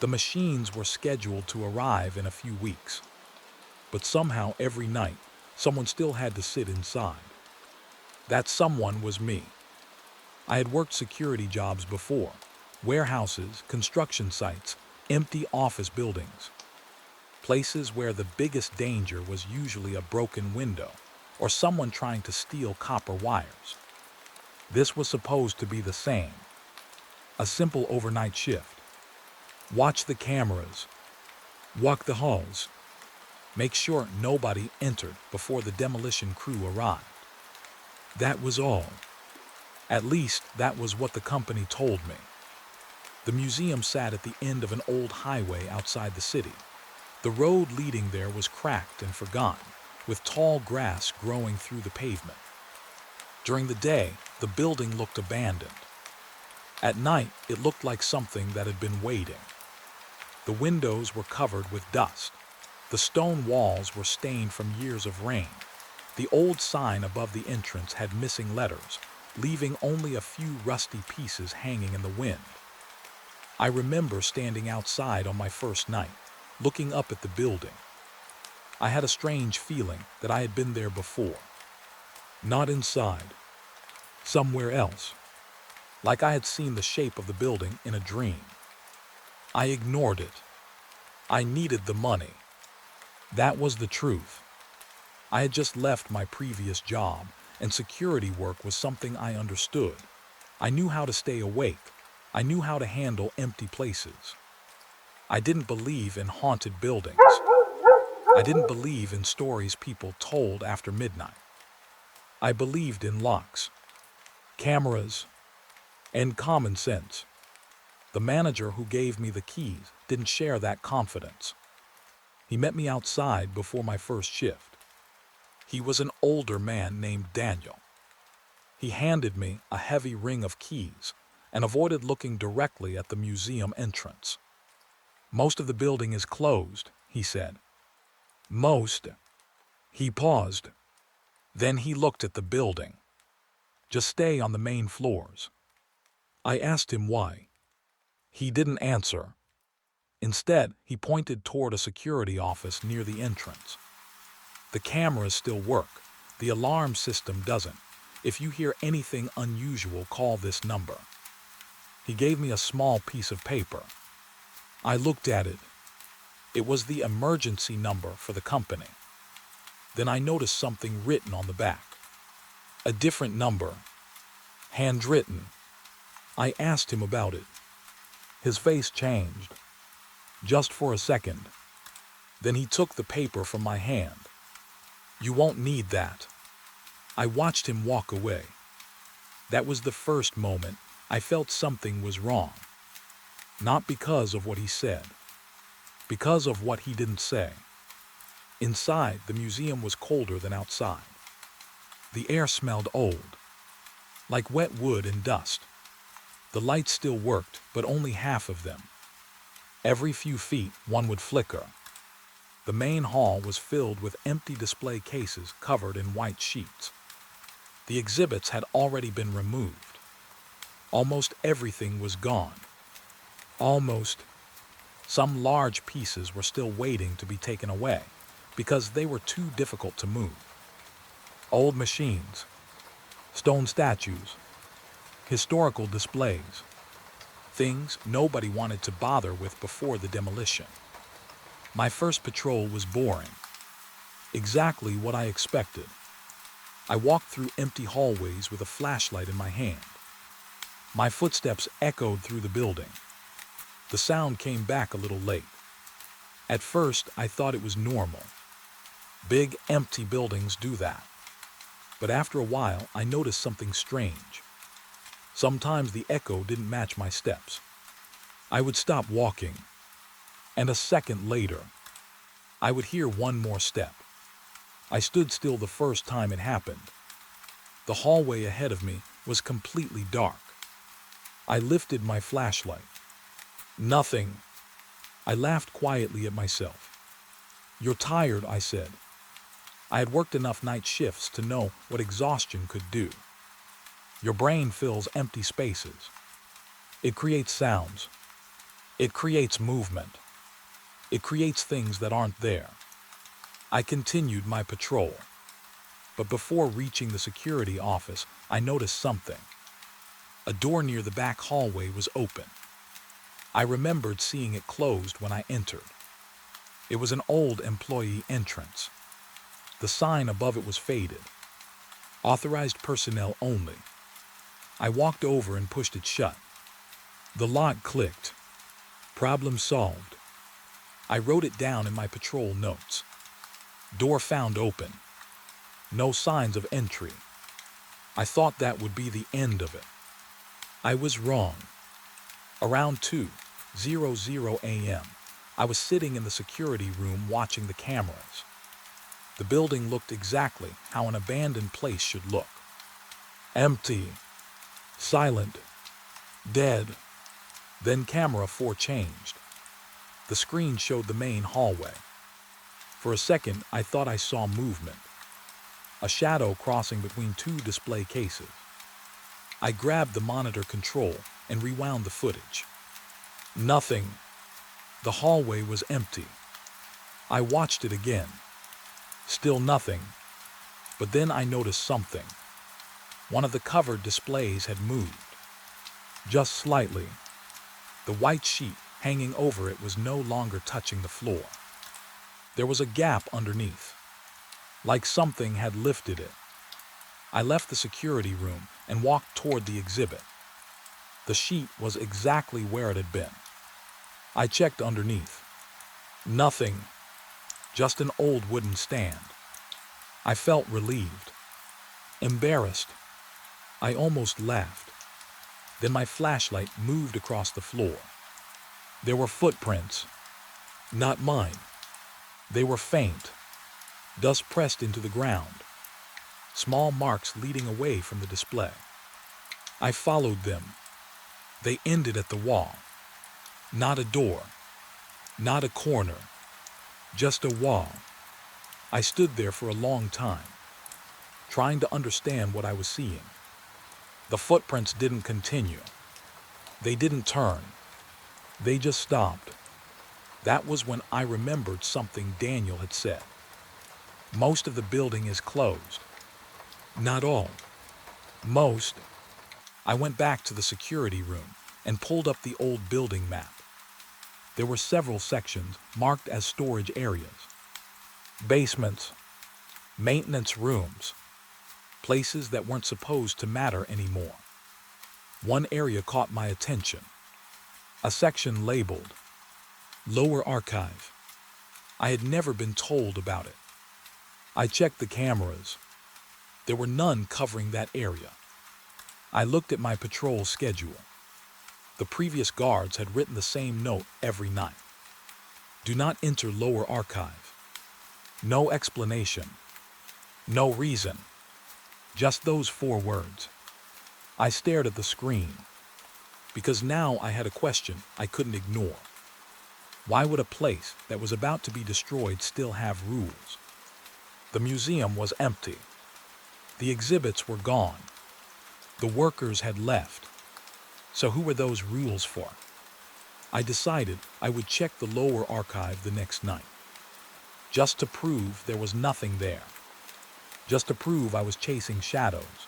The machines were scheduled to arrive in a few weeks. But somehow every night, someone still had to sit inside. That someone was me. I had worked security jobs before, warehouses, construction sites, empty office buildings, places where the biggest danger was usually a broken window or someone trying to steal copper wires. This was supposed to be the same. A simple overnight shift. Watch the cameras, walk the halls, make sure nobody entered before the demolition crew arrived. That was all. At least that was what the company told me. The museum sat at the end of an old highway outside the city. The road leading there was cracked and forgotten, with tall grass growing through the pavement. During the day, the building looked abandoned. At night, it looked like something that had been waiting. The windows were covered with dust. The stone walls were stained from years of rain. The old sign above the entrance had missing letters, leaving only a few rusty pieces hanging in the wind. I remember standing outside on my first night, looking up at the building. I had a strange feeling that I had been there before. Not inside. Somewhere else. Like I had seen the shape of the building in a dream. I ignored it. I needed the money. That was the truth. I had just left my previous job, and security work was something I understood. I knew how to stay awake. I knew how to handle empty places. I didn't believe in haunted buildings. I didn't believe in stories people told after midnight. I believed in locks, cameras, and common sense. The manager who gave me the keys didn't share that confidence. He met me outside before my first shift. He was an older man named Daniel. He handed me a heavy ring of keys and avoided looking directly at the museum entrance. Most of the building is closed, he said. Most. He paused. Then he looked at the building. Just stay on the main floors. I asked him why. He didn't answer. Instead, he pointed toward a security office near the entrance. The cameras still work. The alarm system doesn't. If you hear anything unusual, call this number. He gave me a small piece of paper. I looked at it. It was the emergency number for the company. Then I noticed something written on the back. A different number. Handwritten. I asked him about it. His face changed. Just for a second. Then he took the paper from my hand. You won't need that. I watched him walk away. That was the first moment I felt something was wrong. Not because of what he said. Because of what he didn't say. Inside, the museum was colder than outside. The air smelled old. like wet wood and dust. The lights still worked, but only half of them. Every few feet, one would flicker. The main hall was filled with empty display cases covered in white sheets. The exhibits had already been removed. Almost everything was gone. Almost. Some large pieces were still waiting to be taken away because they were too difficult to move. Old machines, stone statues, historical displays, things nobody wanted to bother with before the demolition. My first patrol was boring. Exactly what I expected. I walked through empty hallways with a flashlight in my hand. My footsteps echoed through the building. The sound came back a little late. At first, I thought it was normal. Big, empty buildings do that. But after a while, I noticed something strange. Sometimes the echo didn't match my steps. I would stop walking, and a second later, I would hear one more step. I stood still the first time it happened. The hallway ahead of me was completely dark. I lifted my flashlight. Nothing. I laughed quietly at myself. "You're tired," I said. I had worked enough night shifts to know what exhaustion could do. Your brain fills empty spaces. It creates sounds. It creates movement. It creates things that aren't there. I continued my patrol. But before reaching the security office, I noticed something. A door near the back hallway was open. I remembered seeing it closed when I entered. It was an old employee entrance. The sign above it was faded. Authorized personnel only. I walked over and pushed it shut. The lock clicked. Problem solved. I wrote it down in my patrol notes. Door found open. No signs of entry. I thought that would be the end of it. I was wrong. Around 2:00 a.m., I was sitting in the security room watching the cameras. The building looked exactly how an abandoned place should look. Empty, silent, dead. Then camera 4 changed. The screen showed the main hallway. For a second, I thought I saw movement. A shadow crossing between 2 display cases. I grabbed the monitor control and rewound the footage. Nothing. The hallway was empty. I watched it again. Still nothing. But then I noticed something. One of the covered displays had moved. Just slightly. The white sheet hanging over it was no longer touching the floor. There was a gap underneath, like something had lifted it. I left the security room and walked toward the exhibit. The sheet was exactly where it had been. I checked underneath. Nothing. Just an old wooden stand. I felt relieved. Embarrassed. I almost laughed. Then my flashlight moved across the floor. There were footprints. Not mine. They were faint. Dust pressed into the ground. Small marks leading away from the display. I followed them. They ended at the wall. Not a door. Not a corner. Just a wall. I stood there for a long time, trying to understand what I was seeing. The footprints didn't continue. They didn't turn. They just stopped. That was when I remembered something Daniel had said. Most of the building is closed. Not all. Most. I went back to the security room and pulled up the old building map. There were several sections marked as storage areas. Basements. Maintenance rooms. Places that weren't supposed to matter anymore. One area caught my attention. A section labeled Lower Archive. I had never been told about it. I checked the cameras. There were none covering that area. I looked at my patrol schedule. The previous guards had written the same note every night. Do not enter Lower Archive. No explanation. No reason. Just those 4 words. I stared at the screen, because now I had a question I couldn't ignore. Why would a place that was about to be destroyed still have rules? The museum was empty. The exhibits were gone. The workers had left. So who were those rules for? I decided I would check the lower archive the next night, just to prove there was nothing there, just to prove I was chasing shadows.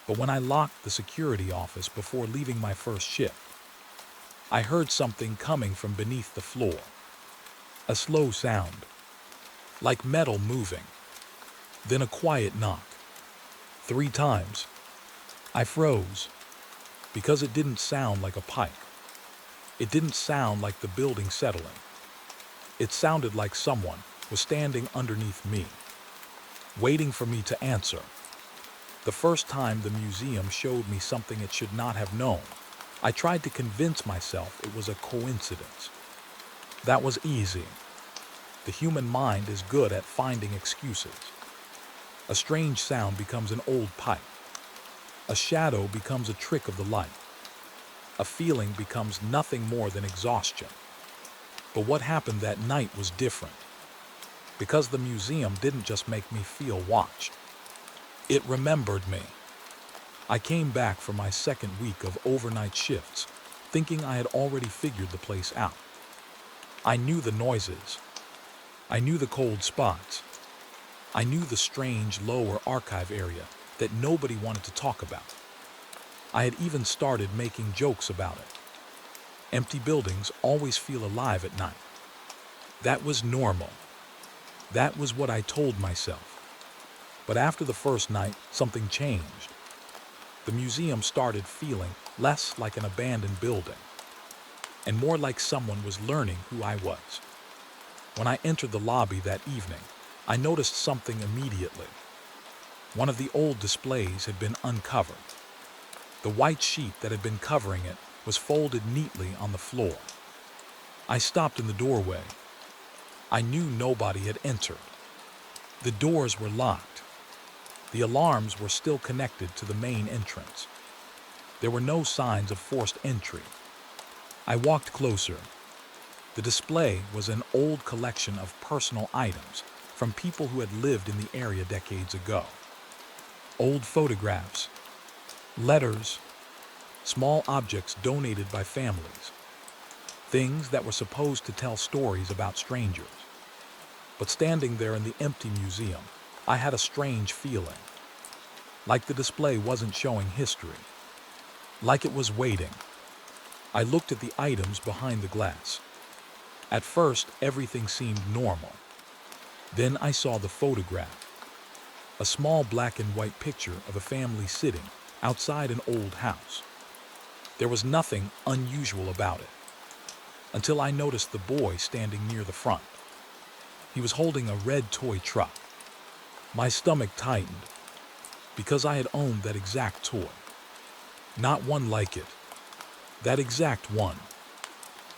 But when I locked the security office before leaving my first shift, I heard something coming from beneath the floor. A slow sound, like metal moving. Then a quiet knock. 3 times. I froze, because it didn't sound like a pipe. It didn't sound like the building settling. It sounded like someone was standing underneath me, waiting for me to answer. The first time the museum showed me something it should not have known, I tried to convince myself it was a coincidence. That was easy. The human mind is good at finding excuses. A strange sound becomes an old pipe. A shadow becomes a trick of the light. A feeling becomes nothing more than exhaustion. But what happened that night was different, because the museum didn't just make me feel watched. It remembered me. I came back from my second week of overnight shifts, thinking I had already figured the place out. I knew the noises. I knew the cold spots. I knew the strange lower archive area that nobody wanted to talk about. I had even started making jokes about it. Empty buildings always feel alive at night. That was normal. That was what I told myself. But after the first night, something changed. The museum started feeling less like an abandoned building, and more like someone was learning who I was. When I entered the lobby that evening, I noticed something immediately. One of the old displays had been uncovered. The white sheet that had been covering it was folded neatly on the floor. I stopped in the doorway. I knew nobody had entered. The doors were locked. The alarms were still connected to the main entrance. There were no signs of forced entry. I walked closer. The display was an old collection of personal items from people who had lived in the area decades ago. Old photographs, letters, small objects donated by families, things that were supposed to tell stories about strangers. But standing there in the empty museum, I had a strange feeling. Like the display wasn't showing history. Like it was waiting. I looked at the items behind the glass. At first, everything seemed normal. Then I saw the photograph. A small black and white picture of a family sitting outside an old house. There was nothing unusual about it, until I noticed the boy standing near the front. He was holding a red toy truck. My stomach tightened, because I had owned that exact toy. Not one like it. That exact one.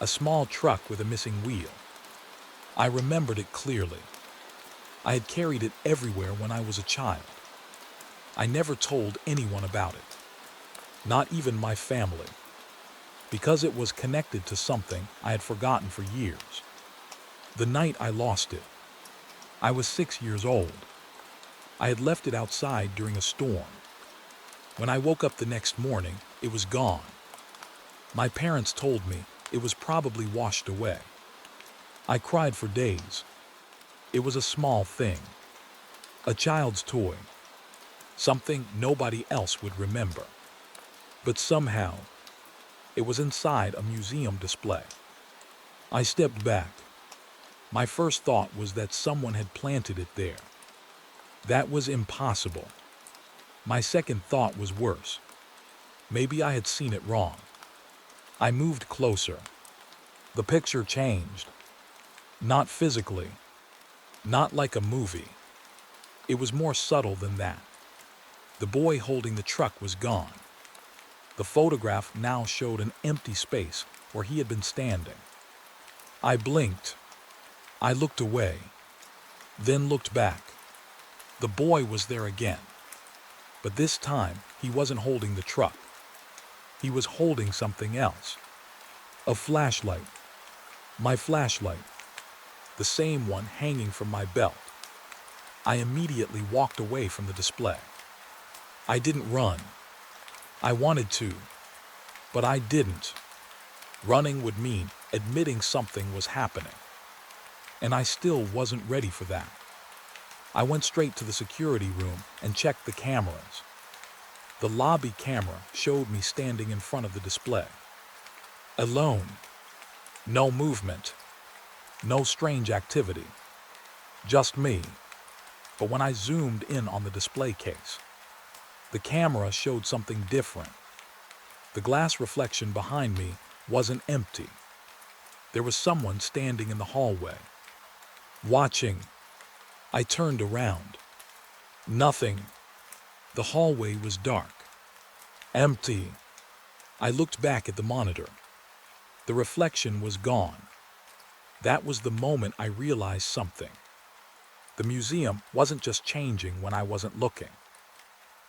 A small truck with a missing wheel. I remembered it clearly. I had carried it everywhere when I was a child. I never told anyone about it. Not even my family. Because it was connected to something I had forgotten for years. The night I lost it, I was 6 years old. I had left it outside during a storm. When I woke up the next morning, it was gone. My parents told me it was probably washed away. I cried for days. It was a small thing. A child's toy. Something nobody else would remember. But somehow, it was inside a museum display. I stepped back. My first thought was that someone had planted it there. That was impossible. My second thought was worse. Maybe I had seen it wrong. I moved closer. The picture changed. Not physically. Not like a movie. It was more subtle than that. The boy holding the truck was gone. The photograph now showed an empty space where he had been standing. I blinked. I looked away. Then looked back. The boy was there again. But this time, He wasn't holding the truck. He was holding something else. A flashlight. My flashlight. The same one hanging from my belt. I immediately walked away from the display. I didn't run. I wanted to, but I didn't. Running would mean admitting something was happening, and I still wasn't ready for that. I went straight to the security room and checked the cameras. The lobby camera showed me standing in front of the display. Alone. No movement. No strange activity. Just me. But when I zoomed in on the display case, the camera showed something different. The glass reflection behind me wasn't empty. There was someone standing in the hallway, watching. I turned around. Nothing. The hallway was dark. Empty. I looked back at the monitor. The reflection was gone. That was the moment I realized something. The museum wasn't just changing when I wasn't looking.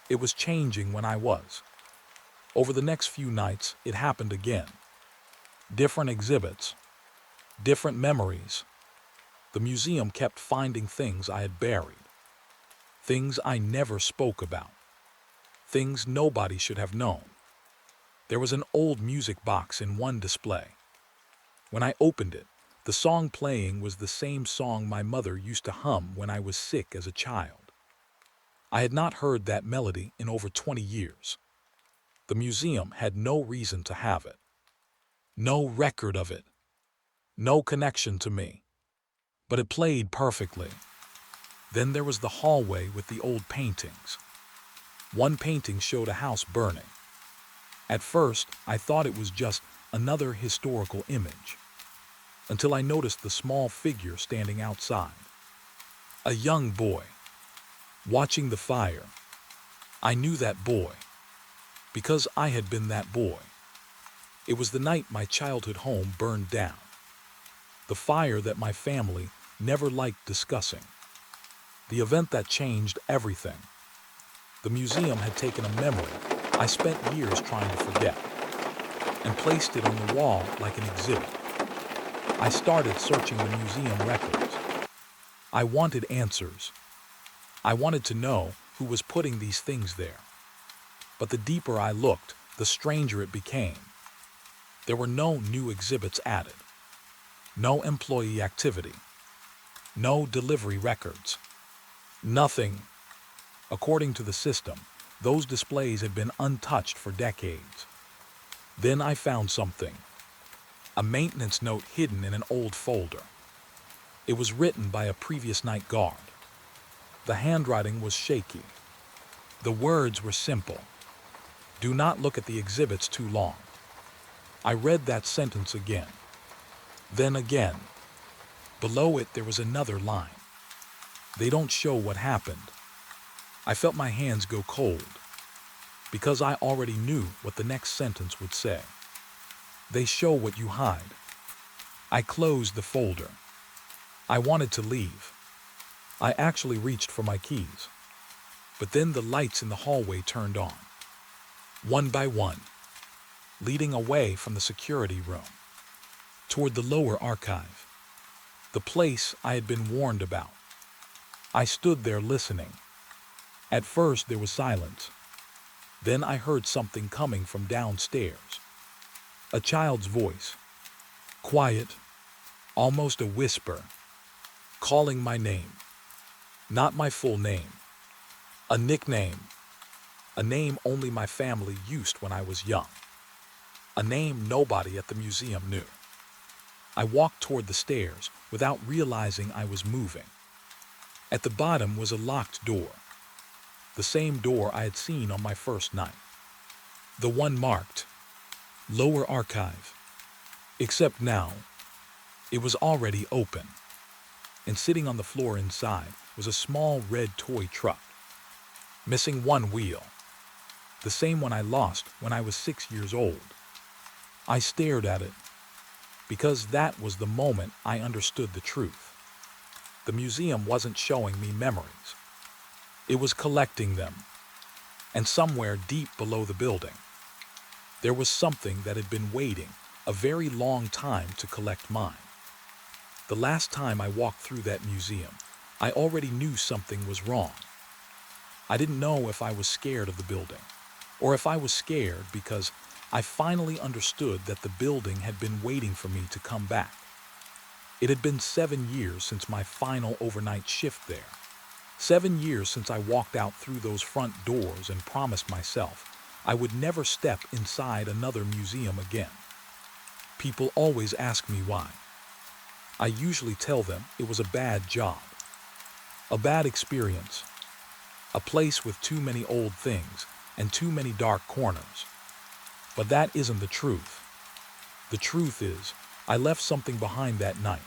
It was changing when I was. Over the next few nights, it happened again. Different exhibits. Different memories. The museum kept finding things I had buried. Things I never spoke about. Things nobody should have known. There was an old music box in one display. When I opened it, the song playing was the same song my mother used to hum when I was sick as a child. I had not heard that melody in over 20 years. The museum had no reason to have it. No record of it. No connection to me. But it played perfectly. Then there was the hallway with the old paintings. One painting showed a house burning. At first, I thought it was just another historical image, until I noticed the small figure standing outside. A young boy, watching the fire. I knew that boy, because I had been that boy. It was the night my childhood home burned down. The fire that my family never liked discussing. The event that changed everything. The museum had taken a memory I spent years trying to forget, and placed it on the wall like an exhibit. I started searching the museum records. I wanted answers. I wanted to know who was putting these things there. But the deeper I looked, the stranger it became. There were no new exhibits added. No employee activity. No delivery records. Nothing. According to the system, those displays had been untouched for decades. Then I found something. A maintenance note hidden in an old folder. It was written by a previous night guard. The handwriting was shaky. The words were simple. Do not look at the exhibits too long. I read that sentence again. Then again. Below it there was another line. They don't show what happened. I felt my hands go cold, because I already knew what the next sentence would say. They show what you hide. I closed the folder. I wanted to leave. I actually reached for my keys. But then the lights in the hallway turned on, one by one, leading away from the security room, toward the lower archive, the place I had been warned about. I stood there listening. At first there was silence. Then I heard something coming from downstairs. A child's voice, quiet, almost a whisper, calling my name. Not my full name. A nickname. A name only my family used when I was young. A name nobody at the museum knew. I walked toward the stairs without realizing I was moving. At the bottom was a locked door. The same door I had seen on my first night. The one marked Lower Archive. Except now, it was already open. And sitting on the floor inside was a small red toy truck, missing one wheel, the same one I lost when I was 6 years old. I stared at it, because that was the moment I understood the truth. The museum wasn't showing me memories. It was collecting them. And somewhere deep below the building, there was something that had been waiting a very long time to collect mine. The last time I walked through that museum, I already knew something was wrong. I didn't know if I was scared of the building, or if I was scared because I finally understood that the building had been waiting for me to come back. It had been 7 years since my final overnight shift there. 7 years since I walked out through those front doors and promised myself I would never step inside another museum again. People always ask me why. I usually tell them it was a bad job, a bad experience, a place with too many old things and too many dark corners. But that isn't the truth. The truth is, I left something behind that night,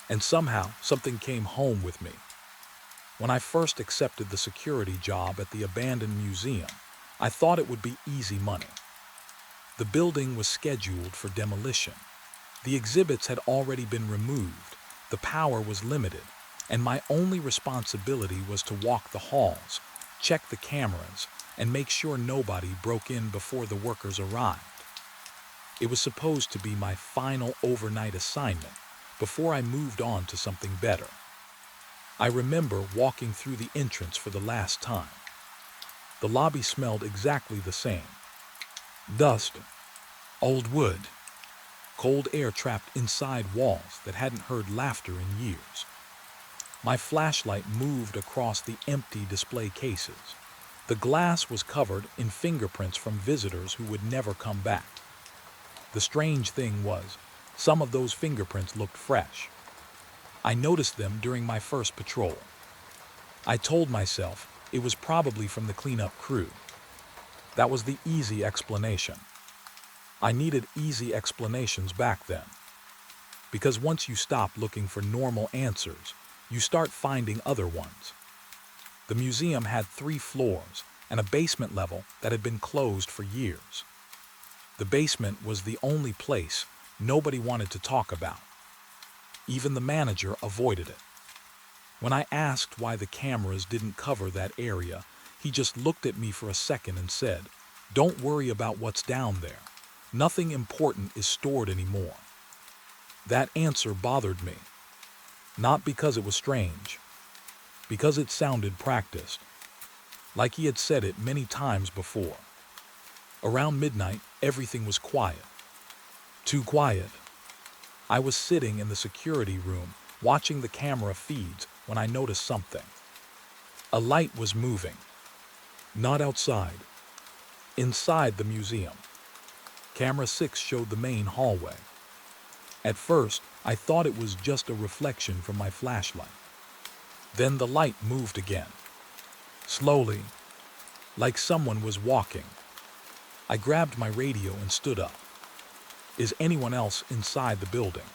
and somehow something came home with me. When I first accepted the security job at the abandoned museum, I thought it would be easy money. The building was scheduled for demolition. The exhibits had already been removed, the power was limited, and my only responsibility was to walk the halls, check the cameras, and make sure nobody broke in before the workers arrived. It was supposed to be my final overnight assignment before I moved on to something better. I remember walking through the entrance for the last time. The lobby smelled exactly the same. Dust, old wood, cold air trapped inside walls that hadn't heard laughter in years. My flashlight moved across the empty display cases. The glass was covered in fingerprints from visitors who would never come back. The strange thing was, some of those fingerprints looked fresh. I noticed them during my first patrol. I told myself it was probably from the cleanup crew. That was the easy explanation. I needed easy explanations back then. Because once you stop looking for normal answers, you start finding other ones. The museum had 3 floors and a basement level that had been closed for years. The basement was the only place nobody wanted to talk about. Even the manager avoided it. When I asked why the cameras didn't cover that area, he just looked at me for a second and said, "Don't worry about what's down there. Nothing important is stored anymore." That answer bothered me. Not because it was strange, because it sounded practiced, like he had said it many times before. Around midnight, everything was quiet. Too quiet. I was sitting in the security room, watching the camera feeds when I noticed something. A light was moving. Not outside. Inside the museum. Camera 6 showed the main hallway. At first, I thought it was just a reflection from my flashlight. Then the light moved again. Slowly, like someone was walking. I grabbed my radio and stood up. Is anyone else inside the building?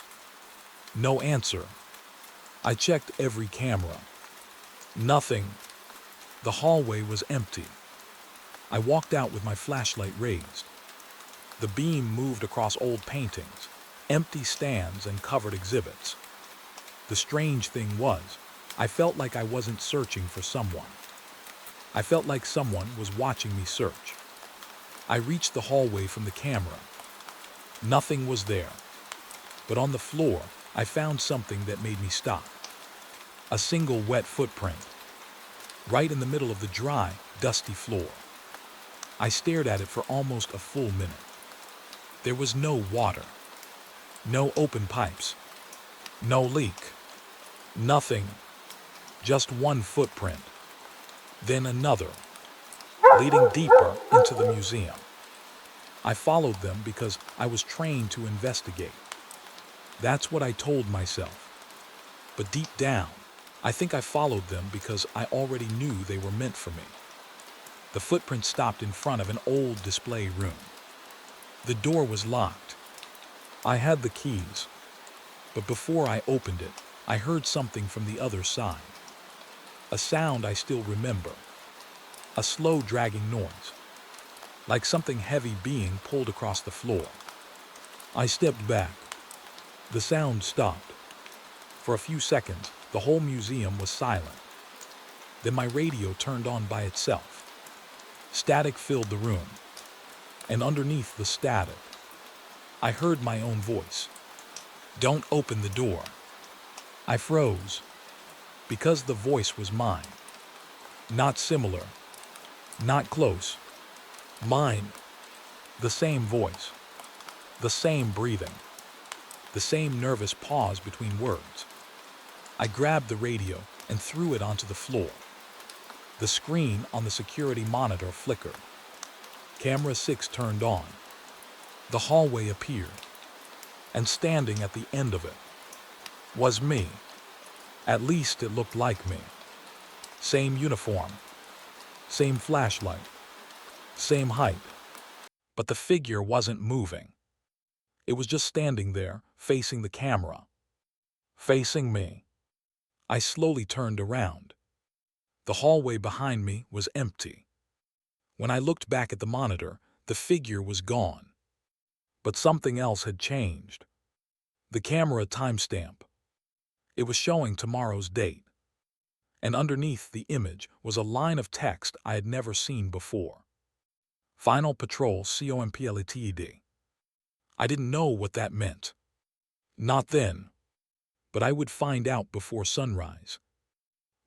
No answer. I checked every camera. Nothing. The hallway was empty. I walked out with my flashlight raised. The beam moved across old paintings, empty stands, and covered exhibits. The strange thing was, I felt like I wasn't searching for someone. I felt like someone was watching me search. I reached the hallway from the camera. Nothing was there. But on the floor, I found something that made me stop. A single wet footprint. Right in the middle of the dry, dusty floor. I stared at it for almost a full minute. There was no water. No open pipes. No leak. Nothing. Just one footprint. Then another, leading deeper into the museum. I followed them because I was trained to investigate. That's what I told myself. But deep down, I think I followed them because I already knew they were meant for me. The footprint stopped in front of an old display room. The door was locked. I had the keys, but before I opened it, I heard something from the other side. A sound I still remember. A slow dragging noise, like something heavy being pulled across the floor. I stepped back. The sound stopped. For a few seconds, the whole museum was silent. Then my radio turned on by itself. Static filled the room, and underneath the static, I heard my own voice. "Don't open the door." I froze, because the voice was mine. Not similar, not close. Mine. The same voice, the same breathing, the same nervous pause between words. I grabbed the radio and threw it onto the floor. The screen on the security monitor flickered. Camera 6 turned on. The hallway appeared, and standing at the end of it was me. At least it looked like me. Same uniform, same flashlight, same height. But the figure wasn't moving. It was just standing there, facing the camera. Facing me. I slowly turned around. The hallway behind me was empty. When I looked back at the monitor, the figure was gone. But something else had changed. The camera timestamp. It was showing tomorrow's date. And underneath the image was a line of text I had never seen before. Final Patrol COMPLETED. I didn't know what that meant. Not then. But I would find out before sunrise.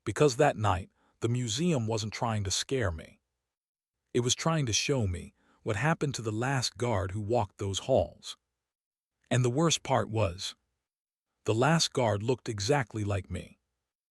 Because that night, the museum wasn't trying to scare me. It was trying to show me what happened to the last guard who walked those halls. And the worst part was, the last guard looked exactly like me.